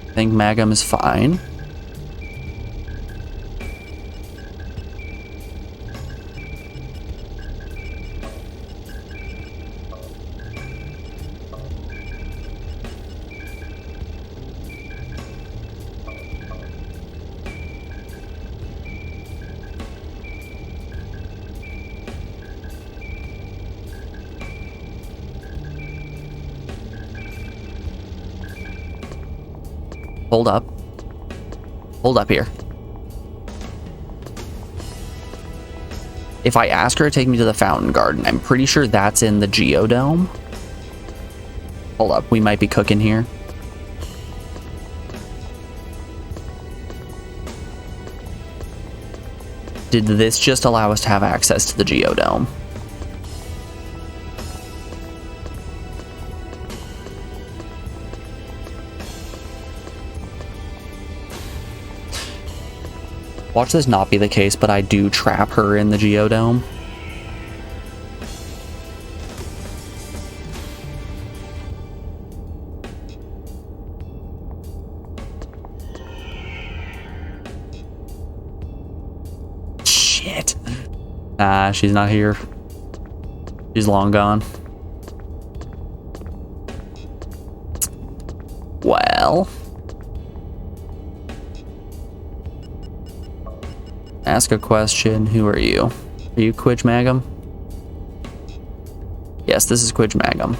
I think Magum is fine. Hold up. Hold up here. If I ask her to take me to the fountain garden, I'm pretty sure that's in the Geodome. Hold up, we might be cooking here. Did this just allow us to have access to the Geodome? Watch this not be the case, but I do trap her in the Geodome. Shit. Nah, she's not here. She's long gone. Well. Ask a question. Who are you? Are you Quidge Magum? Yes, this is Quidge Magum.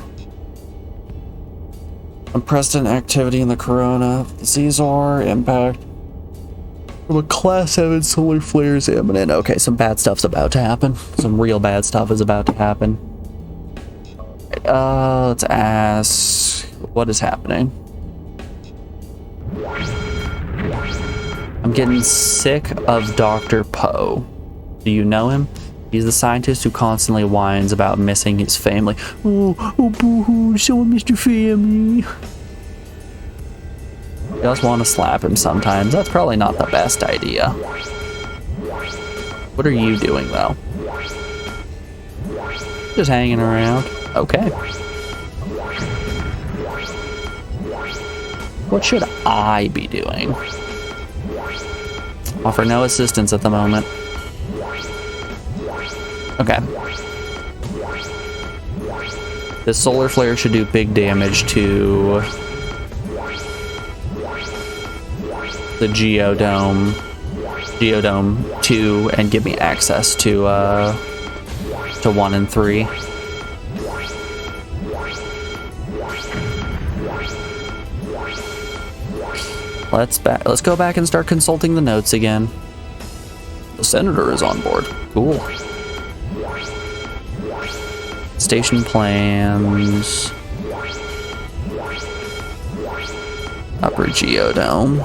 Unprecedented activity in the corona. The Caesar impact from a class 7 solar flare is imminent. Okay, some bad stuff's about to happen. Some real bad stuff is about to happen. Let's ask, what is happening? I'm getting sick of Dr. Poe. Do you know him? He's the scientist who constantly whines about missing his family. Oh, boo-hoo, so I missed your family. You just want to slap him sometimes. That's probably not the best idea. What are you doing, though? Just hanging around. Okay. What should I be doing? Offer no assistance at the moment. Okay. The solar flare should do big damage to the Geodome 2 and give me access to 1 and 3. Let's go back and start consulting the notes again. The senator is on board. Cool. Station plans. Upper Geodome.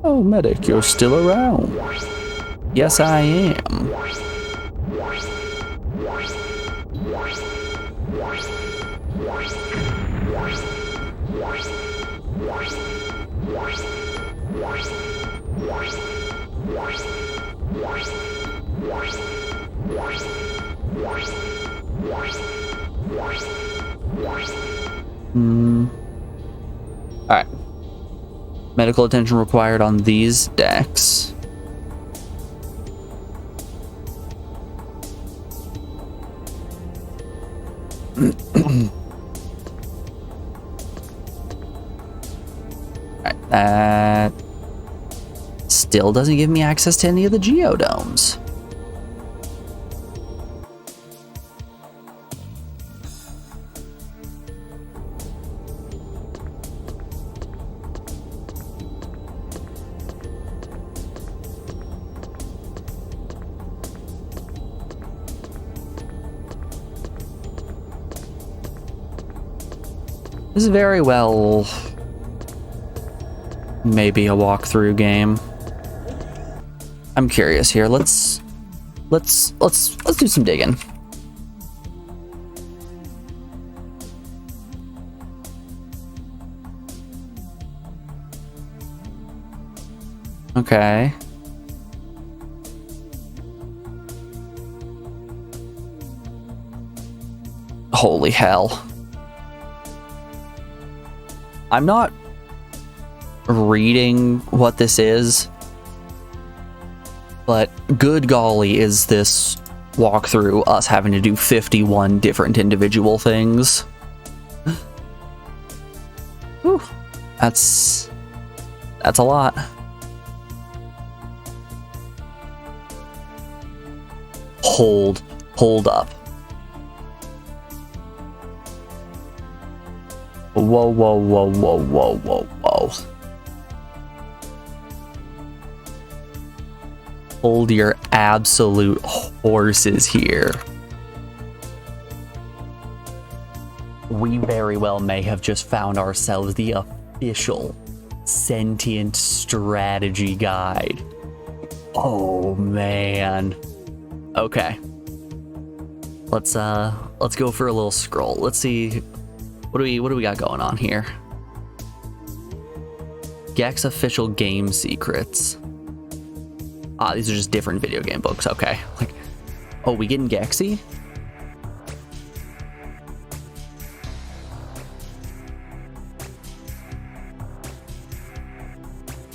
Oh, medic, you're still around. Yes, I am. Alright. Medical attention required on these decks. Alright, that still doesn't give me access to any of the geodomes. This is very well maybe a walkthrough game. I'm curious here. Let's do some digging. Okay. Holy hell. I'm not reading what this is, but good golly, is this walkthrough us having to do 51 different individual things. Whew. That's a lot. Hold up. Whoa, whoa, whoa, whoa, whoa, whoa, whoa. Hold your absolute horses here. We very well may have just found ourselves the official Sentient strategy guide. Oh man. Okay. Let's go for a little scroll. Let's see. What do we got going on here? Gex official game secrets. Ah, these are just different video game books. Okay. Like, oh, we getting Gexy?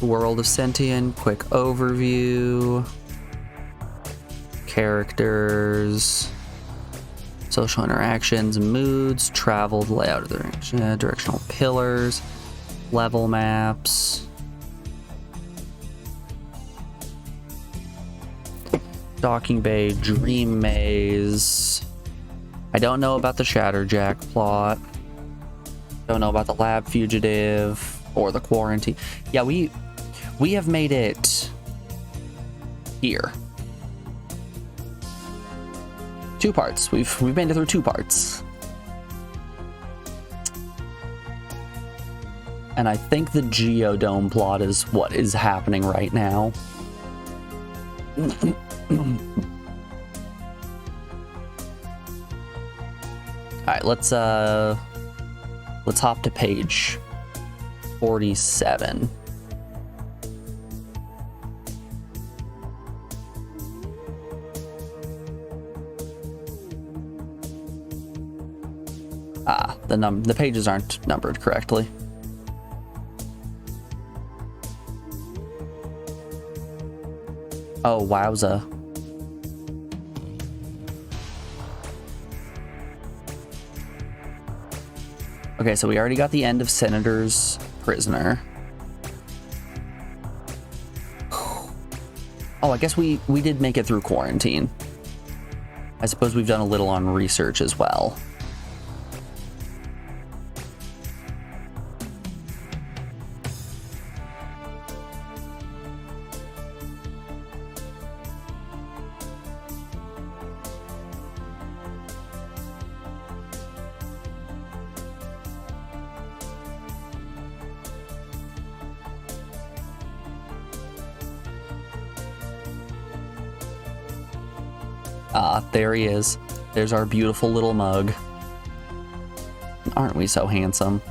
World of Sentient, quick overview. Characters. Social interactions, moods, traveled, layout of the directional pillars, level maps, docking bay, dream maze. I don't know about the Shatterjack plot. Don't know about the lab fugitive or the quarantine. Yeah, we have made it here. 2 parts. We've made it through 2 parts. And I think the Geodome plot is what is happening right now. Alright, let's hop to page 47. Ah, the pages aren't numbered correctly. Oh, wowza. Okay, so we already got the end of Senator's prisoner. Oh, I guess we did make it through quarantine. I suppose we've done a little on research as well. Ah, there he is. There's our beautiful little mug. Aren't we so handsome?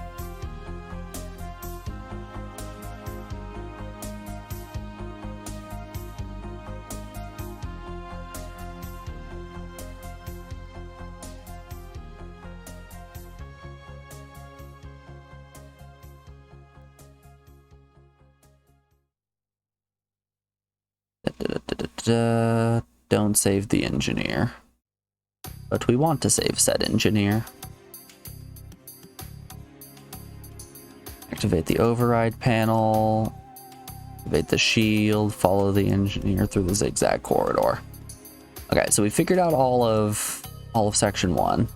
Don't save the engineer. But we want to save said engineer. Activate the override panel. Activate the shield. Follow the engineer through the zigzag corridor. Okay, so we figured out all of section 1.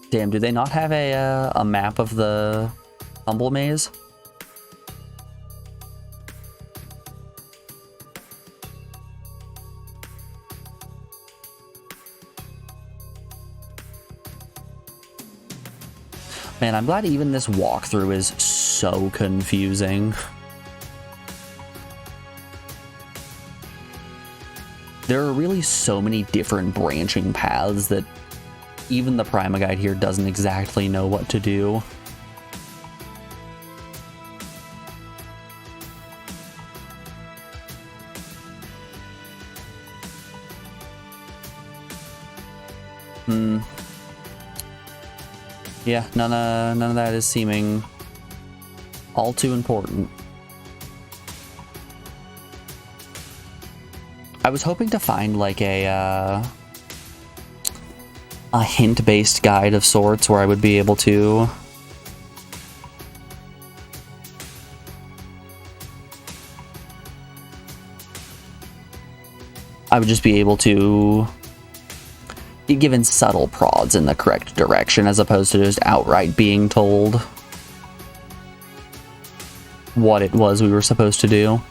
Damn, do they not have a map of the Humble Maze? Man, I'm glad even this walkthrough is so confusing. There are really so many different branching paths that even the Prima Guide here doesn't exactly know what to do. Yeah, none of that is seeming all too important. I was hoping to find like a hint-based guide of sorts where I would be able to just be able to be given subtle prods in the correct direction as opposed to just outright being told what it was we were supposed to do.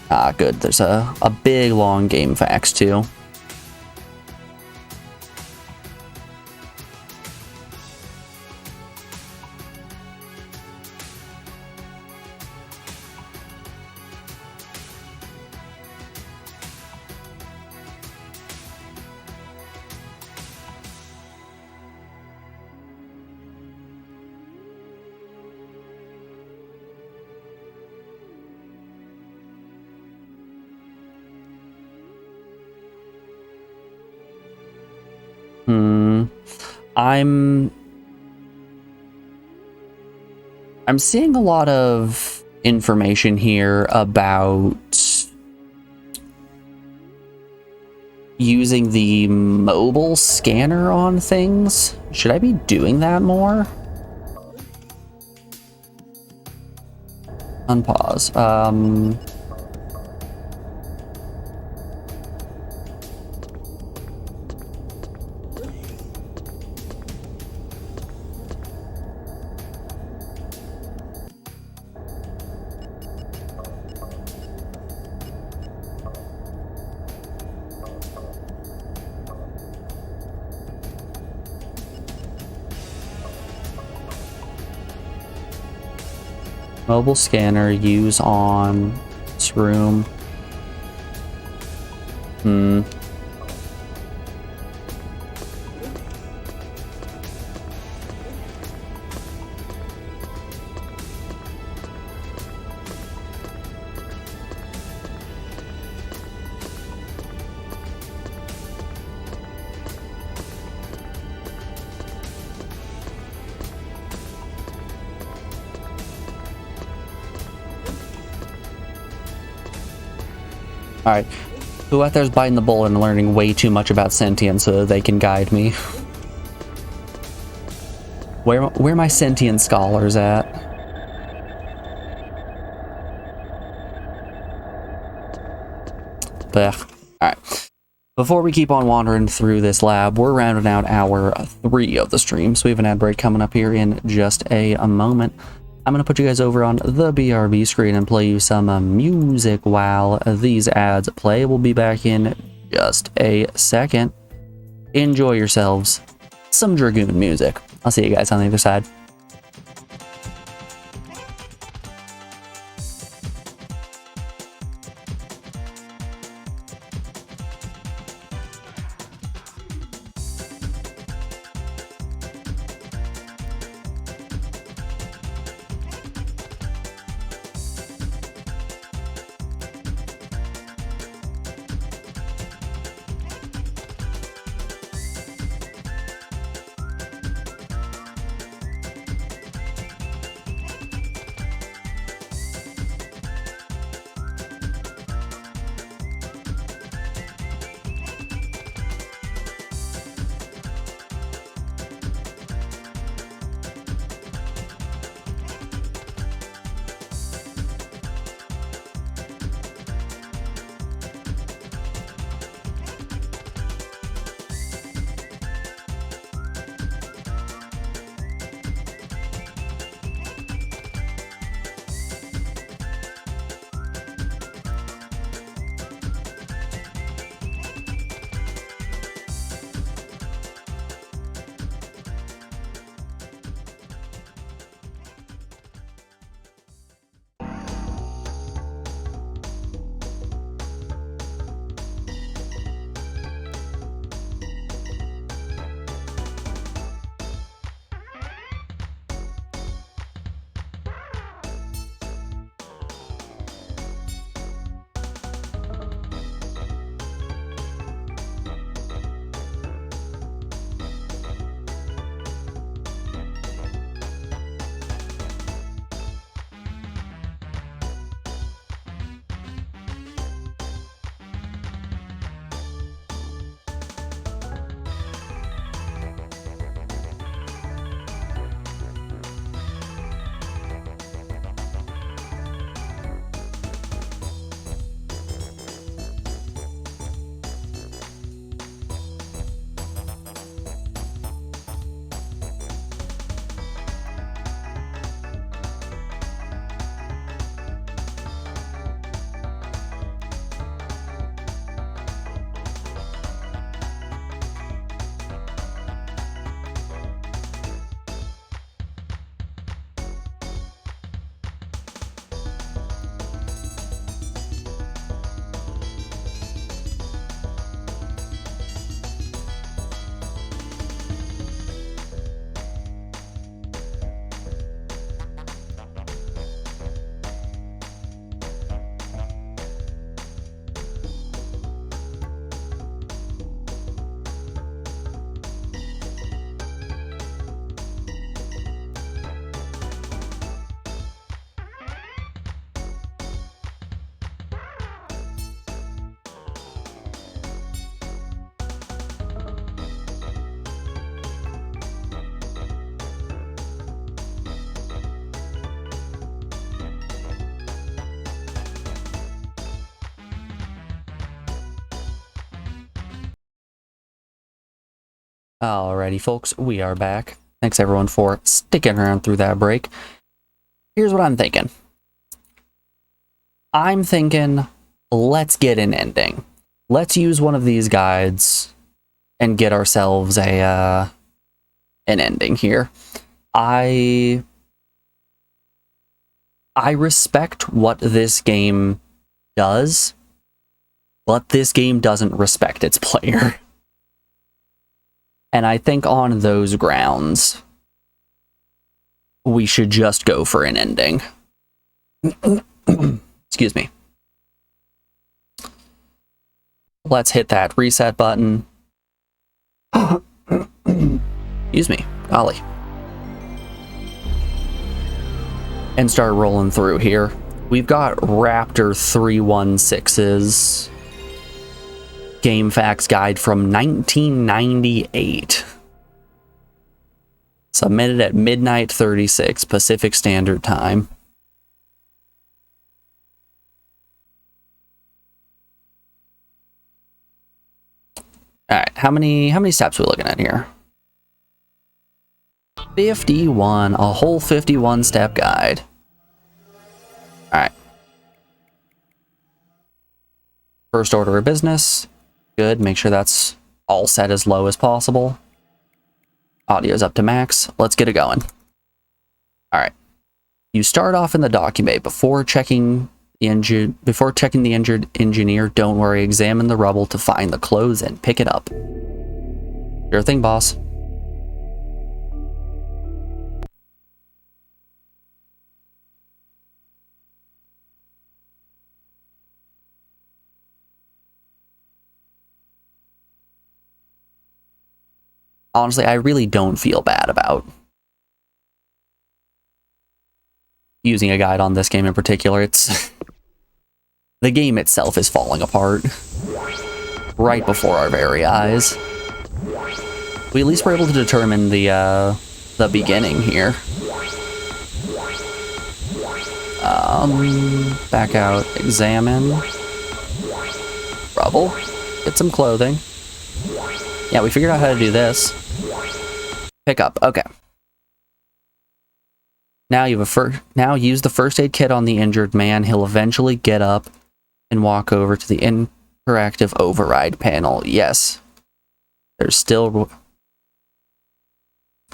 Ah, good. There's a big long game facts too. I'm seeing a lot of information here about using the mobile scanner on things. Should I be doing that more? Unpause. Mobile scanner, use on this room. Alright, who out there's biting the bullet and learning way too much about Sentient so that they can guide me? Where are my Sentient scholars at? Blech. Alright. Before we keep on wandering through this lab, we're rounding out hour 3 of the stream, so we have an ad break coming up here in just a moment. I'm going to put you guys over on the BRB screen and play you some music while these ads play. We'll be back in just a second. Enjoy yourselves. Some Dragoon music. I'll see you guys on the other side. Alrighty, folks, we are back. Thanks everyone for sticking around through that break. Here's what I'm thinking. I'm thinking, let's get an ending. Let's use one of these guides and get ourselves an ending here. I respect what this game does, but this game doesn't respect its player. And I think on those grounds, we should just go for an ending. Excuse me. Let's hit that reset button. Excuse me. Golly. And start rolling through here. We've got Raptor 316's Game Facts Guide from 1998. Submitted at midnight 36 Pacific Standard Time. Alright, how many steps are we looking at here? 51, a whole 51 step guide. Alright. First order of business. Good, make sure that's all set as low as possible. Audio's up to max. Let's get it going. Alright. You start off in the document before checking the injured engineer. Don't worry, examine the rubble to find the clothes and pick it up. Sure thing, boss. Honestly, I really don't feel bad about using a guide on this game in particular. It's the game itself is falling apart right before our very eyes. We at least were able to determine the beginning here. Back out, examine, rubble, get some clothing. Yeah, we figured out how to do this. Pick up. Okay. Now now use the first aid kit on the injured man. He'll eventually get up and walk over to the interactive override panel. Yes. There's still...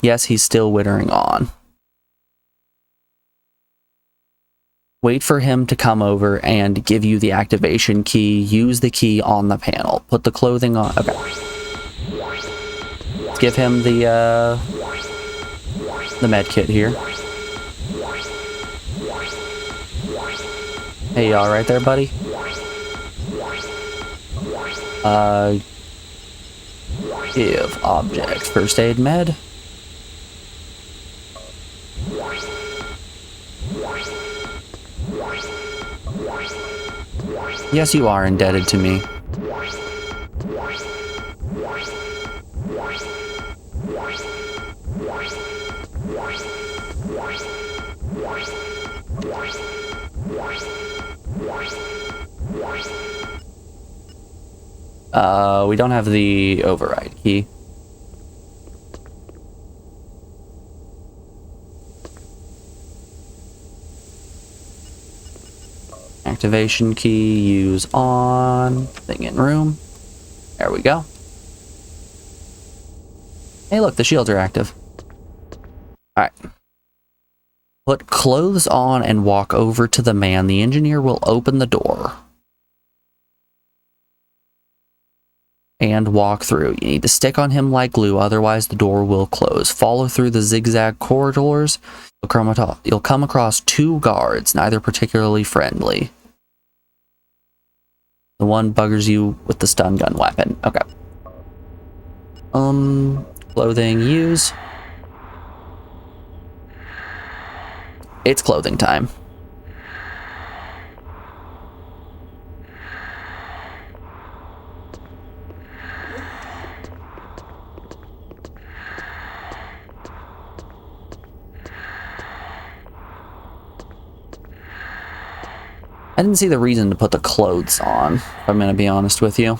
Yes, he's still withering on. Wait for him to come over and give you the activation key. Use the key on the panel. Put the clothing on. Okay. Let's give him the med kit here. Hey, you all right there, buddy? Give object first aid med. Yes, you are indebted to me. We don't have the override key. Activation key, use on, thing in room. There we go. Hey look, the shields are active. Alright. Put clothes on and walk over to the man. The engineer will open the door. And walk through. You need to stick on him like glue, otherwise the door will close. Follow through the zigzag corridors. You'll come across two guards, neither particularly friendly. The one buggers you with the stun gun weapon. Okay. Clothing use. It's clothing time. I didn't see the reason to put the clothes on, if I'm going to be honest with you.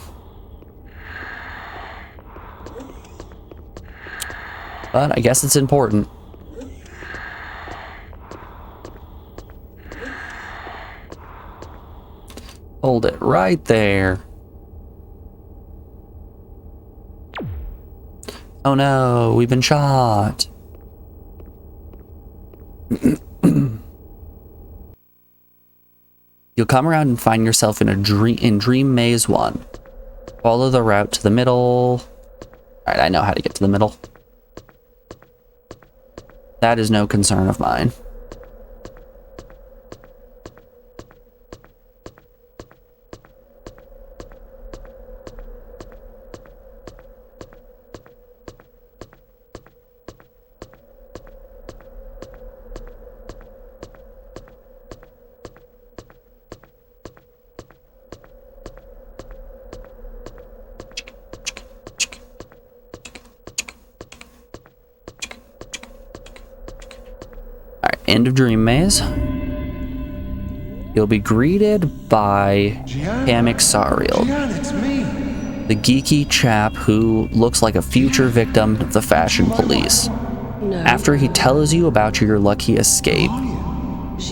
But I guess it's important. Hold it right there. Oh no, we've been shot. You'll come around and find yourself in Dream Maze 1. Follow the route to the middle. Alright, I know how to get to the middle. That is no concern of mine. Alright, end of Dream Maze. You'll be greeted by Kamek Sariel, It's me. the geeky chap who looks like a future victim of the fashion police. After he tells you about your lucky escape,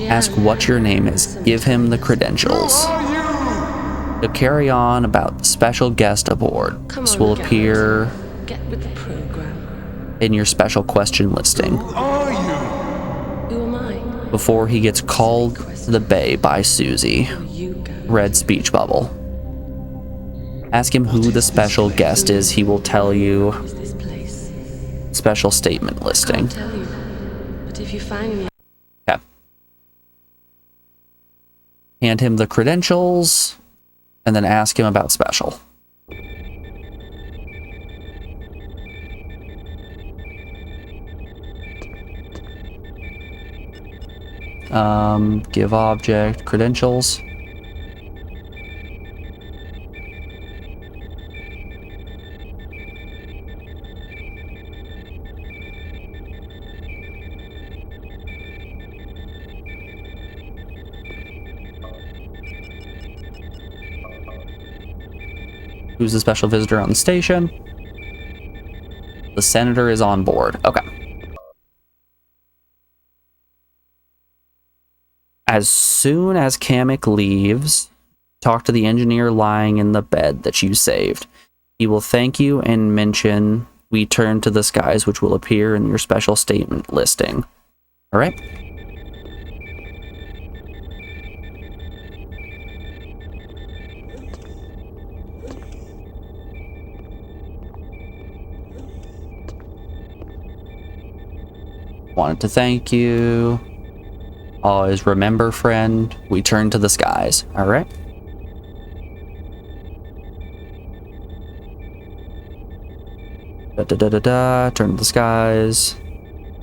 ask what your name is. Give him the credentials. He'll carry on about the special guest aboard. This will appear in your special question listing before he gets called to the bay by Susie. Red speech bubble. Ask him who the special guest is. He will tell you. Special statement listing. Okay. Hand him the credentials and then ask him about special. Give object credentials. Who's the special visitor on the station? The senator is on board. Okay. As soon as Kamek leaves, talk to the engineer lying in the bed that you saved. He will thank you and mention we turn to the skies, which will appear in your special statement listing. All right? Wanted to thank you. Always remember, friend, we turn to the skies. All right? Turn to the skies.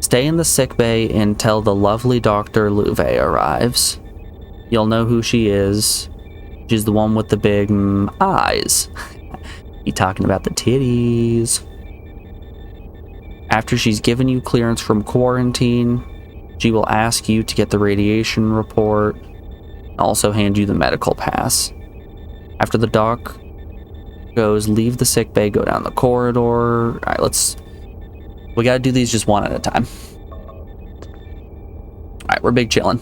Stay in the sickbay until the lovely Dr. Louve arrives. You'll know who she is. She's the one with the big eyes. You talking about the titties. After she's given you clearance from quarantine, she will ask you to get the radiation report and also hand you the medical pass. After the doc goes, leave the sickbay, go down the corridor. All right, we gotta do these just one at a time. All right, we're big chillin'.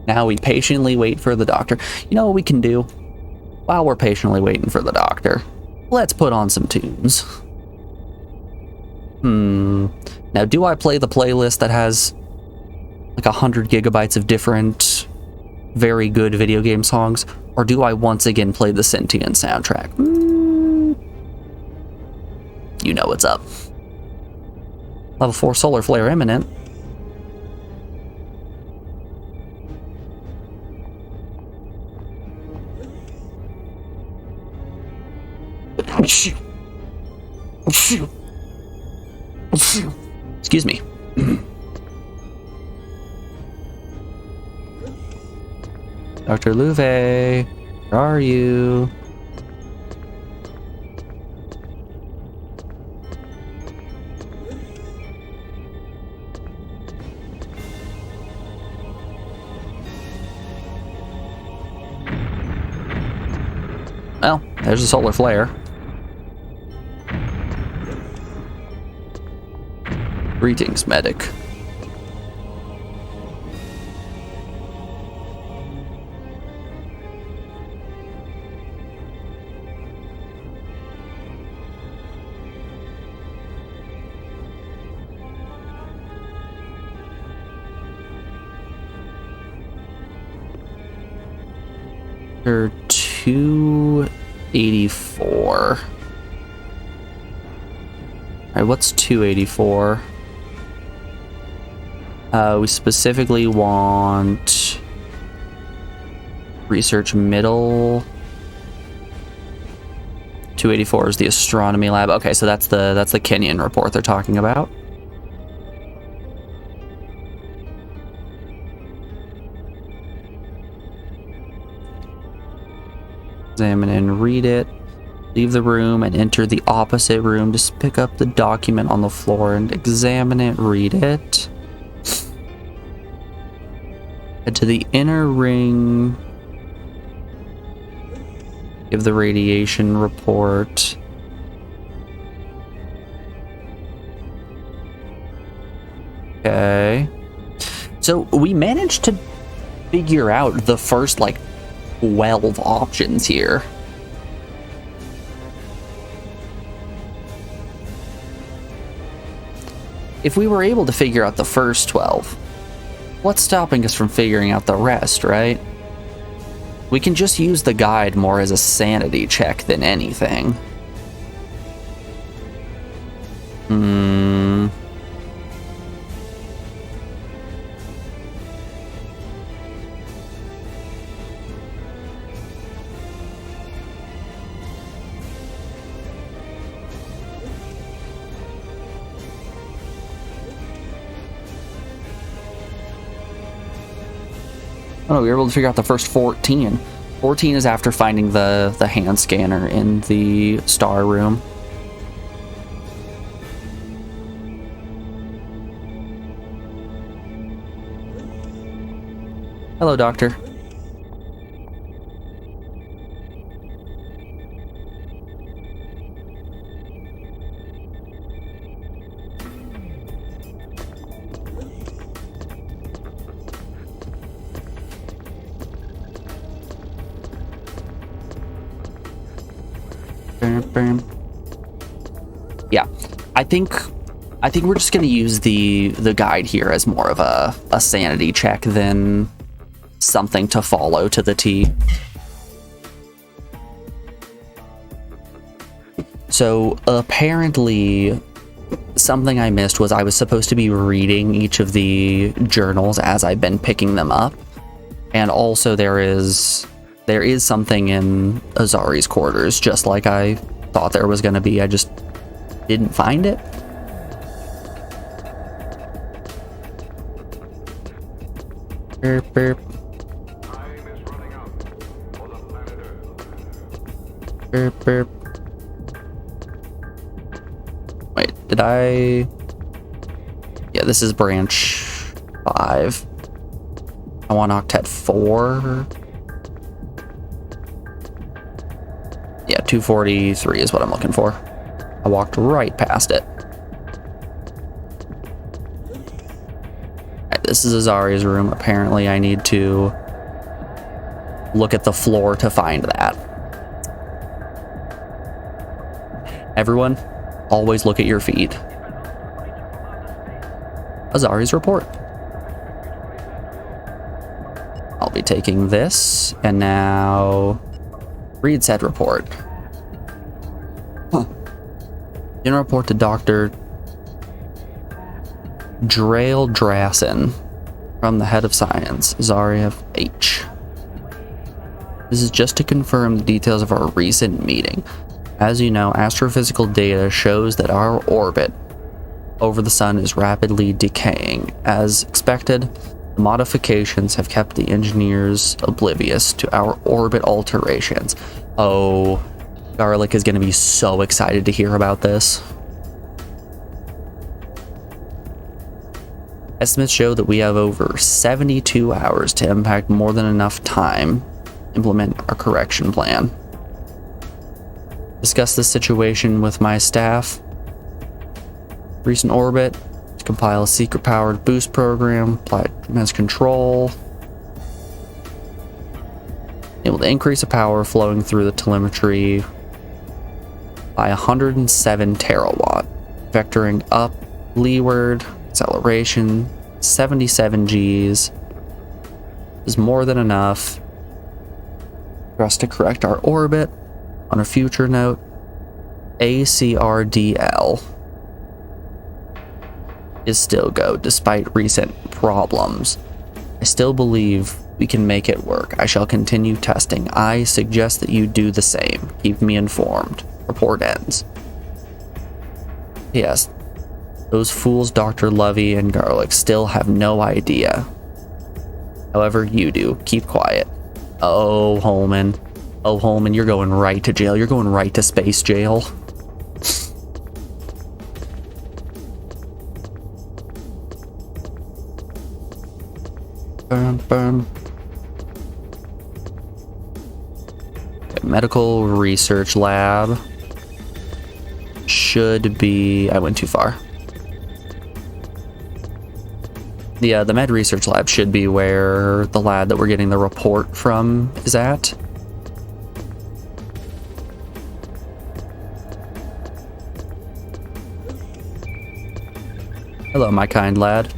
Now we patiently wait for the doctor. You know what we can do? While we're patiently waiting for the doctor, let's put on some tunes. Now, do I play the playlist that has like 100 gigabytes of different, very good video game songs? Or do I once again play the Sentient soundtrack? You know what's up. Level 4 solar flare imminent. Excuse me. Dr. Louve, where are you? There's a solar flare. Greetings, medic. They're 284. Alright, what's 284? We specifically want research middle. 284 is the astronomy lab. Okay, so that's the Kenyan report they're talking about. Examine and read it. Leave the room and enter the opposite room. Just pick up the document on the floor and examine it, read it. Head to the inner ring. Give the radiation report. Okay. So we managed to figure out the first, like, 12 options here. If we were able to figure out the first 12, what's stopping us from figuring out the rest, right? We can just use the guide more as a sanity check than anything. Oh, we were able to figure out the first 14. 14 is after finding the hand scanner in the star room. Hello, Doctor. Yeah, I think we're just gonna use the guide here as more of a sanity check than something to follow to the T. So apparently something I missed was I was supposed to be reading each of the journals as I've been picking them up, and also there is something in Azari's quarters, just like I thought there was going to be. I just didn't find it. Burp, burp. Burp, burp. Wait, did I... Yeah, this is branch 5. I want octet 4. Yeah, 243 is what I'm looking for. I walked right past it. Right, this is Azaria's room. Apparently I need to look at the floor to find that. Everyone, always look at your feet. Azari's report. I'll be taking this, and now read said report. In report to Dr. Drail Drassen from the head of science, Zaria H. This is just to confirm the details of our recent meeting. As you know, astrophysical data shows that our orbit over the sun is rapidly decaying. As expected, the modifications have kept the engineers oblivious to our orbit alterations. Oh, Garlic is going to be so excited to hear about this. Estimates show that we have over 72 hours to impact more than enough time to implement our correction plan. Discuss the situation with my staff. Recent orbit. Compile a secret-powered boost program. Apply as control. Able to increase the power flowing through the telemetry by 107 terawatt. Vectoring up, leeward, acceleration, 77 Gs. Is more than enough for us to correct our orbit. On a future note, ACRDL is still go despite recent problems. I still believe we can make it work. I shall continue testing. I suggest that you do the same. Keep me informed. Report ends. Yes, those fools Dr. Lovey and Garlic still have no idea. However, you do. Keep quiet. Oh, Holman. Oh, Holman, you're going right to jail. You're going right to space jail. Okay, medical research lab should be... I went too far. Yeah, the med research lab should be where the lad that we're getting the report from is at. Hello, my kind lad.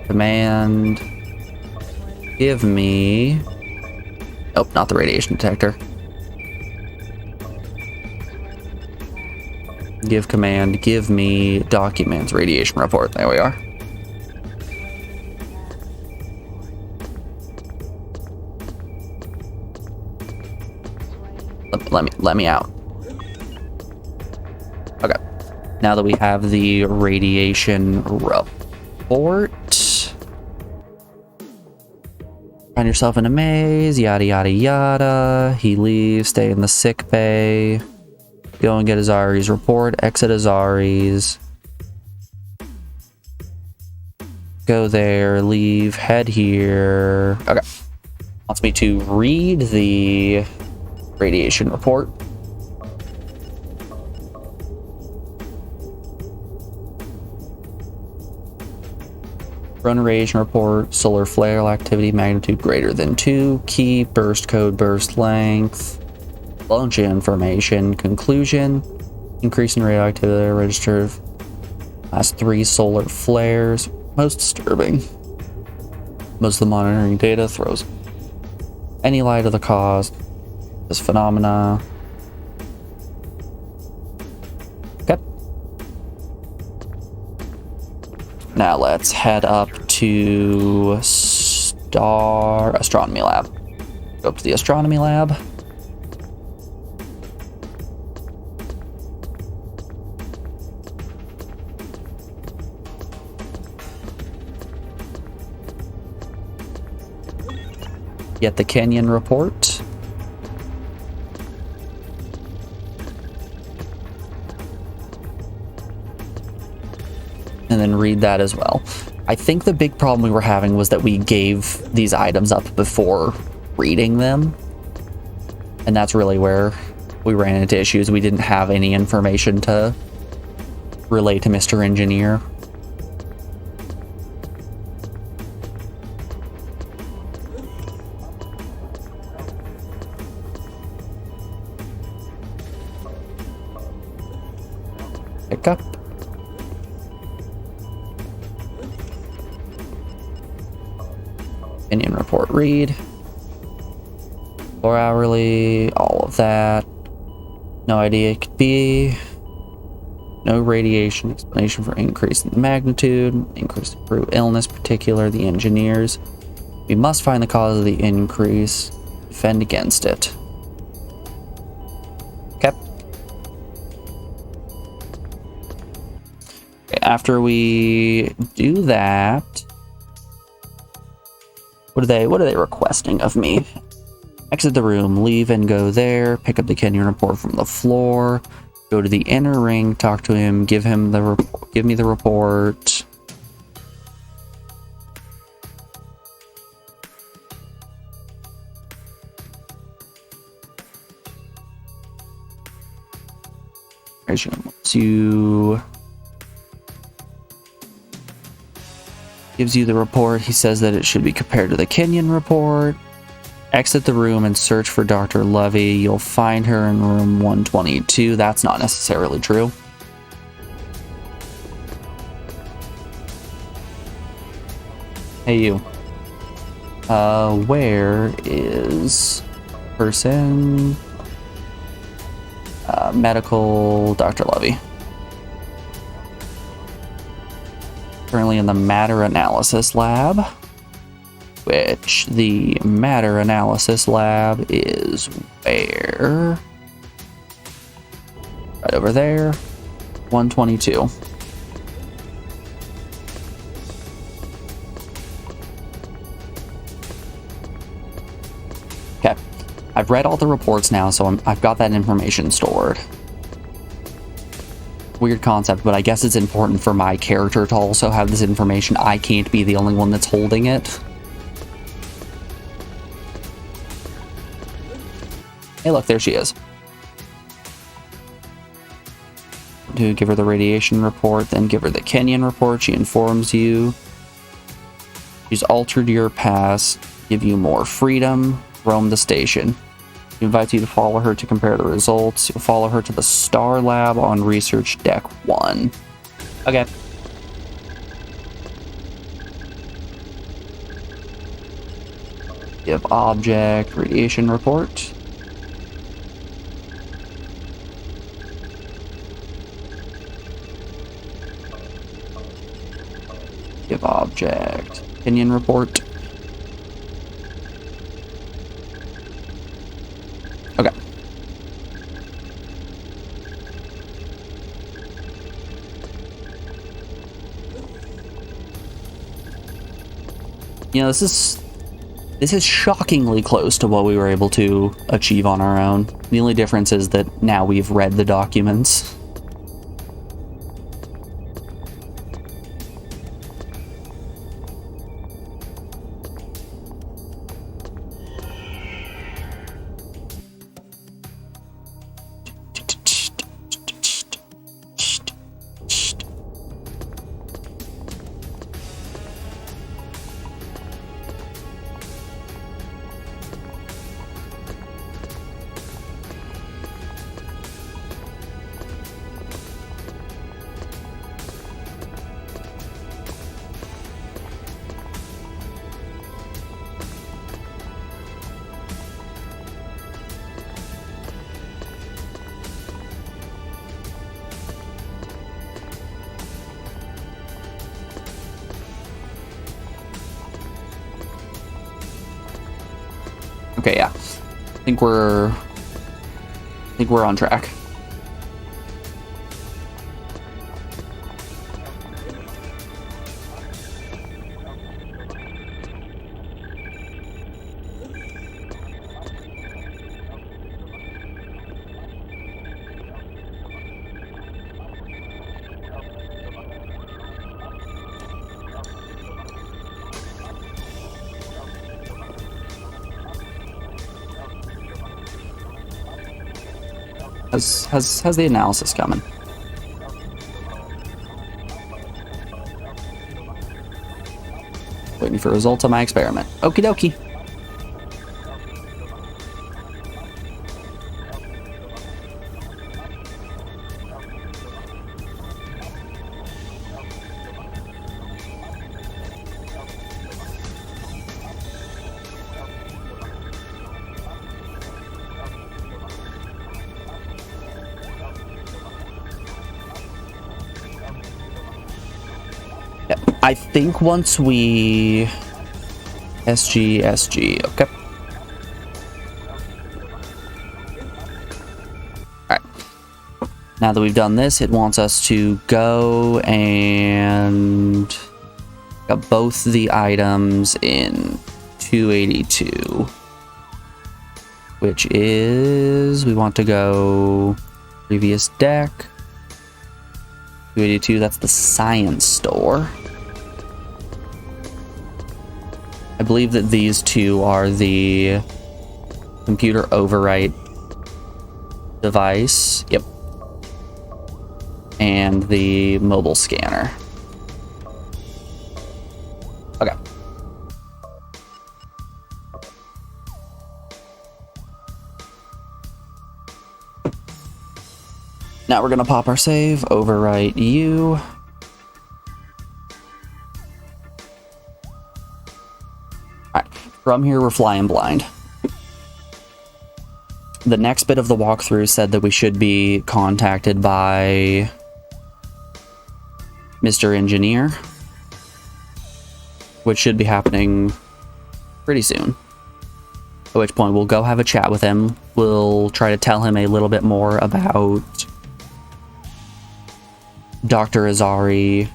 Command. Give me... Nope, not the radiation detector. Give command. Give me documents. Radiation report. There we are. Let me out. Okay. Now that we have the radiation report, find yourself in a maze, yada yada yada. He leaves, stay in the sick bay. Go and get Azari's report, exit Azari's. Go there, leave, head here. Okay. Wants me to read the radiation report. Run radiation report, solar flare activity magnitude greater than 2, key, burst code, burst length, launch information, conclusion, increase in radioactivity registered, last 3 solar flares, most disturbing. Most of the monitoring data throws any light of the cause, this phenomena. Okay. Now let's head up to Astronomy Lab. Go up to the Astronomy Lab. Get the Kenyon report. And then read that as well. I think the big problem we were having was that we gave these items up before reading them. And that's really where we ran into issues. We didn't have any information to relay to Mr. Engineer. Pick up. Opinion report read. 4 hourly, all of that. No idea it could be. No radiation explanation for increase in the magnitude. Increase in through illness, particular the engineers. We must find the cause of the increase. Defend against it. Okay. After we do that, what are they requesting of me? Exit the room, leave and go there, pick up the Kenyon report from the floor, go to the inner ring, talk to him, give me the report. Gives you the report. He says that it should be compared to the Kenyon report. Exit the room and search for Dr. Levy. You'll find her in room 122. That's not necessarily true. Hey, you. Where is person? Medical Dr. Levy. Currently in the matter analysis lab, which the matter analysis lab is where? Right over there, 122. Okay, I've read all the reports now, so I've got that information stored. Weird concept, but I guess it's important for my character to also have this information. I can't be the only one that's holding it. Hey, look, there she is. To give her the radiation report, then give her the Kenyon report. She informs you. She's altered your past, give you more freedom, roam the station. She invites you to follow her to compare the results. You'll follow her to the Star Lab on Research Deck 1. Okay. Give object, radiation report. Give object, opinion report. Okay. You know, this is shockingly close to what we were able to achieve on our own. The only difference is that now we've read the documents. Okay, yeah. I think we're on track. How's the analysis coming? Waiting for results of my experiment. Okie dokie. I think once we SG, okay. Alright. Now that we've done this, it wants us to go and got both the items in 282. Which is, we want to go previous deck. 282, that's the science store. I believe that these two are the computer overwrite device. Yep. and the mobile scanner. Okay. Now we're gonna pop our save, overwrite you. Alright, from here we're flying blind. The next bit of the walkthrough said that we should be contacted by Mr. Engineer, which should be happening pretty soon. At which point we'll go have a chat with him. We'll try to tell him a little bit more about Dr. Azari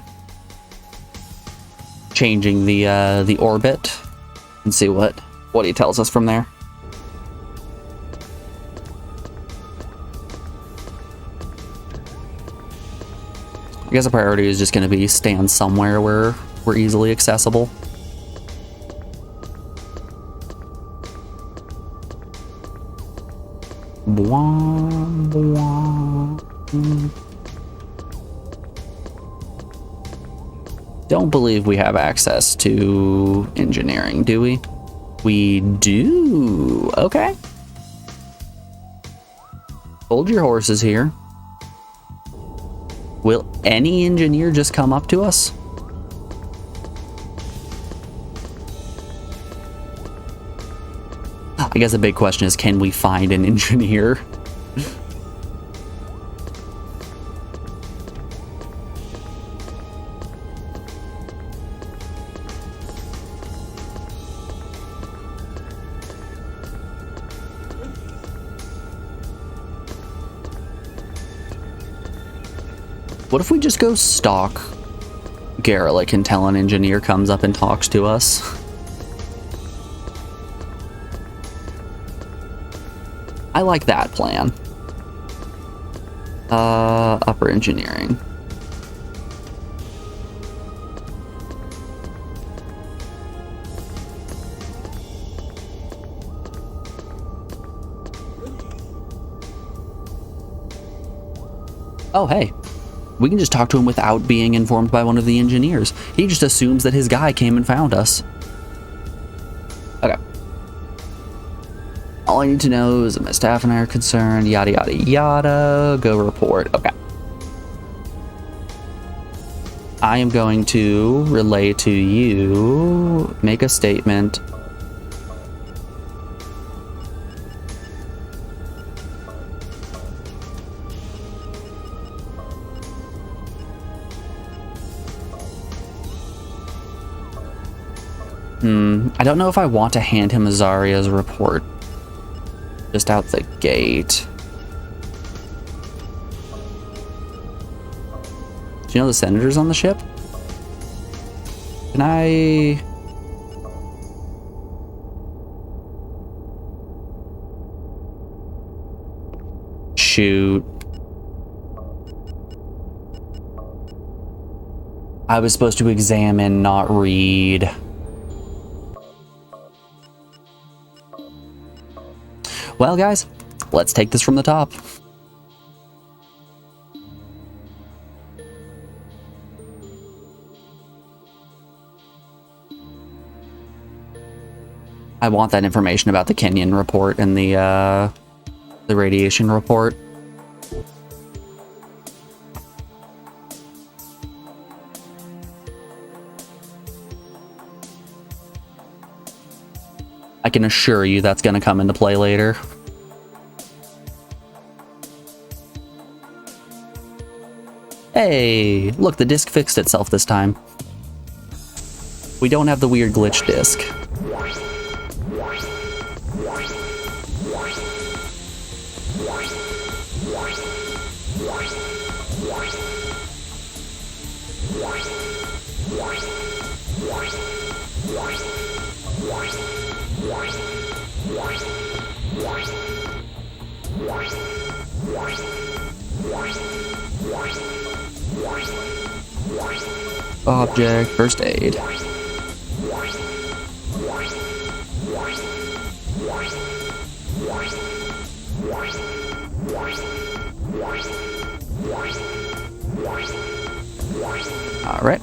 changing the orbit and see what he tells us from there. I guess the priority is just going to be stand somewhere where we're easily accessible. Don't believe we have access to engineering, do we? We do. Okay. Hold your horses here. Will any engineer just come up to us? I guess the big question is, can we find an engineer? What if we just go stalk Garelic until an engineer comes up and talks to us? I like that plan. Upper engineering. Oh, hey. We can just talk to him without being informed by one of the engineers. He just assumes that his guy came and found us. Okay. All I need to know is that my staff and I are concerned, yada yada yada. Go report. Okay. I am going to relay to you, make a statement. I don't know if I want to hand him Azaria's report just out the gate. Do you know the senator's on the ship? Can I... Shoot. I was supposed to examine, not read. Well, guys, let's take this from the top. I want that information about the Kenyan report and the radiation report. I can assure you that's going to come into play later. Hey, look, the disc fixed itself this time. We don't have the weird glitch disc. Object, first aid. All right.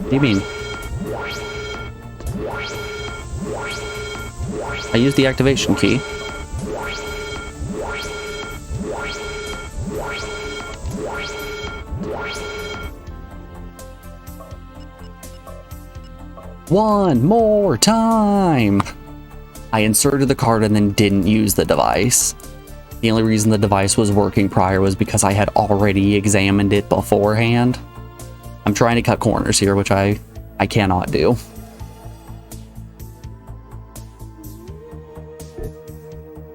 What do you mean? I used the activation key. One more time! I inserted the card and then didn't use the device. The only reason the device was working prior was because I had already examined it beforehand. I'm trying to cut corners here, which I cannot do.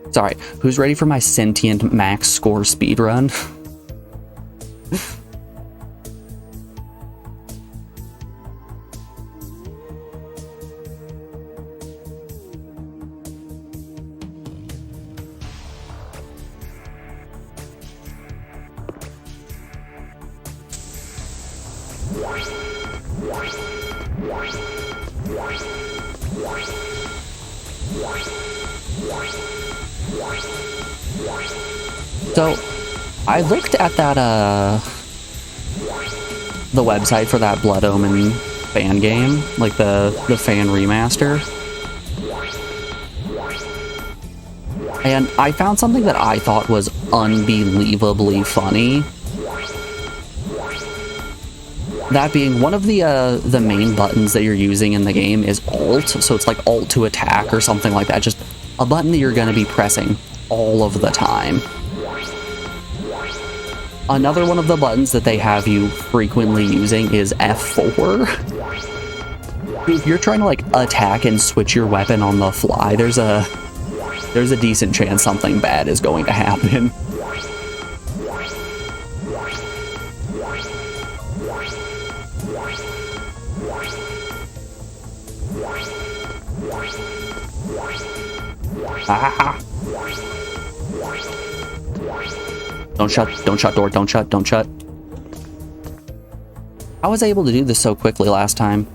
It's alright. Who's ready for my Sentient max score speedrun? So, I looked at that, the website for that Blood Omen fan game, like the fan remaster. And I found something that I thought was unbelievably funny. That being, one of the main buttons that you're using in the game is Alt, so it's like Alt to attack or something like that. Just a button that you're going to be pressing all of the time. Another one of the buttons that they have you frequently using is F4. If you're trying to like attack and switch your weapon on the fly, there's a decent chance something bad is going to happen. Ah. Don't shut door, don't shut. I was able to do this so quickly last time.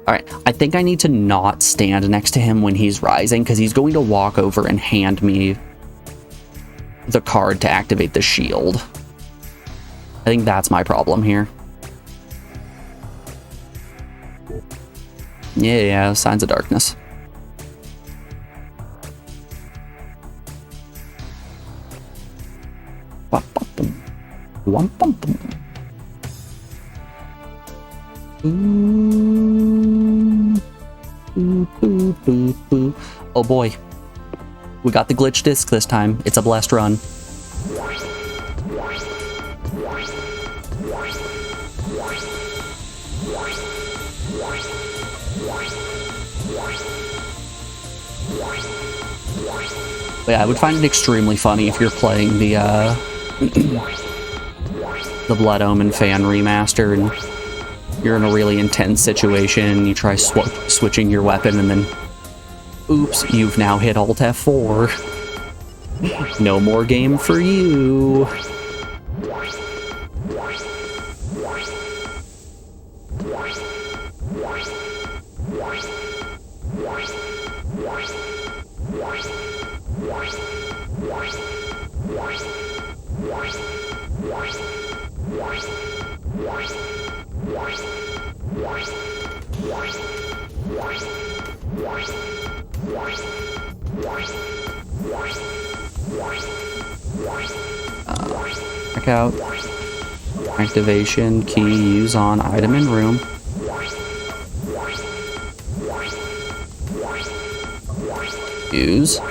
Alright, I think I need to not stand next to him when he's rising, because he's going to walk over and hand me the card to activate the shield. I think that's my problem here. Yeah, signs of darkness. Oh boy. We got the glitch disc this time. It's a blessed run. But yeah, I would find it extremely funny if you're playing the Blood Omen fan remaster and you're in a really intense situation and you try switching your weapon and then oops, you've now hit Alt F4. No more game for you. Check out activation key, use on item in room. Use.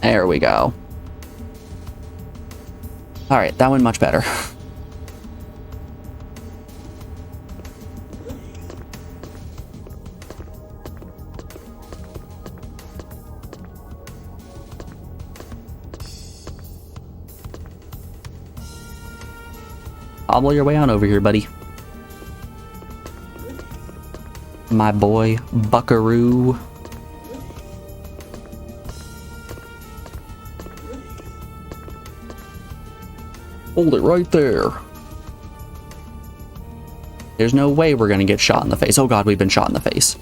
There we go. Alright, that went much better. Hobble your way on over here, buddy. My boy, Buckaroo. Hold it right there. There's no way we're gonna get shot in the face. Oh god, we've been shot in the face.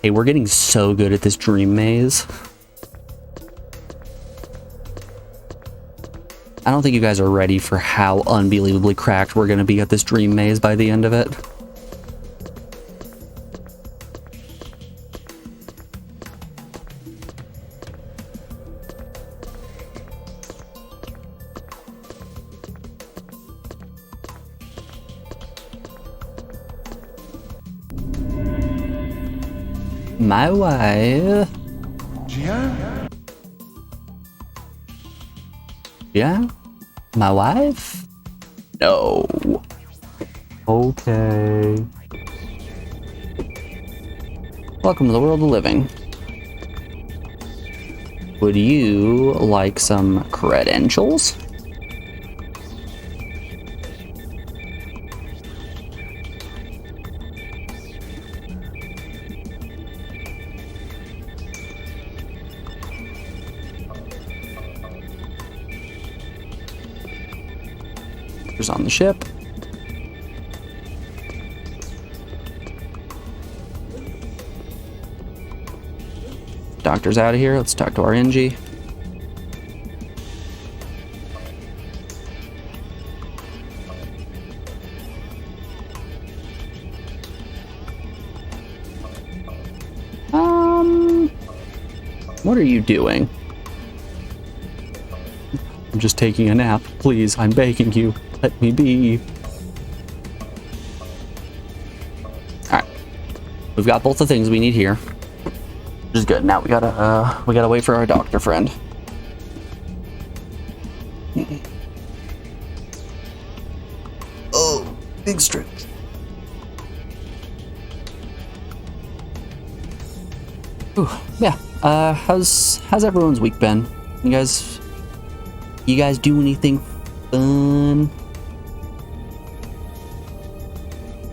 Hey, we're getting so good at this dream maze. I don't think you guys are ready for how unbelievably cracked we're going to be at this dream maze by the end of it. My wife. Gia? Yeah? My wife? No. Okay. Welcome to the world of living. Would you like some credentials? On the ship. Doctor's out of here. Let's talk to our NG. What are you doing? I'm just taking a nap. Please, I'm begging you. Let me be. Alright. We've got both the things we need here. Which is good. Now we gotta wait for our doctor friend. Oh, big stretch. Ooh, yeah. How's everyone's week been? You guys do anything fun?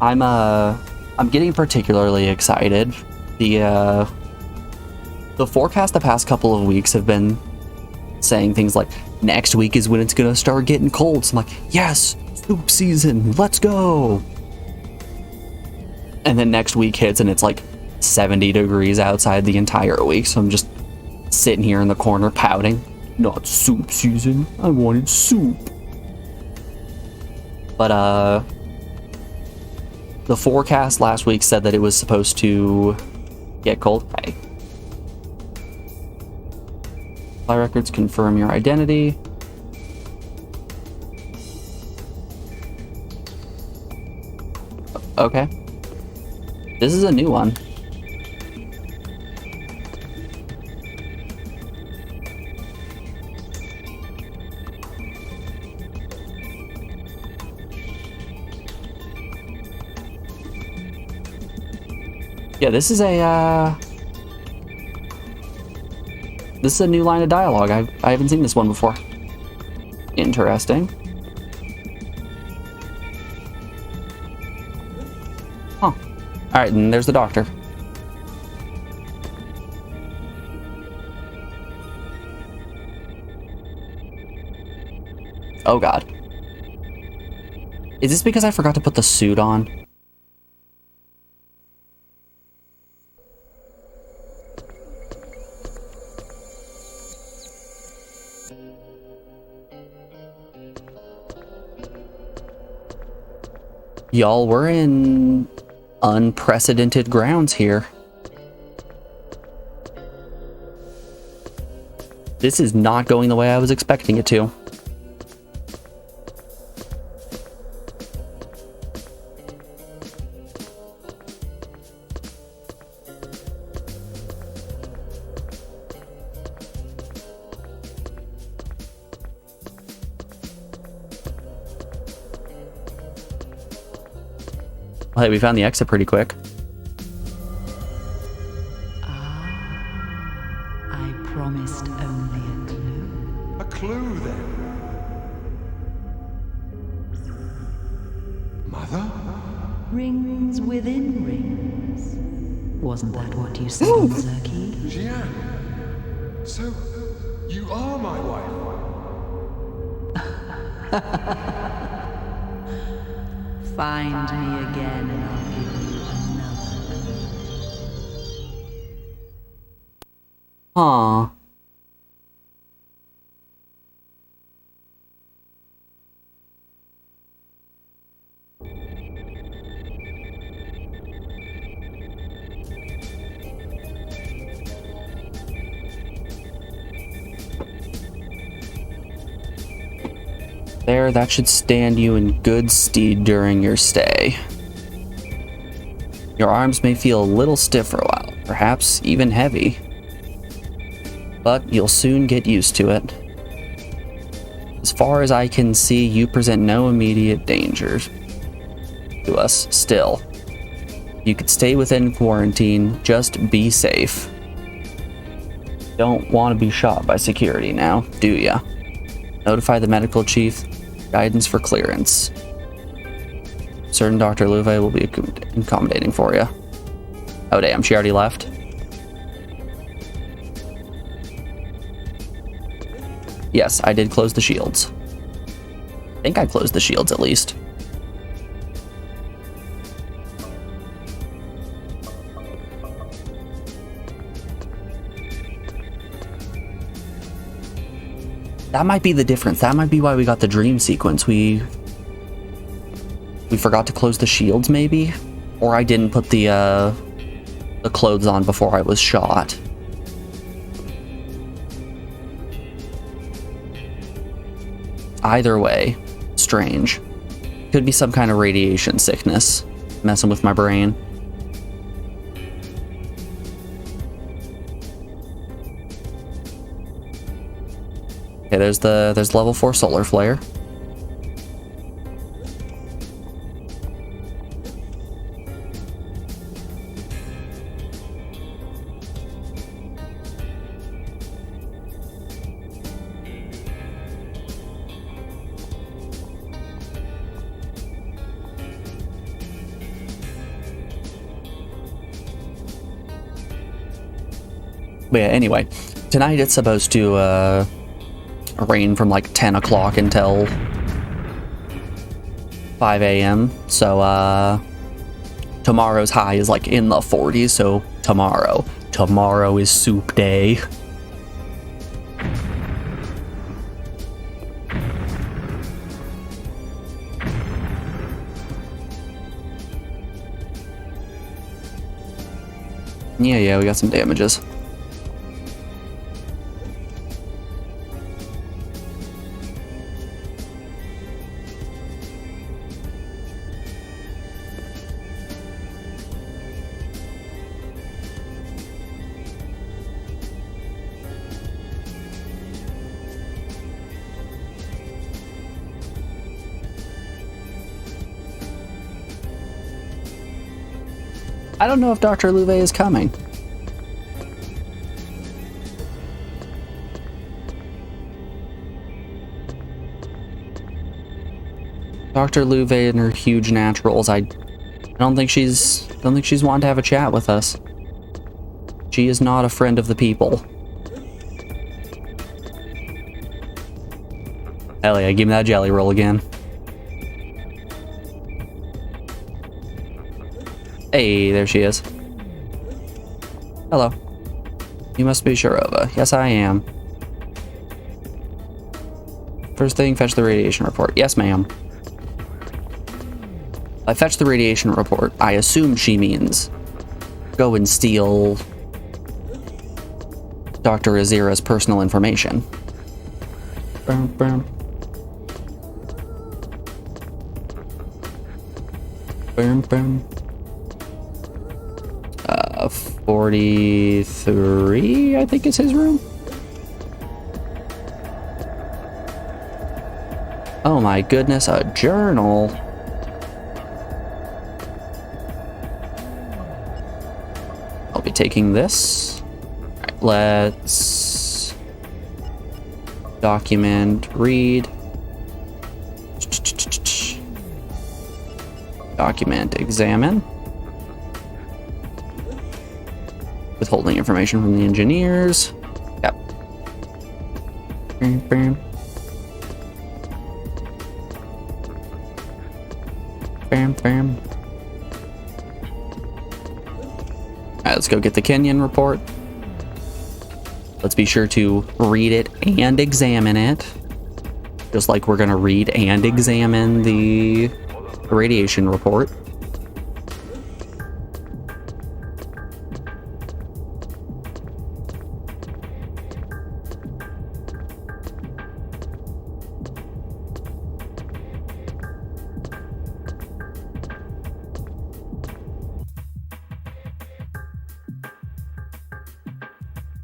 I'm getting particularly excited. The forecast the past couple of weeks have been saying things like next week is when it's gonna start getting cold. So I'm like, yes, soup season, let's go. And then next week hits and it's like 70 degrees outside the entire week. So I'm just sitting here in the corner pouting. Not soup season. I wanted soup. But the forecast last week said that it was supposed to get cold. Hey. Supply records confirm your identity. Okay. This is a new one. Yeah, this is a new line of dialogue. I haven't seen this one before. Interesting. Huh. Alright, and there's the doctor. Oh god. Is this because I forgot to put the suit on? Y'all, we're in unprecedented grounds here. This is not going the way I was expecting it to. Well, hey, we found the exit pretty quick. Mother? Rings within rings. Wasn't that what you said on Zerky? Jian. So, you are my wife. Find me again and I'll give you another. Huh. There, that should stand you in good stead during your stay. Your arms may feel a little stiff for a while, perhaps even heavy. But you'll soon get used to it. As far as I can see, you present no immediate dangers to us still. You could stay within quarantine, just be safe. Don't want to be shot by security now, do ya? Notify the medical chief. Guidance for clearance. Certain Dr. Louve will be accommodating for you. Oh damn, she already left? Yes, I did close the shields. I think I closed the shields at least. That might be the difference. That might be why we got the dream sequence. We forgot to close the shields, maybe? Or I didn't put the clothes on before I was shot. Either way, strange. Could be some kind of radiation sickness messing with my brain. Okay, there's level 4 solar flare. But yeah, anyway, tonight it's supposed to rain from like 10 o'clock until 5 a.m. So tomorrow's high is like in the 40s, so tomorrow is soup day. Yeah, we got some damages. I don't know if Dr. Louve is coming. Dr. Louve and her huge naturals. I don't think she's wanting to have a chat with us. She is not a friend of the people. Hell yeah, give me that jelly roll again. Hey, there she is. Hello. You must be Sharova. Yes, I am. First thing, fetch the radiation report. Yes, ma'am. I fetched the radiation report. I assume she means go and steal Dr. Azira's personal information. Brum, brum. Brum, brum. 43, I think is his room. Oh my goodness, a journal. I'll be taking this. Alright, let's document, read. Document, examine. Withholding information from the engineers. Yep. Bam, bam. Bam, bam. Alright, let's go get the Kenyon report. Let's be sure to read it and examine it. Just like we're gonna read and examine the radiation report.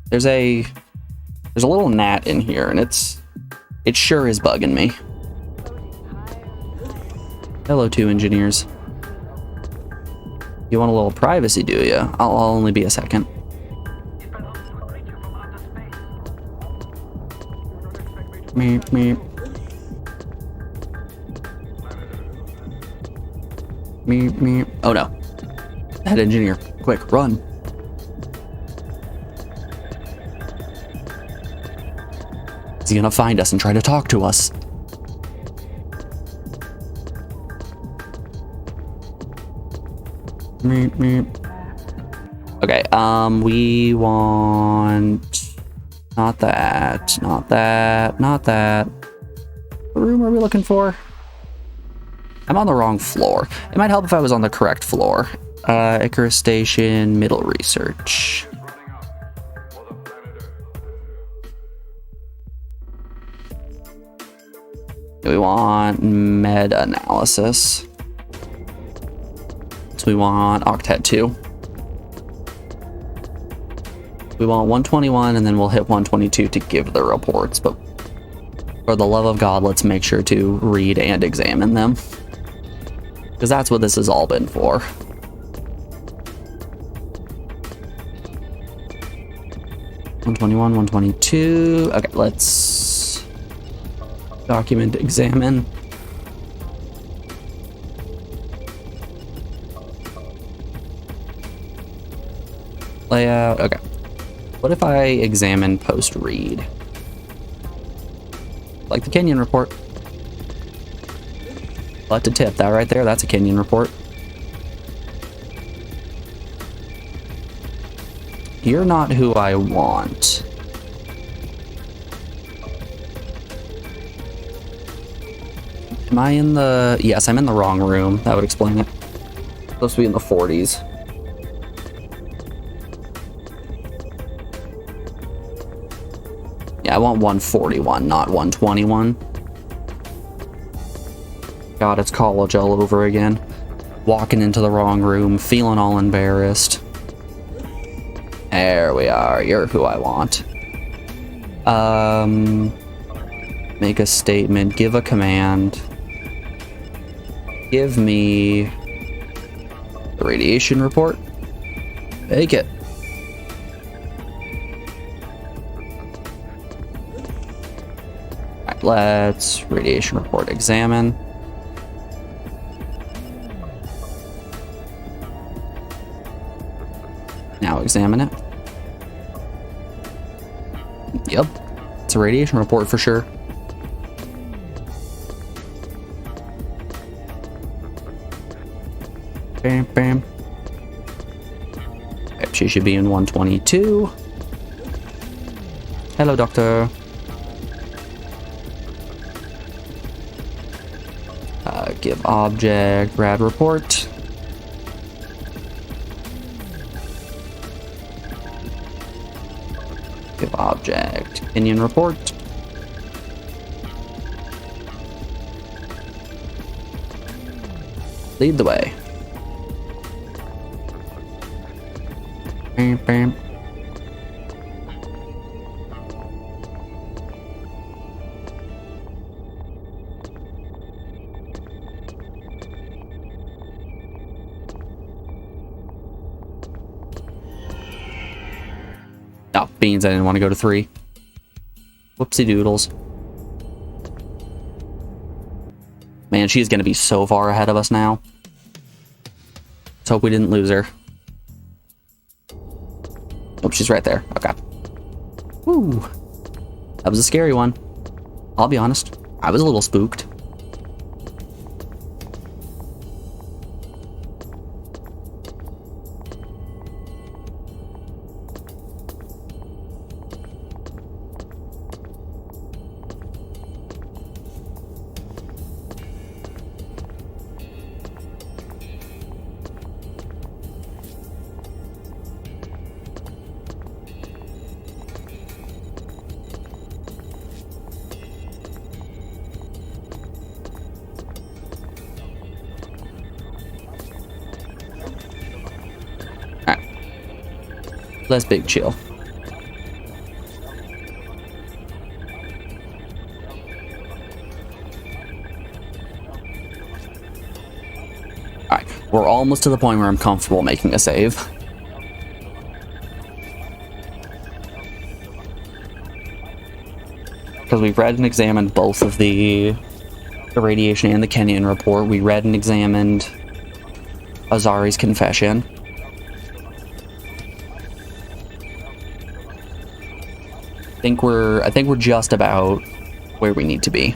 There's a little gnat in here, and it sure is bugging me. Hello, two engineers. You want a little privacy, do you? I'll only be a second. Meep, meep. Meep, meep. Oh no. Head engineer, quick, run. Is he gonna find us and try to talk to us? Meep, meep. Okay, we want... Not that, not that, not that. What room are we looking for? I'm on the wrong floor. It might help if I was on the correct floor. Icarus Station, Middle Research. We want med analysis. So we want Octet 2. We want 121, and then we'll hit 122 to give the reports. But for the love of God, let's make sure to read and examine them. Because that's what this has all been for. $121, 122. Okay, let's document, examine. Layout. Okay. What if I examine post read? Like the Kenyon report. Let to tip that right there. That's a Kenyon report. You're not who I want. Am I in the... Yes, I'm in the wrong room. That would explain it. Supposed to be in the 40s. Yeah, I want 141, not 121. God, it's college all over again. Walking into the wrong room, feeling all embarrassed. There we are. You're who I want. Make a statement. Give a command. Give me the radiation report. Take it. Alright, let's radiation report examine. Now examine it. Yep. It's a radiation report for sure. Bam, bam. Yep, she should be in 122. Hello, doctor. Give object, rad report. Give object, Kenyon report. Lead the way. Bam, bam. Oh, beans, I didn't want to go to 3. Whoopsie doodles. Man, she's going to be so far ahead of us now. Let's hope we didn't lose her. Oh, she's right there. Okay. Woo. That was a scary one. I'll be honest. I was a little spooked. Let's big chill. Alright, we're almost to the point where I'm comfortable making a save. Because we've read and examined both of the radiation and the Kenyan report. We read and examined Azari's confession. I think we're just about where we need to be.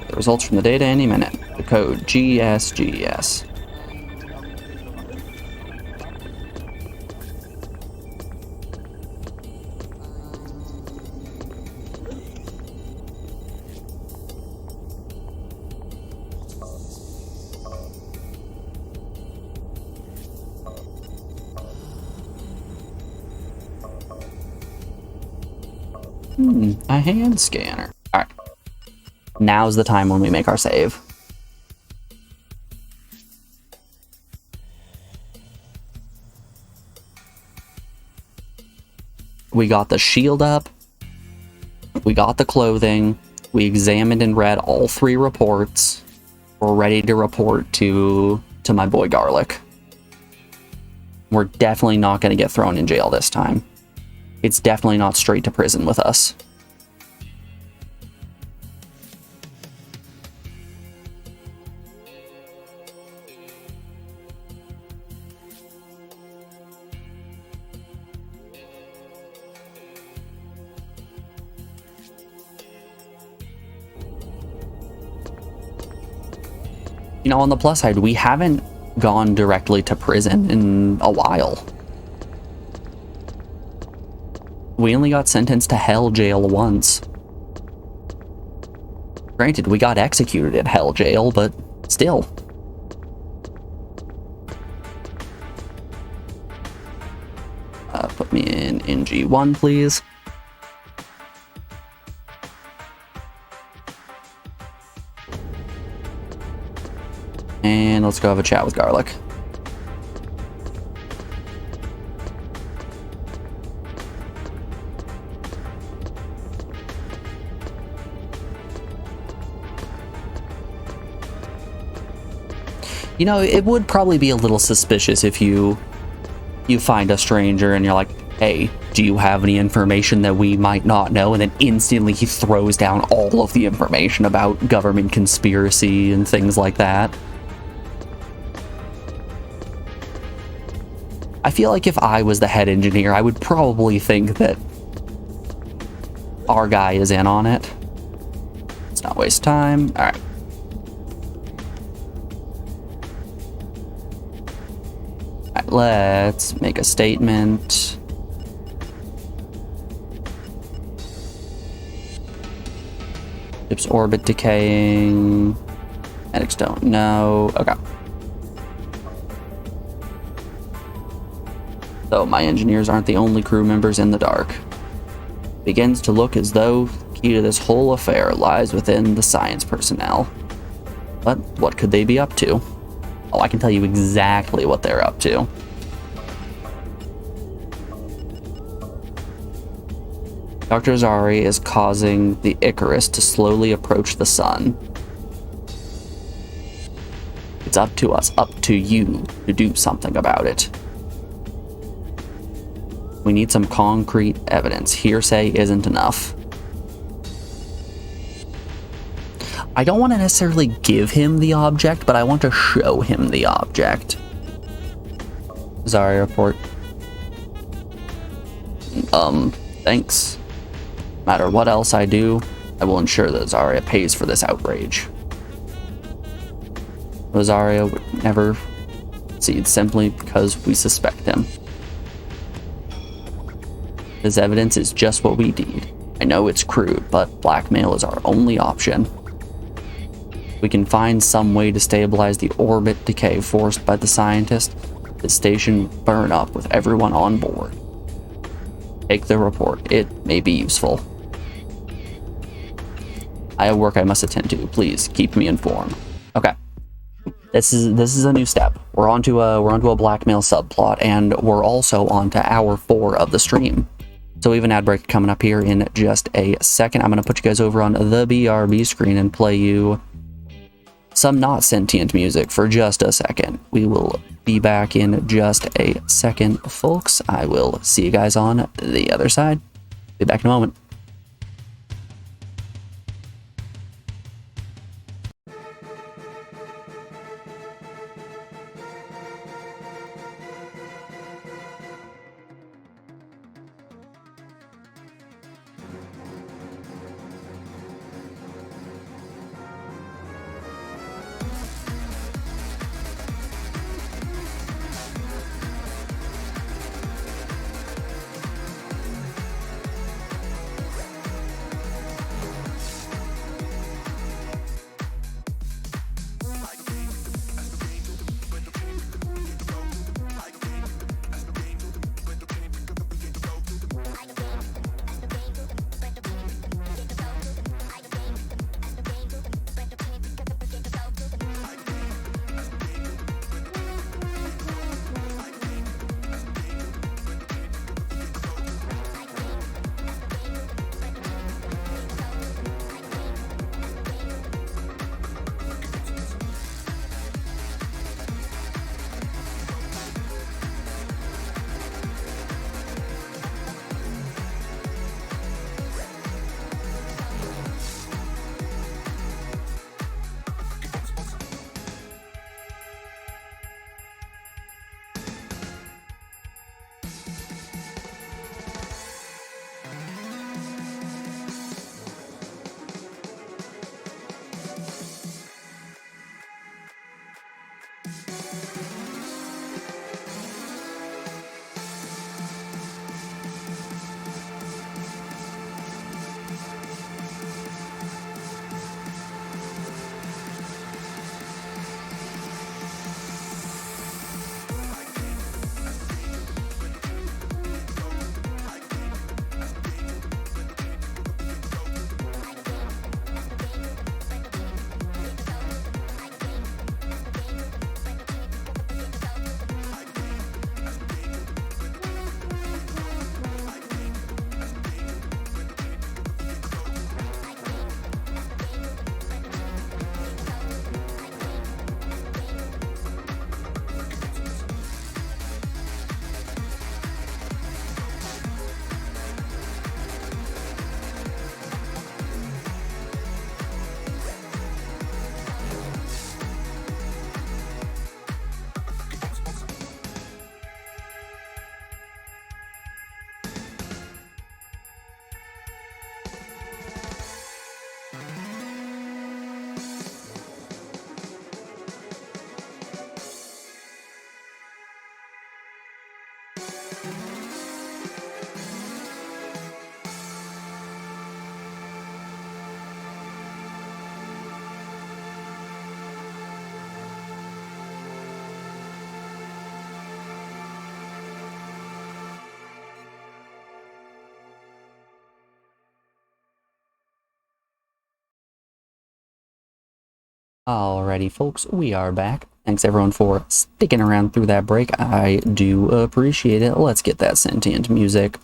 The results from the data any minute. The code GSGS. A hand scanner. Alright. Now's the time when we make our save. We got the shield up. We got the clothing. We examined and read all 3 reports. We're ready to report to my boy Garlic. We're definitely not going to get thrown in jail this time. It's definitely not straight to prison with us. You know, on the plus side, we haven't gone directly to prison in a while. We only got sentenced to hell jail once. Granted, we got executed at hell jail, but still. Put me in NG1, please. And let's go have a chat with Garlic. You know, it would probably be a little suspicious if you find a stranger and you're like, hey, do you have any information that we might not know? And then instantly he throws down all of the information about government conspiracy and things like that. I feel like if I was the head engineer, I would probably think that our guy is in on it. Let's not waste time. All right. Alright, let's make a statement. Ship's orbit decaying. Medics don't know. Okay. Though my engineers aren't the only crew members in the dark. It begins to look as though the key to this whole affair lies within the science personnel. But what could they be up to? Oh, I can tell you exactly what they're up to. Dr. Azari is causing the Icarus to slowly approach the sun. It's up to us, up to you, to do something about it. We need some concrete evidence. Hearsay isn't enough. I don't want to necessarily give him the object, but I want to show him the object. Zarya report. Thanks. No matter what else I do, I will ensure that Zarya pays for this outrage. Zarya would never succeed simply because we suspect him. His evidence is just what we need. I know it's crude, but blackmail is our only option. We can find some way to stabilize the orbit decay forced by the scientist. The station will burn up with everyone on board. Take the report. It may be useful. I have work I must attend to. Please keep me informed. Okay. This is a new step. We're onto a blackmail subplot, and we're also onto hour 4 of the stream. So we have an ad break coming up here in just a second. I'm gonna put you guys over on the BRB screen and play you some not sentient music for just a second. We will be back in just a second, folks. I will see you guys on the other side. Be back in a moment. Alrighty, folks, we are back. Thanks everyone for sticking around through that break. I do appreciate it. Let's get that sentient music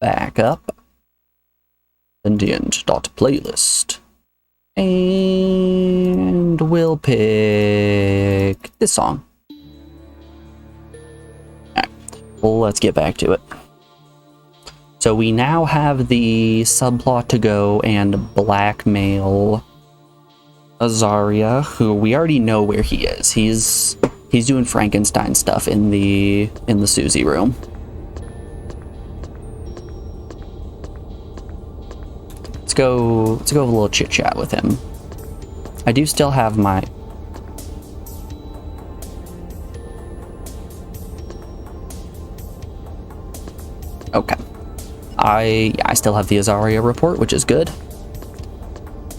back up. Sentient.playlist. And we'll pick this song. Alright, well, let's get back to it. So we now have the subplot to go and blackmail Azaria, who we already know where he is. He's doing Frankenstein stuff in the Susie room. Let's go have a little chit chat with him. I do still have my okay. I still have the Azaria report, which is good.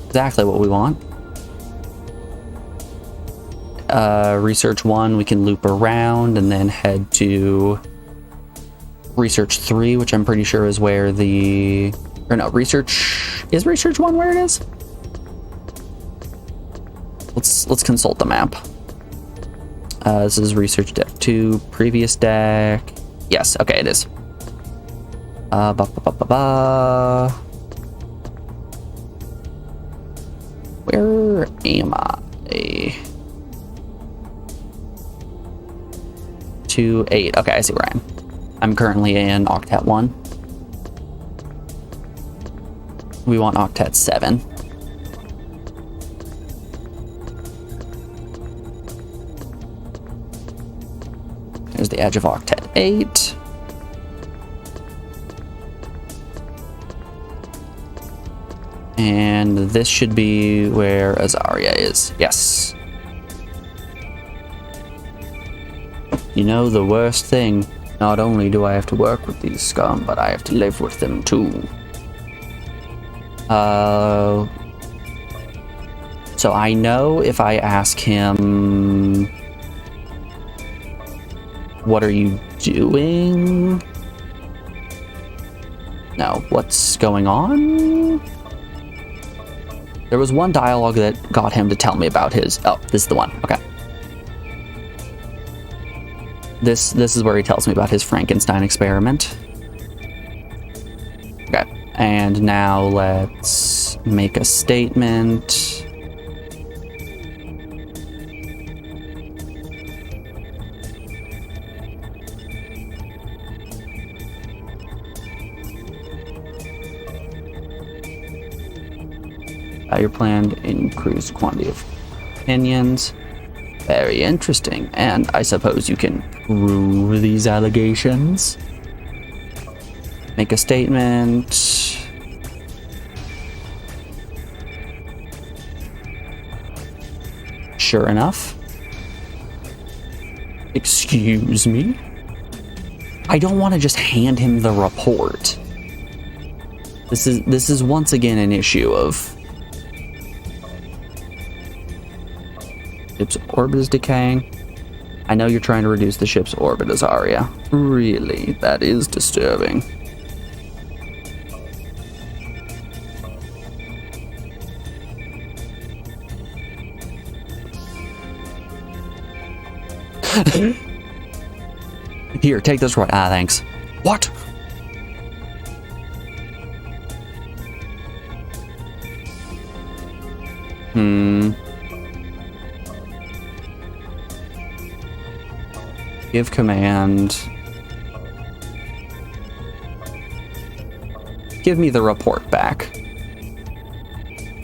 Exactly what we want. Research 1, we can loop around and then head to Research 3, which I'm pretty sure is where the... Or no, Is Research 1 where it is? Let's consult the map. This is Research Deck 2, previous deck. Yes, okay, it is. Where am I? 2, 8. Okay, I see where I am. I'm currently in Octet 1. We want Octet 7. There's the edge of Octet 8. And this should be where Azaria is. Yes. You know, the worst thing, not only do I have to work with these scum, but I have to live with them too. So I know if I ask him, what are you doing? No, what's going on? There was one dialogue that got him to tell me about his... Oh, this is the one. Okay. This is where he tells me about his Frankenstein experiment. Okay. And now let's make a statement. Your planned increased quantity of opinions. Very interesting. And I suppose you can prove these allegations. Make a statement. Sure enough. Excuse me? I don't want to just hand him the report. This is once again an issue of ship's orbit is decaying. I know you're trying to reduce the ship's orbit, Azaria. Really, that is disturbing. Here, take this right. Ah, thanks. What? Give command. Give me the report back.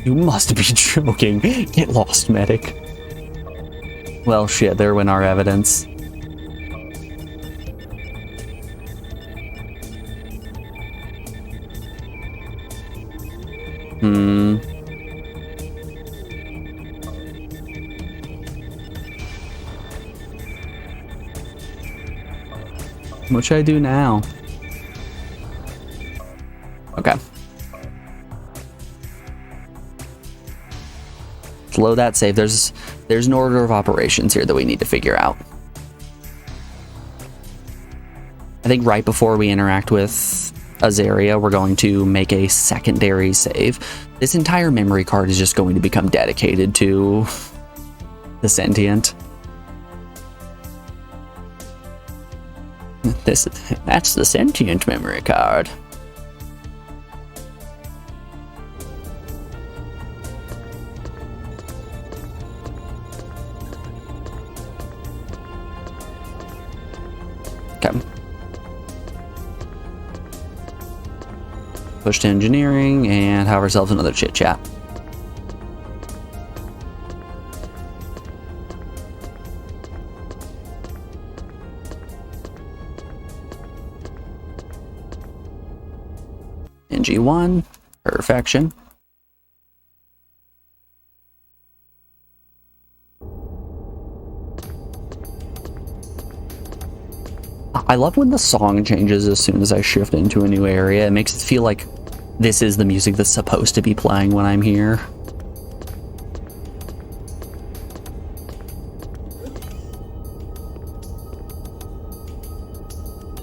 You must be joking. Get lost, medic. Well, shit, there went our evidence. What should I do now? Okay. Let's load that save. There's an order of operations here that we need to figure out. I think right before we interact with Azaria, we're going to make a secondary save. This entire memory card is just going to become dedicated to the Sentient. That's the Sentient memory card. Okay. Push to engineering and have ourselves another chit chat. NG1. Perfection. I love when the song changes as soon as I shift into a new area. It makes it feel like this is the music that's supposed to be playing when I'm here.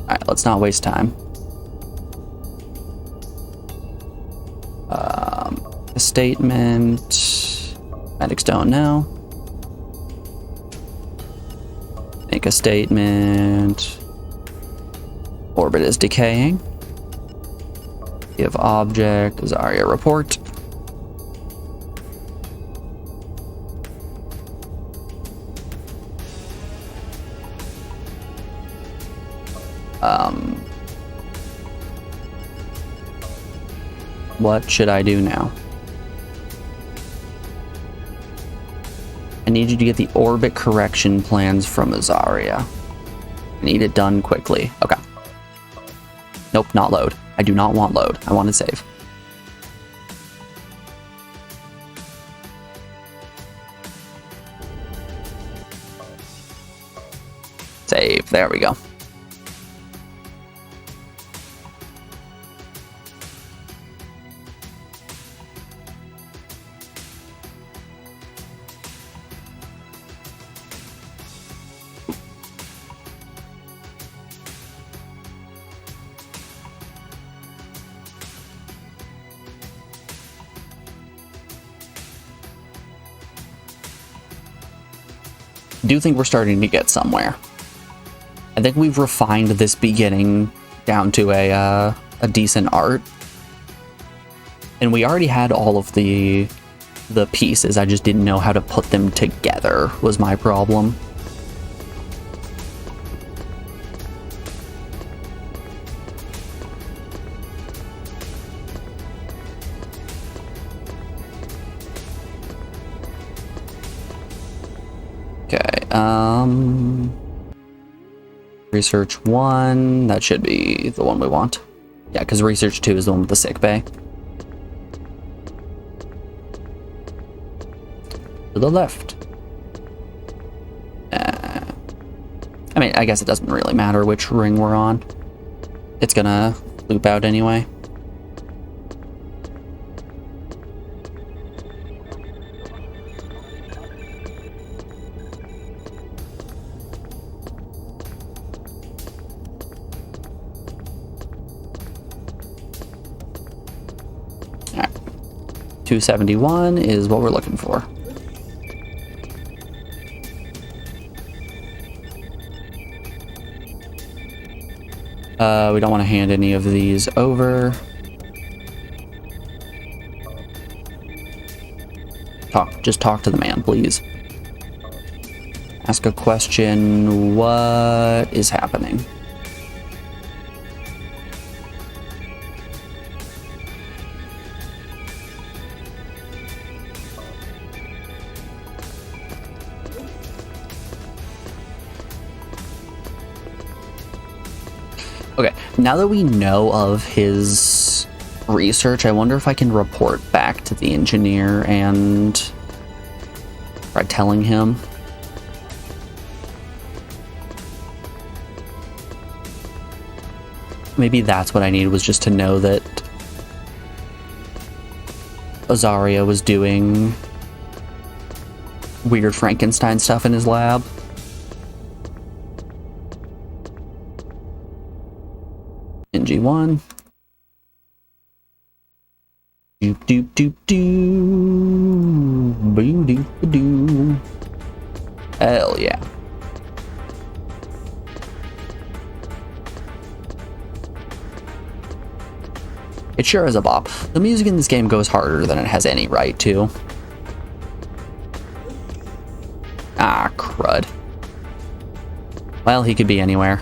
Alright, let's not waste time. A statement. Medics don't know. Make a statement. Orbit is decaying. Give object, Zarya report. What should I do now? I need you to get the orbit correction plans from Zarya. I need it done quickly. Okay. Nope, not load. I do not want load. I want to save. Save. There we go. Do think we're starting to get somewhere. I think we've refined this beginning down to a decent art, and we already had all of the pieces. I just didn't know how to put them together was my problem. Research 1, that should be the one we want. Yeah, because research 2 is the one with the sick bay. To the left. I mean, I guess it doesn't really matter which ring we're on. It's gonna loop out anyway. Alright. 271 is what we're looking for. We don't want to hand any of these over. Just talk to the man, please. Ask a question. What is happening? Okay, now that we know of his research, I wonder if I can report back to the engineer and try telling him. Maybe that's what I needed, was just to know that Zarya was doing weird Frankenstein stuff in his lab. NG1. Doop doop doop doo. Boo doop doo. Hell yeah. It sure is a bop. The music in this game goes harder than it has any right to. Ah, crud. Well, he could be anywhere.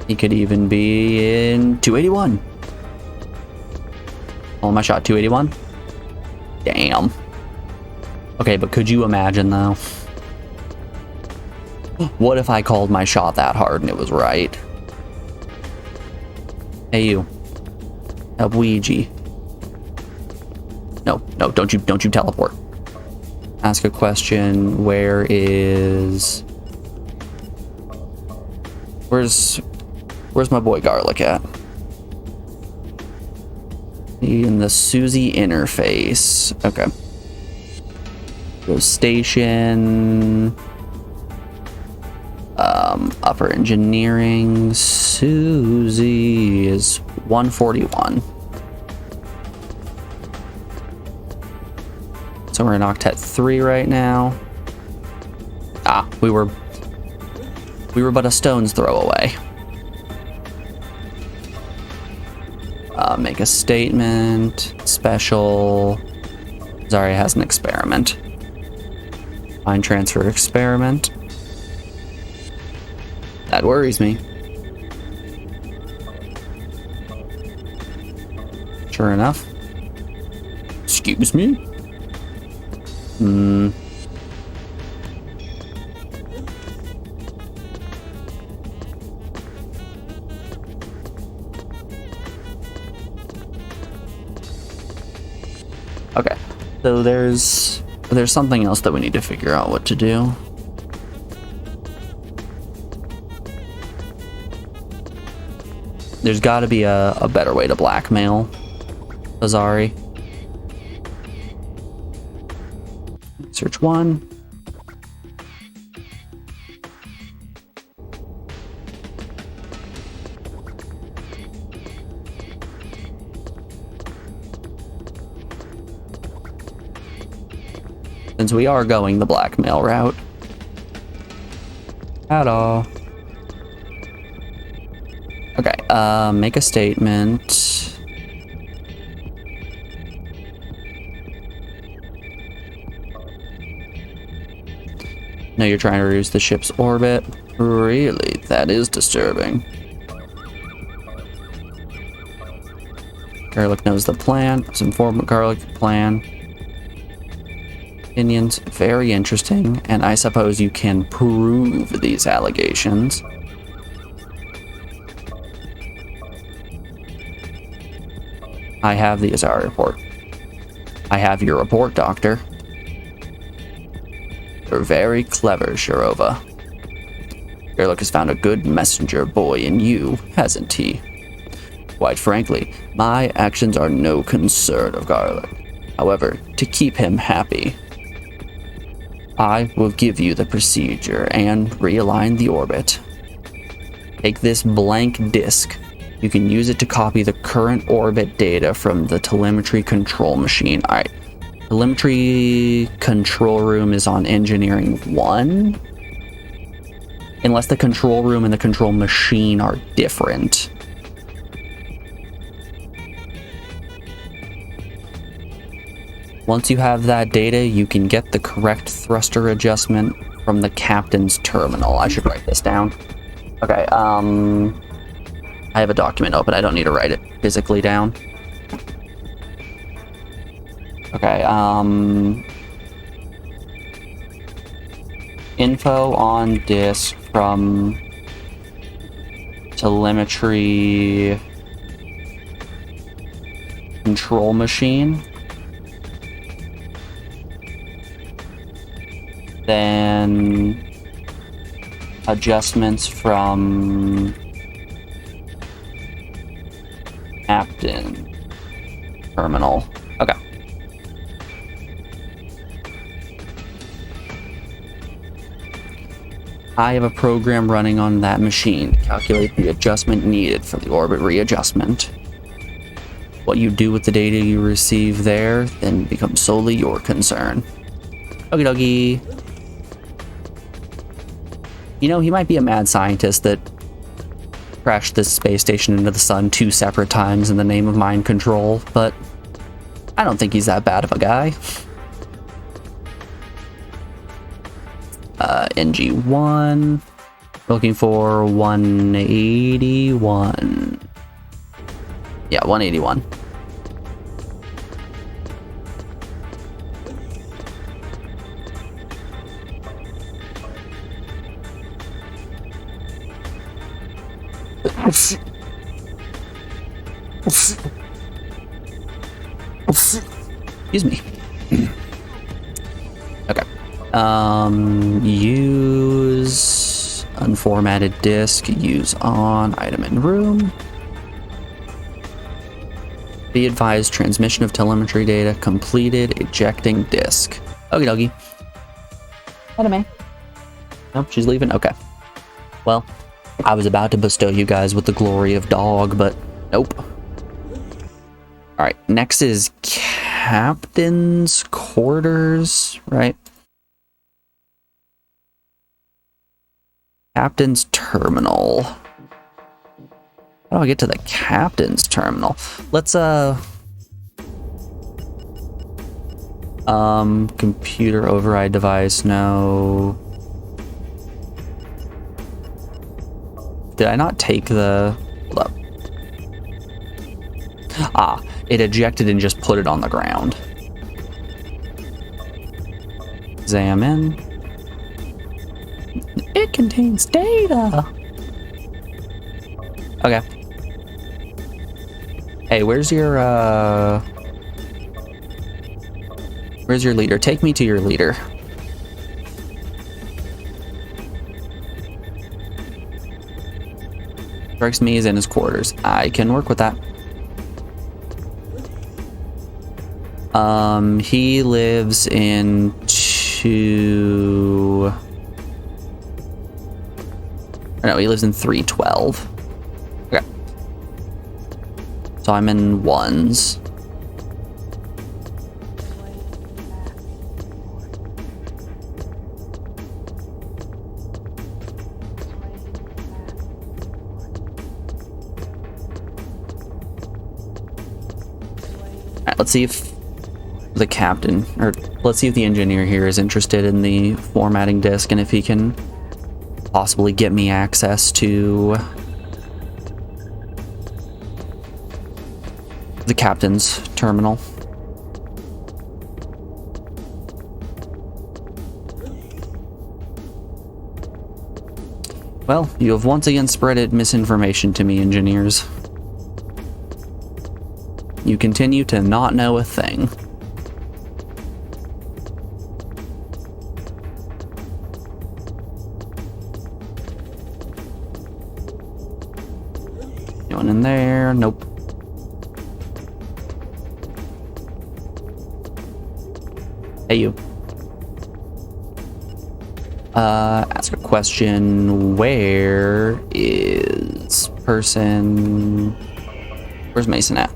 He could even be in 281. Oh, my shot, 281? Damn. Okay, but could you imagine, though? What if I called my shot that hard and it was right? Hey you. Help Ouija. No, don't you teleport. Ask a question. Where's my boy Garlic at? In the Susie interface. Okay. Go station. Upper engineering. Susie is 141. So we're in Octet 3 right now. Ah, we were but a stone's throw away. Make a statement. Special. Zarya has an experiment. Mind transfer experiment. That worries me. Sure enough. Excuse me? Okay. So there's something else that we need to figure out what to do. There's got to be a better way to blackmail Azari. Search 1. Since we are going the blackmail route. At all. Okay, make a statement. No, you're trying to reduce the ship's orbit. Really? That is disturbing. Garlic knows the plan. Let's inform Garlic the plan. Opinions, very interesting. And I suppose you can prove these allegations. I have the Azari report. I have your report, Doctor. You're very clever, Shirova. Garlic has found a good messenger boy in you, hasn't he? Quite frankly, my actions are no concern of Garlic. However, to keep him happy, I will give you the procedure and realign the orbit. Take this blank disk. You can use it to copy the current orbit data from the telemetry control machine. Alright. Telemetry control room is on engineering 1. Unless the control room and the control machine are different. Once you have that data, you can get the correct thruster adjustment from the captain's terminal. I should write this down. Okay, I have a document open. I don't need to write it physically down. Okay, info on disk from telemetry control machine. Then adjustments from captain terminal. Okay. I have a program running on that machine to calculate the adjustment needed for the orbit readjustment. What you do with the data you receive there then becomes solely your concern. Okie dokie. You know, he might be a mad scientist that crashed this space station into the sun 2 separate times in the name of mind control, but I don't think he's that bad of a guy. NG1. Looking for 181. Yeah, 181. Excuse me. Okay. Use unformatted disk. Use on item in room. Be advised, transmission of telemetry data completed. Ejecting disk. Okie dokie. Anime. Nope, she's leaving. Okay. Well, I was about to bestow you guys with the glory of dog, but nope. Alright, next is Captain's Quarters, right? Captain's Terminal. How do I get to the Captain's Terminal? Let's, computer override device, no. Did I not take the... Hold up. Ah, it ejected and just put it on the ground. Examine. It contains data. Okay. Hey, where's your leader? Take me to your leader. Strikes me as in his quarters. I can work with that. He lives in no, he lives in 312. Okay. So I'm in ones. Alright, let's see if the captain, or let's see if the engineer here is interested in the formatting disk and if he can possibly get me access to the captain's terminal. Well, you have once again spreaded misinformation to me, engineers. You continue to not know a thing. Anyone in there? Nope. Hey, you. Ask a question. Where is person... Where's Mason at?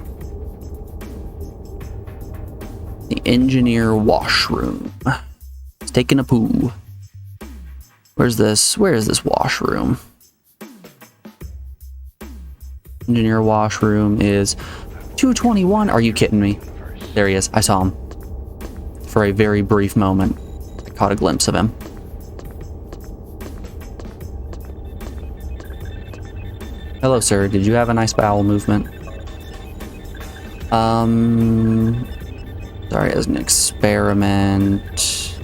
The engineer washroom. He's taking a poo. Where's this? Where is this washroom? Engineer washroom is 221. Are you kidding me? There he is. I saw him. For a very brief moment, I caught a glimpse of him. Hello, sir. Did you have a nice bowel movement? Sorry, as an experiment.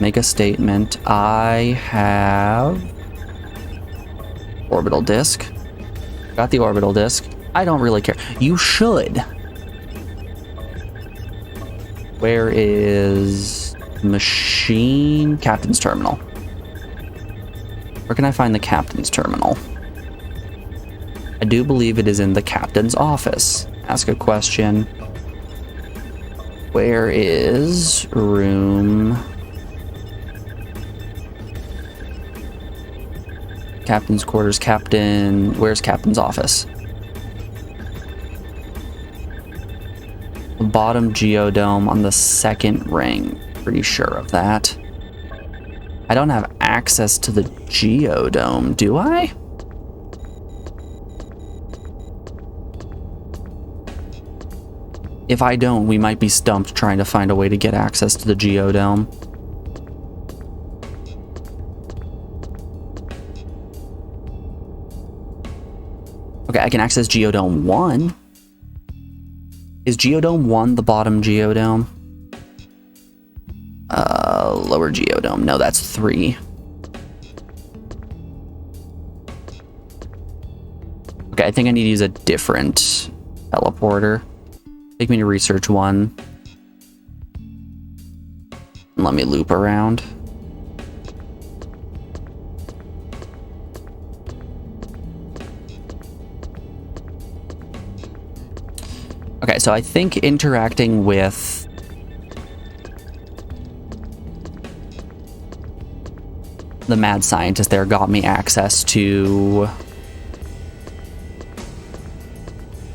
Make a statement. I have orbital disk. Got the orbital disk. I don't really care. You should. Where is machine? Captain's terminal. Where can I find the captain's terminal? I do believe it is in the captain's office. Ask a question. Where is room? Captain's quarters, captain. Where's captain's office? The bottom geodome on the second ring. Pretty sure of that. I don't have access to the geodome, do I? If I don't, we might be stumped trying to find a way to get access to the geodome. Okay, I can access Geodome 1. Is Geodome 1 the bottom geodome? Lower geodome. No, that's 3. Okay, I think I need to use a different teleporter. Take me to research 1. And let me loop around. Okay, so I think interacting with the mad scientist there got me access to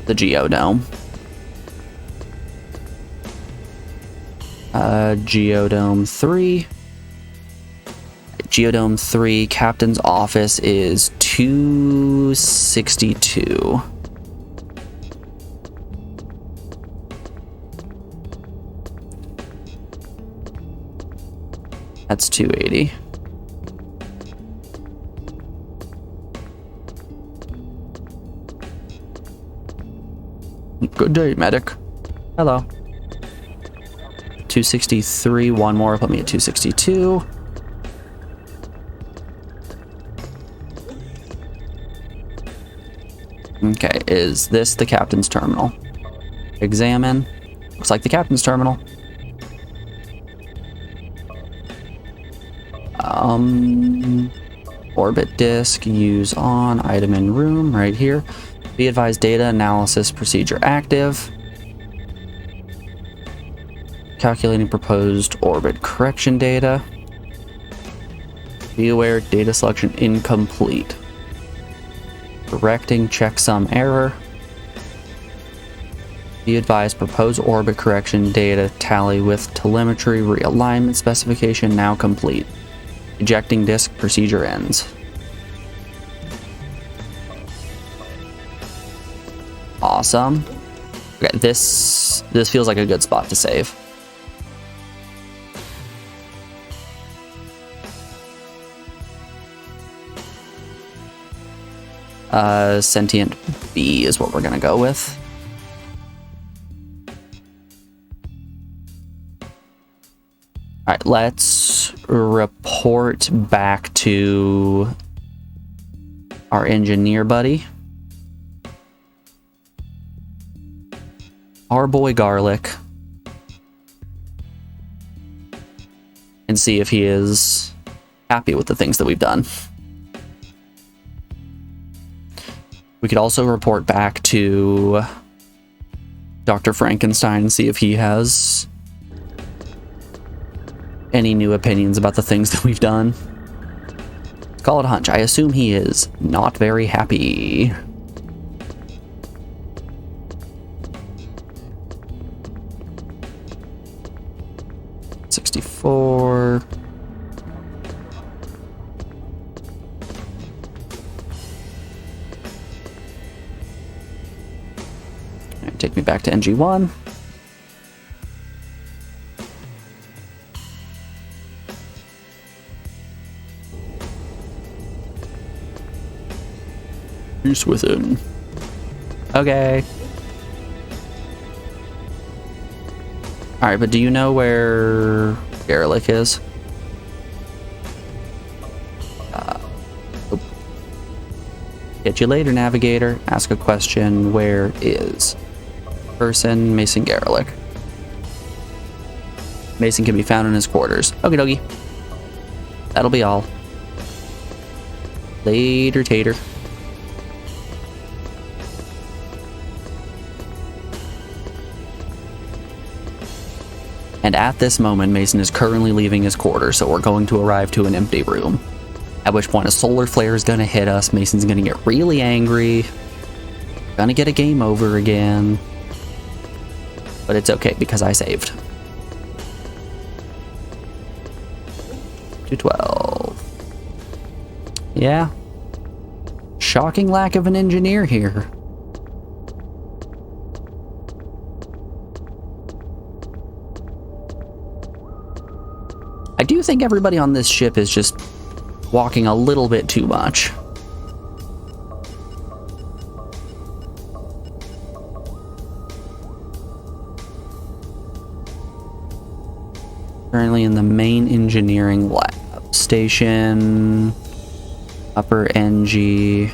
the Geodome. Geodome 3. Geodome 3, Captain's office is 262. That's 280. Good day, medic. Hello. 263, one more, put me at 262. Okay, is this the captain's terminal? Examine. Looks like the captain's terminal. Orbit disk, use on, item in room, right here. Be advised, data analysis procedure active. Calculating proposed orbit correction data. Be aware, data selection incomplete. Correcting checksum error. Be advised, proposed orbit correction data tally with telemetry realignment specification now complete. Ejecting disk, procedure ends. Awesome. Okay, this feels like a good spot to save. Sentient B is what we're gonna go with. Alright, let's report back to our engineer buddy. Our boy Garlic. And see if he is happy with the things that we've done. We could also report back to Dr. Frankenstein and see if he has any new opinions about the things that we've done. Let's call it a hunch. I assume he is not very happy. $64. Take me back to NG1. Peace within. Okay. Alright, but do you know where Garlic is? Get you later, navigator. Ask a question. Where is person Mason Garlic? Mason can be found in his quarters. Okie dokie. That'll be all. Later, tater. And at this moment, Mason is currently leaving his quarters, so we're going to arrive to an empty room. At which point a solar flare is going to hit us. Mason's going to get really angry. Gonna get a game over again. But it's okay because I saved. 212. Yeah. Shocking lack of an engineer here. I do think everybody on this ship is just walking a little bit too much. Currently in the main engineering lab. Station. Upper NG.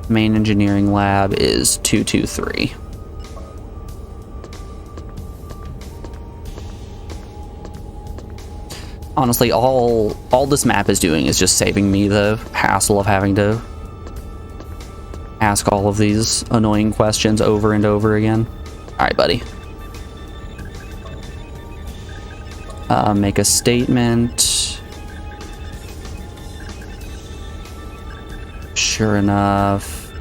Main engineering lab is 223. Honestly, all this map is doing is just saving me the hassle of having to ask all of these annoying questions over and over again. Alright, buddy. Make a statement. Sure enough.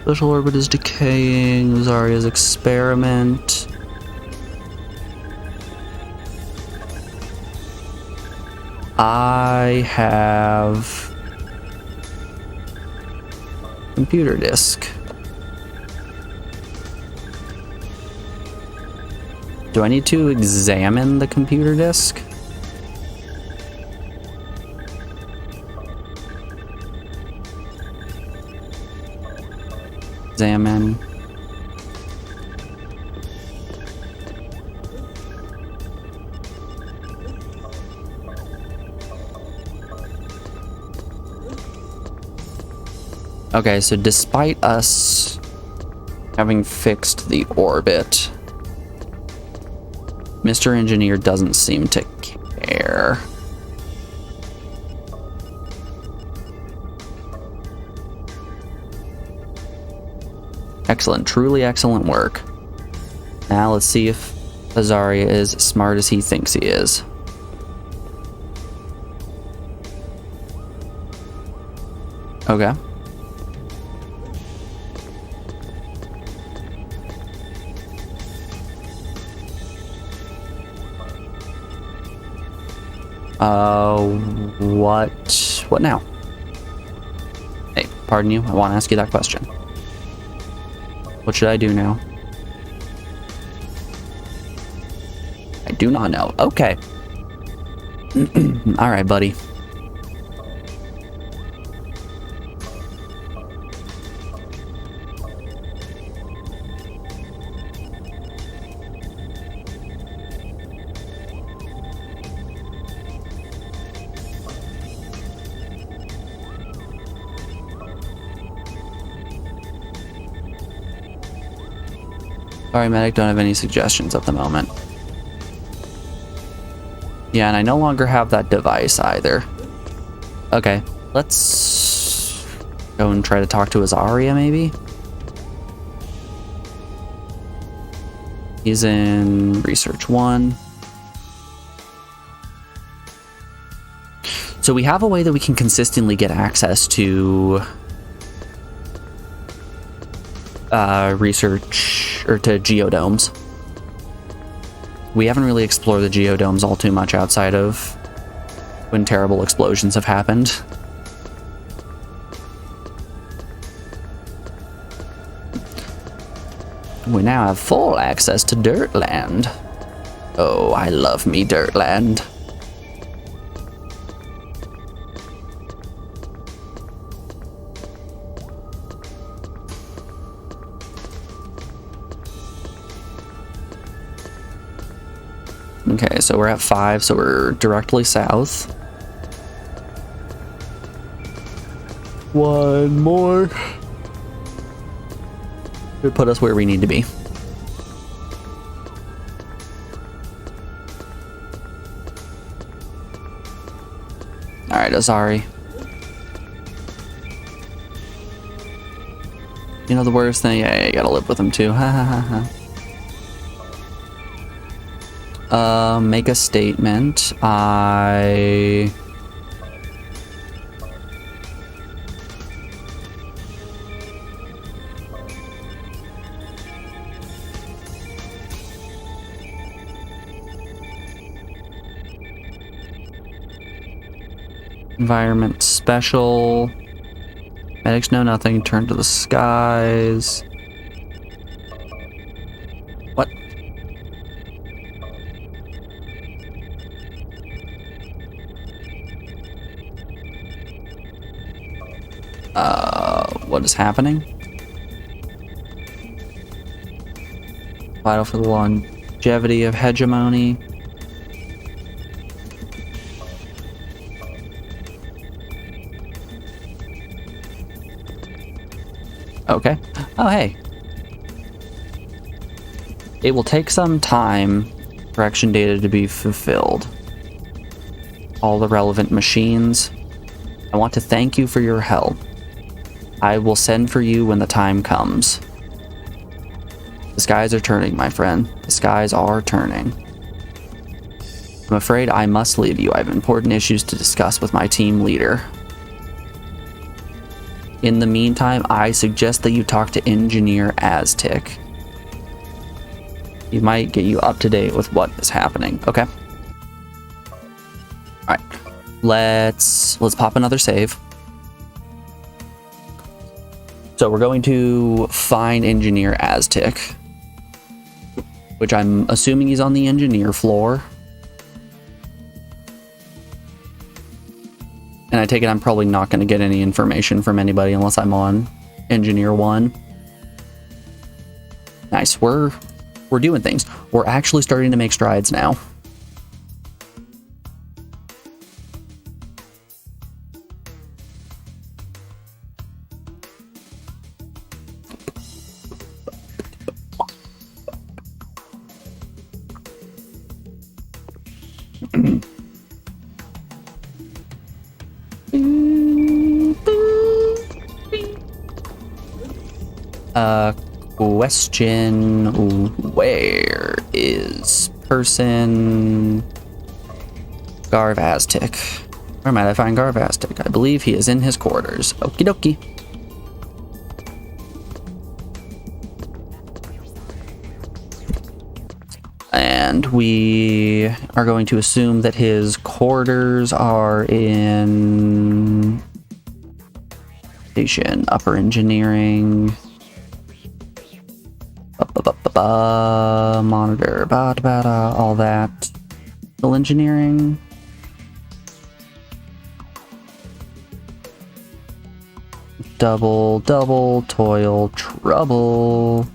Special orbit is decaying. Zarya's experiment. I have computer disk. Do I need to examine the computer disk? Examine. Okay, so despite us having fixed the orbit, Mr. Engineer doesn't seem to care. Excellent, truly excellent work. Now let's see if Zarya is as smart as he thinks he is. Okay. What now? Hey, pardon you, I want to ask you that question. What should I do now? I do not know. Okay. Alright, buddy. Sorry, medic, don't have any suggestions at the moment. Yeah, and I no longer have that device either. Okay, let's go and try to talk to Zarya, maybe? He's in Research 1. So we have a way that we can consistently get access to research, or to geodomes. We haven't really explored the geodomes all too much outside of when terrible explosions have happened. We now have full access to Dirtland. Oh, I love me Dirtland. Okay, so we're at 5, so we're directly south. One more. Should put us where we need to be. Alright, Azari. You know the worst thing? Yeah, you gotta live with him too. Ha ha ha ha. Make a statement. Environment special. Medics know nothing. Turn to the skies. What? What is happening? Vital for the longevity of hegemony. Okay. Oh, hey. It will take some time for action data to be fulfilled. All the relevant machines. I want to thank you for your help. I will send for you when the time comes. The skies are turning, my friend. The skies are turning. I'm afraid I must leave you. I have important issues to discuss with my team leader. In the meantime, I suggest that you talk to Engineer Aztec. He might get you up to date with what is happening. Okay. Alright. Let's pop another save. So we're going to find Engineer Aztec, which I'm assuming he's on the engineer floor. And I take it I'm probably not going to get any information from anybody unless I'm on Engineer 1. Nice. We're doing things. We're actually starting to make strides now. Question, where is person Garv Aztec? Where might I find Garv Aztec? I believe he is in his quarters. Okie dokie. And we are going to assume that his quarters are in station, upper engineering. Monitor, all that. Still engineering. Double, toil, trouble.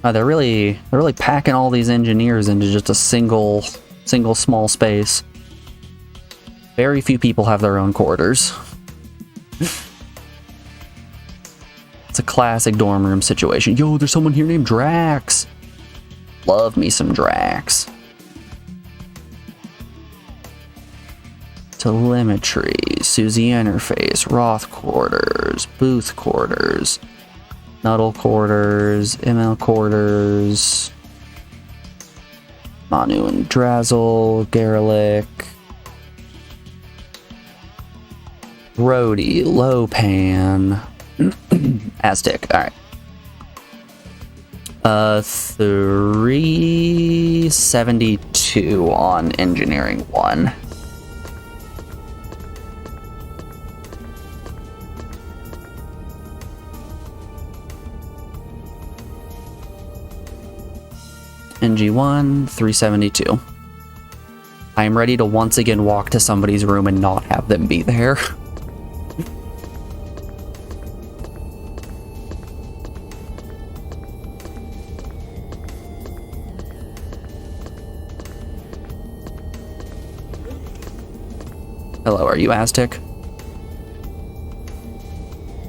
They're really packing all these engineers into just a single small space. Very few people have their own quarters. It's a classic dorm room situation. Yo, there's someone here named Drax. Love me some Drax. Telemetry, Susie interface, Roth quarters, Booth quarters, Nuttall quarters, ML quarters, Manu and Drazzle, Garlic, Rhodey, Lopan, Aztec. All right. 372 on engineering 1. NG1, 372. I am ready to once again walk to somebody's room and not have them be there. Hello, are you Aztec?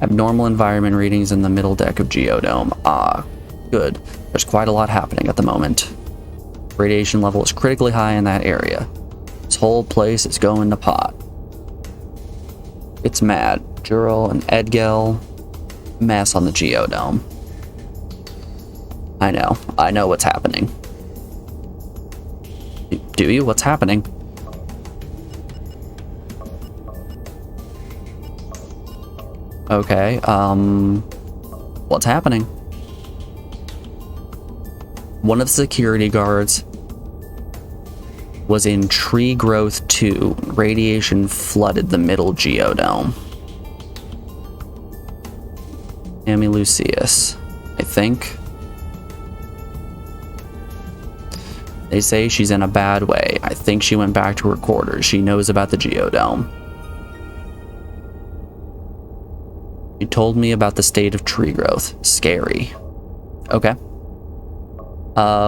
Abnormal environment readings in the middle deck of Geodome. Ah, good. There's quite a lot happening at the moment. Radiation level is critically high in that area. This whole place is going to pot. It's mad. Jural and Edgel. Mess on the Geodome. I know what's happening. Do you? What's happening? Okay, what's happening? One of the security guards was in Tree Growth 2. Radiation flooded the middle Geodome. Amy Lucius, I think. They say she's in a bad way. I think she went back to her quarters. She knows about the Geodome. She told me about the state of tree growth. Scary. Okay.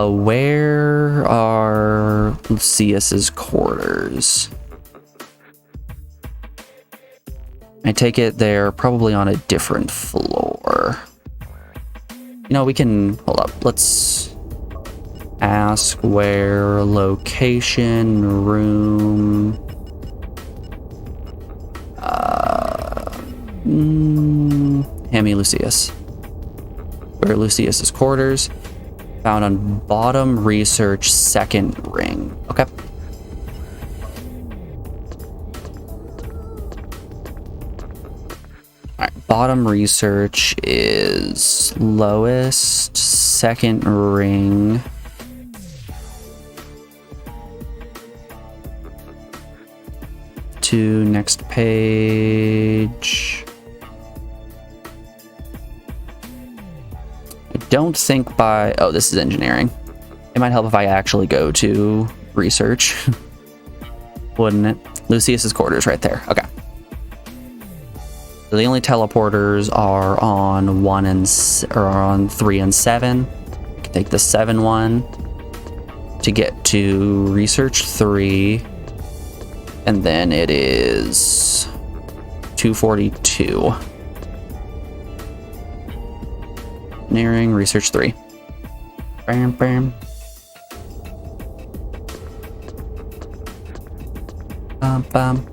Where are Lucius's quarters? I take it they're probably on a different floor. You know, we can... Hold up. Let's ask where location, room... hand me Lucius. Where Lucius's quarters. Found on bottom research second ring. Okay. Alright, bottom research is lowest, second ring. To next page. I don't think by... Oh, this is engineering. It might help if I actually go to research. Wouldn't it? Lucius's quarters right there. Okay. So the only teleporters are on 1 and or on 3 and 7. I can take the 7 one to get to research 3, and then it is 242. Nearing research 3. Bam, bam. Bam, bam.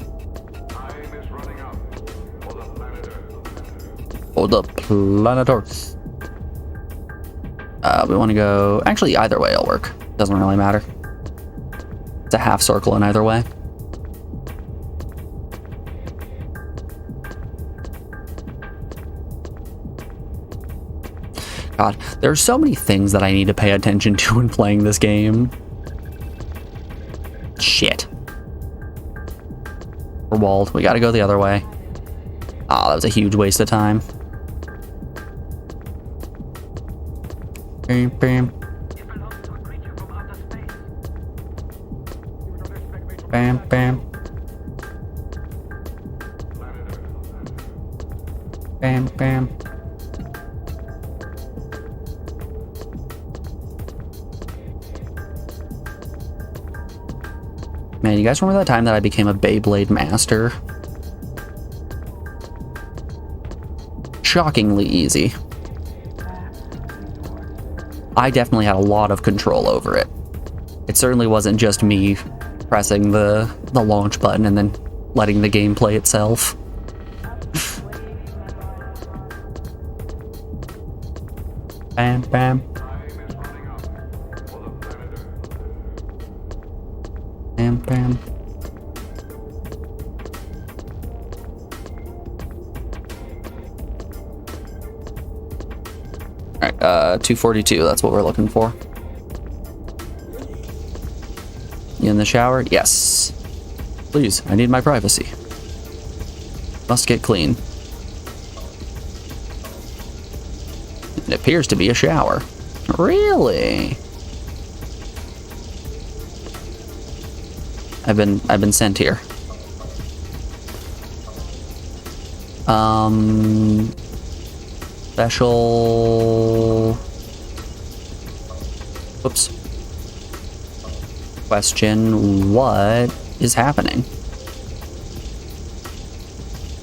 For the planet Earth. We want to go... Actually, either way will work. Doesn't really matter. It's a half circle in either way. God, there are so many things that I need to pay attention to when playing this game. Shit. We're walled. We gotta go the other way. Ah, that was a huge waste of time. Bam, bam. Bam, bam. Bam, bam. Man, you guys remember that time that I became a Beyblade master? Shockingly easy. I definitely had a lot of control over it. It certainly wasn't just me pressing the launch button and then letting the game play itself. Bam, bam. Bam, bam. Alright, 242, that's what we're looking for. You in the shower? Yes. Please, I need my privacy. Must get clean. It appears to be a shower. Really? I've been sent here. Special... Whoops. Question, what is happening?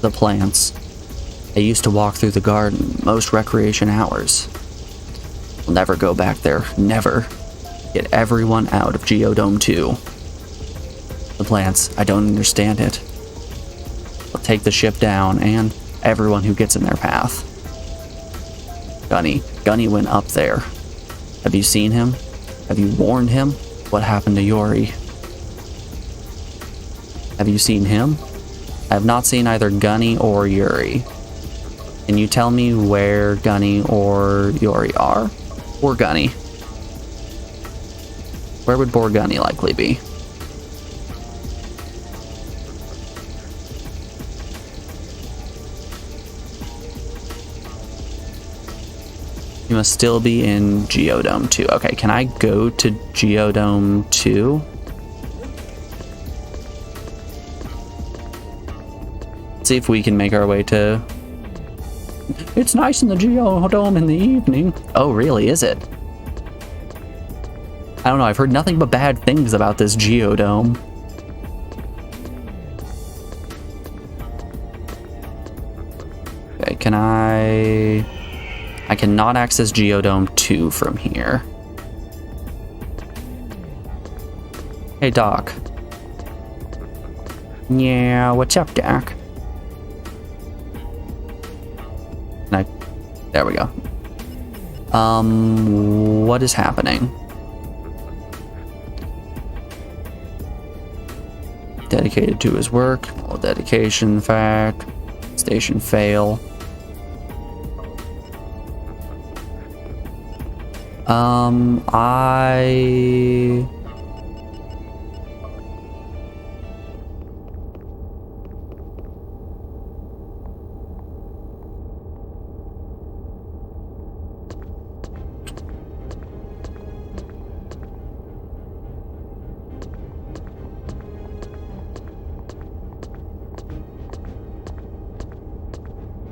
The plants. I used to walk through the garden most recreation hours. We'll never go back there. Never. Get everyone out of Geodome 2. The plants, I don't understand it. I'll take the ship down and everyone who gets in their path. Gunny went up there. Have you seen him? Have you warned him? What happened to Yori? Have you seen him? I have not seen either Gunny or Yuri. Can you tell me where Gunny or Yori are? Or Gunny? Where would Poor Gunny likely be? You must still be in Geodome 2. Okay, can I go to Geodome 2? Let's see if we can make our way to... It's nice in the Geodome in the evening. Oh, really? Is it? I don't know. I've heard nothing but bad things about this Geodome. Okay, can I... I cannot access Geodome 2 from here. Hey, Doc. Yeah, what's up, Doc? There we go. What is happening? Dedicated to his work. Well, dedication fact. Station fail.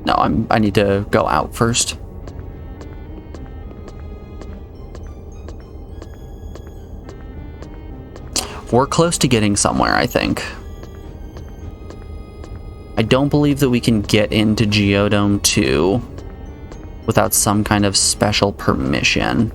No, I need to go out first. We're close to getting somewhere, I think. I don't believe that we can get into Geodome 2 without some kind of special permission.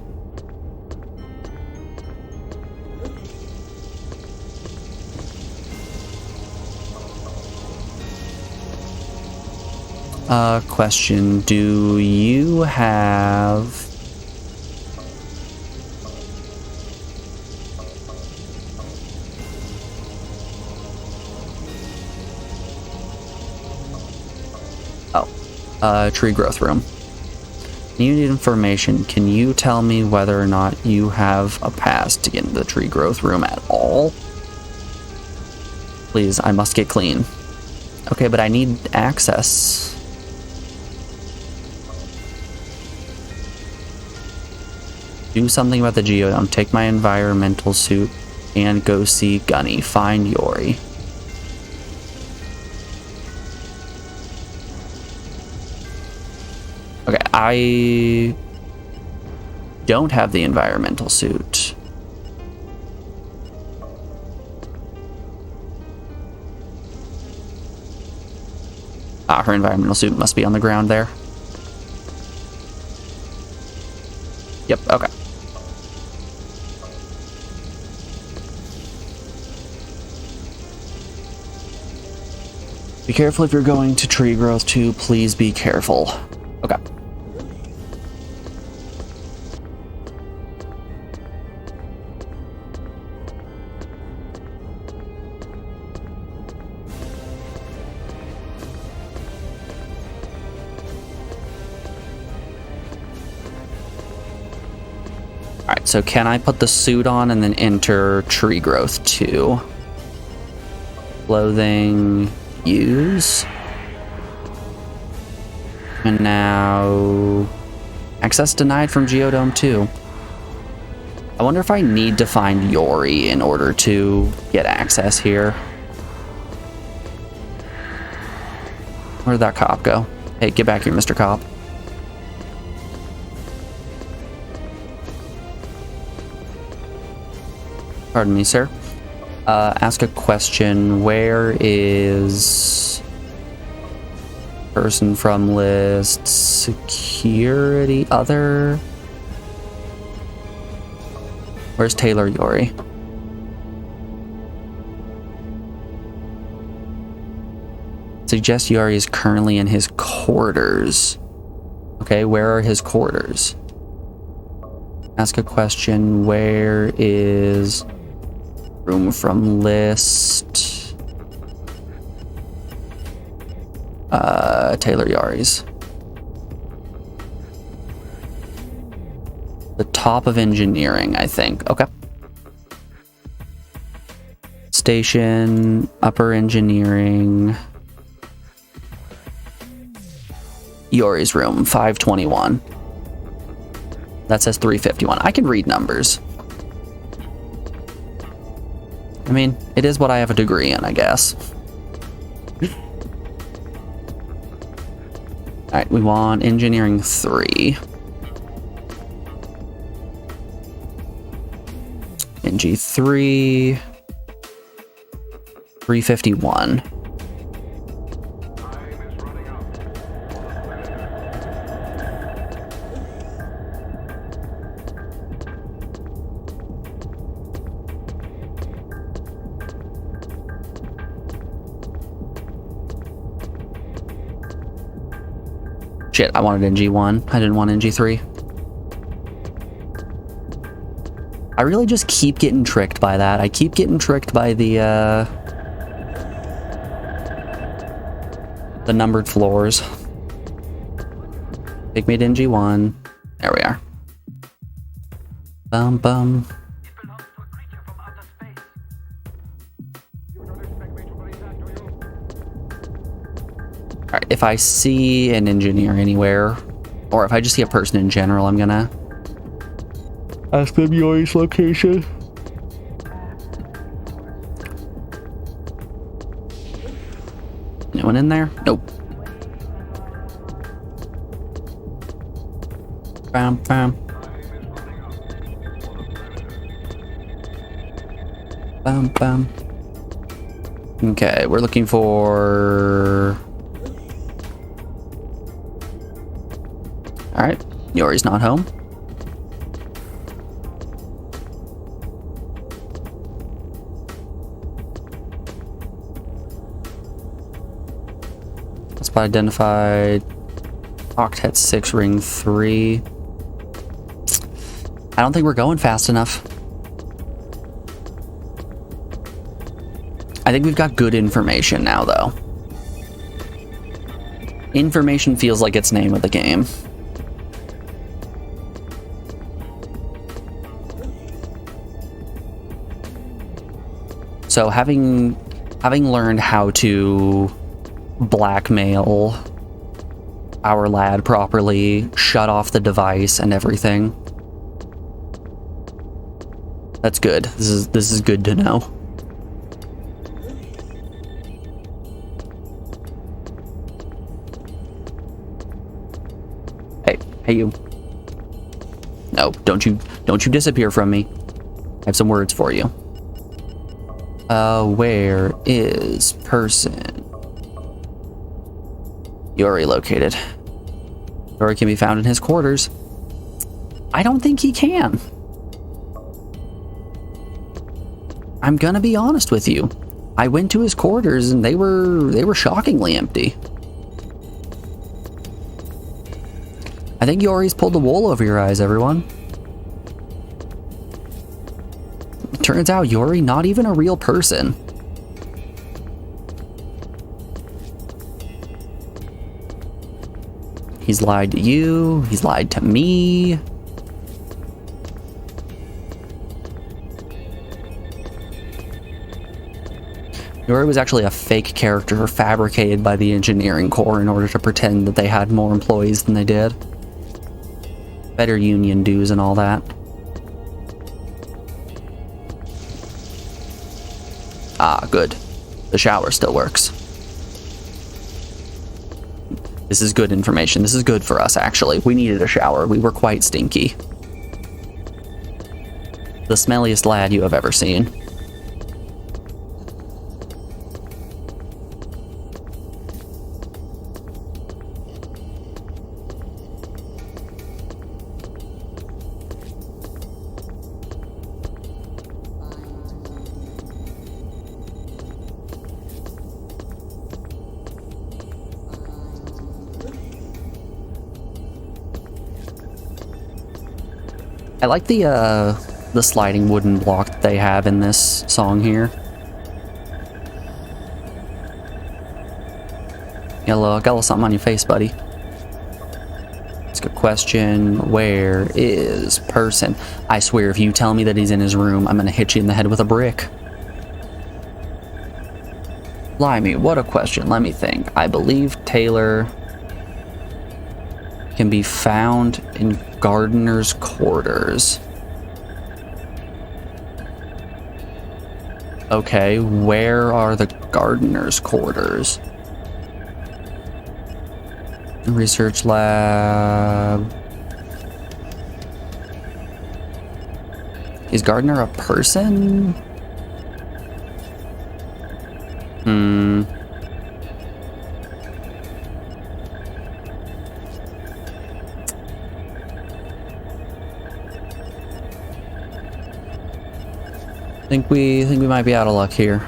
Question, do you have... tree growth room. You need information. Can you tell me whether or not you have a pass to get into the tree growth room at all? Please, I must get clean. Okay, but I need access. Do something about the geodome. Take my environmental suit and go see Gunny. Find Yori. Okay, I don't have the environmental suit. Ah, her environmental suit must be on the ground there. Yep, okay. Be careful if you're going to tree growth too. Please be careful. Okay. Alright, so can I put the suit on and then enter tree growth 2? Clothing, use. And now access denied from Geodome 2. I wonder if I need to find Yori in order to get access here. Where'd that cop go? Hey, get back here, Mr. Cop. Pardon me, sir. Ask a question. Where is person from list security other? Where's Taylor Yori? Suggest Yori is currently in his quarters. Okay, where are his quarters? Ask a question. Where is room from list? Taylor Yori's. The top of engineering, I think. Okay. Station, upper engineering. Yori's room, 521. That says 351. I can read numbers. I mean, it is what I have a degree in, I guess. Alright, we want engineering 3. NG3. 351. Shit, I wanted NG1. I didn't want NG3. I really just keep getting tricked by that. I keep getting tricked by the numbered floors. Pigmeat NG1. There we are. Bum bum. Alright, if I see an engineer anywhere, or if I just see a person in general, I'm gonna ask them Yori's location. Anyone in there? Nope. Bam, bam. Bam, bam. Okay, we're looking for... Alright, Yori's not home. Spot identified. Octet 6, ring 3. I don't think we're going fast enough. I think we've got good information now, though. Information feels like its name of the game. So having learned how to blackmail our lad properly, shut off the device and everything. That's good. This is good to know. Hey you. No, don't you disappear from me. I have some words for you. Where is person? Yori located. Yori can be found in his quarters. I don't think he can. I'm gonna be honest with you. I went to his quarters and they were shockingly empty. I think Yori's pulled the wool over your eyes, everyone. Turns out Yori not even a real person. He's lied to you, he's lied to me. Yori was actually a fake character fabricated by the engineering corps in order to pretend that they had more employees than they did. Better union dues and all that. Ah, good. The shower still works. This is good information. This is good for us, actually. We needed a shower. We were quite stinky. The smelliest lad you have ever seen. I like the sliding wooden block that they have in this song here. Got a little something on your face, buddy. Ask a question. Where is person? I swear, if you tell me that he's in his room, I'm gonna hit you in the head with a brick. Blimey, what a question. Let me think. I believe Taylor can be found in Gardener's quarters. Okay, where are the Gardener's quarters? Research lab. Is Gardener a person? Think we might be out of luck here.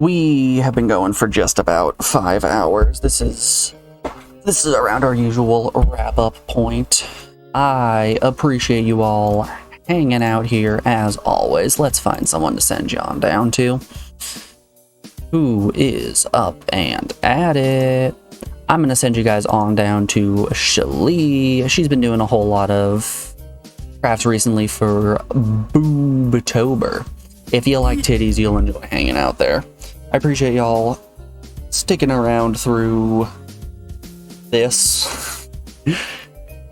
We have been going for just about 5 hours. This is around our usual wrap-up point. I appreciate you all hanging out here as always. Let's find someone to send John down to. Who is up and at it? I'm going to send you guys on down to Shalee. She's been doing a whole lot of crafts recently for Boobtober. If you like titties, you'll enjoy hanging out there. I appreciate y'all sticking around through this.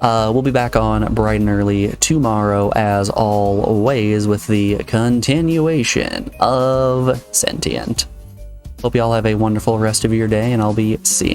We'll be back on bright and early tomorrow, as always, with the continuation of Sentient. Hope y'all have a wonderful rest of your day, and I'll be seeing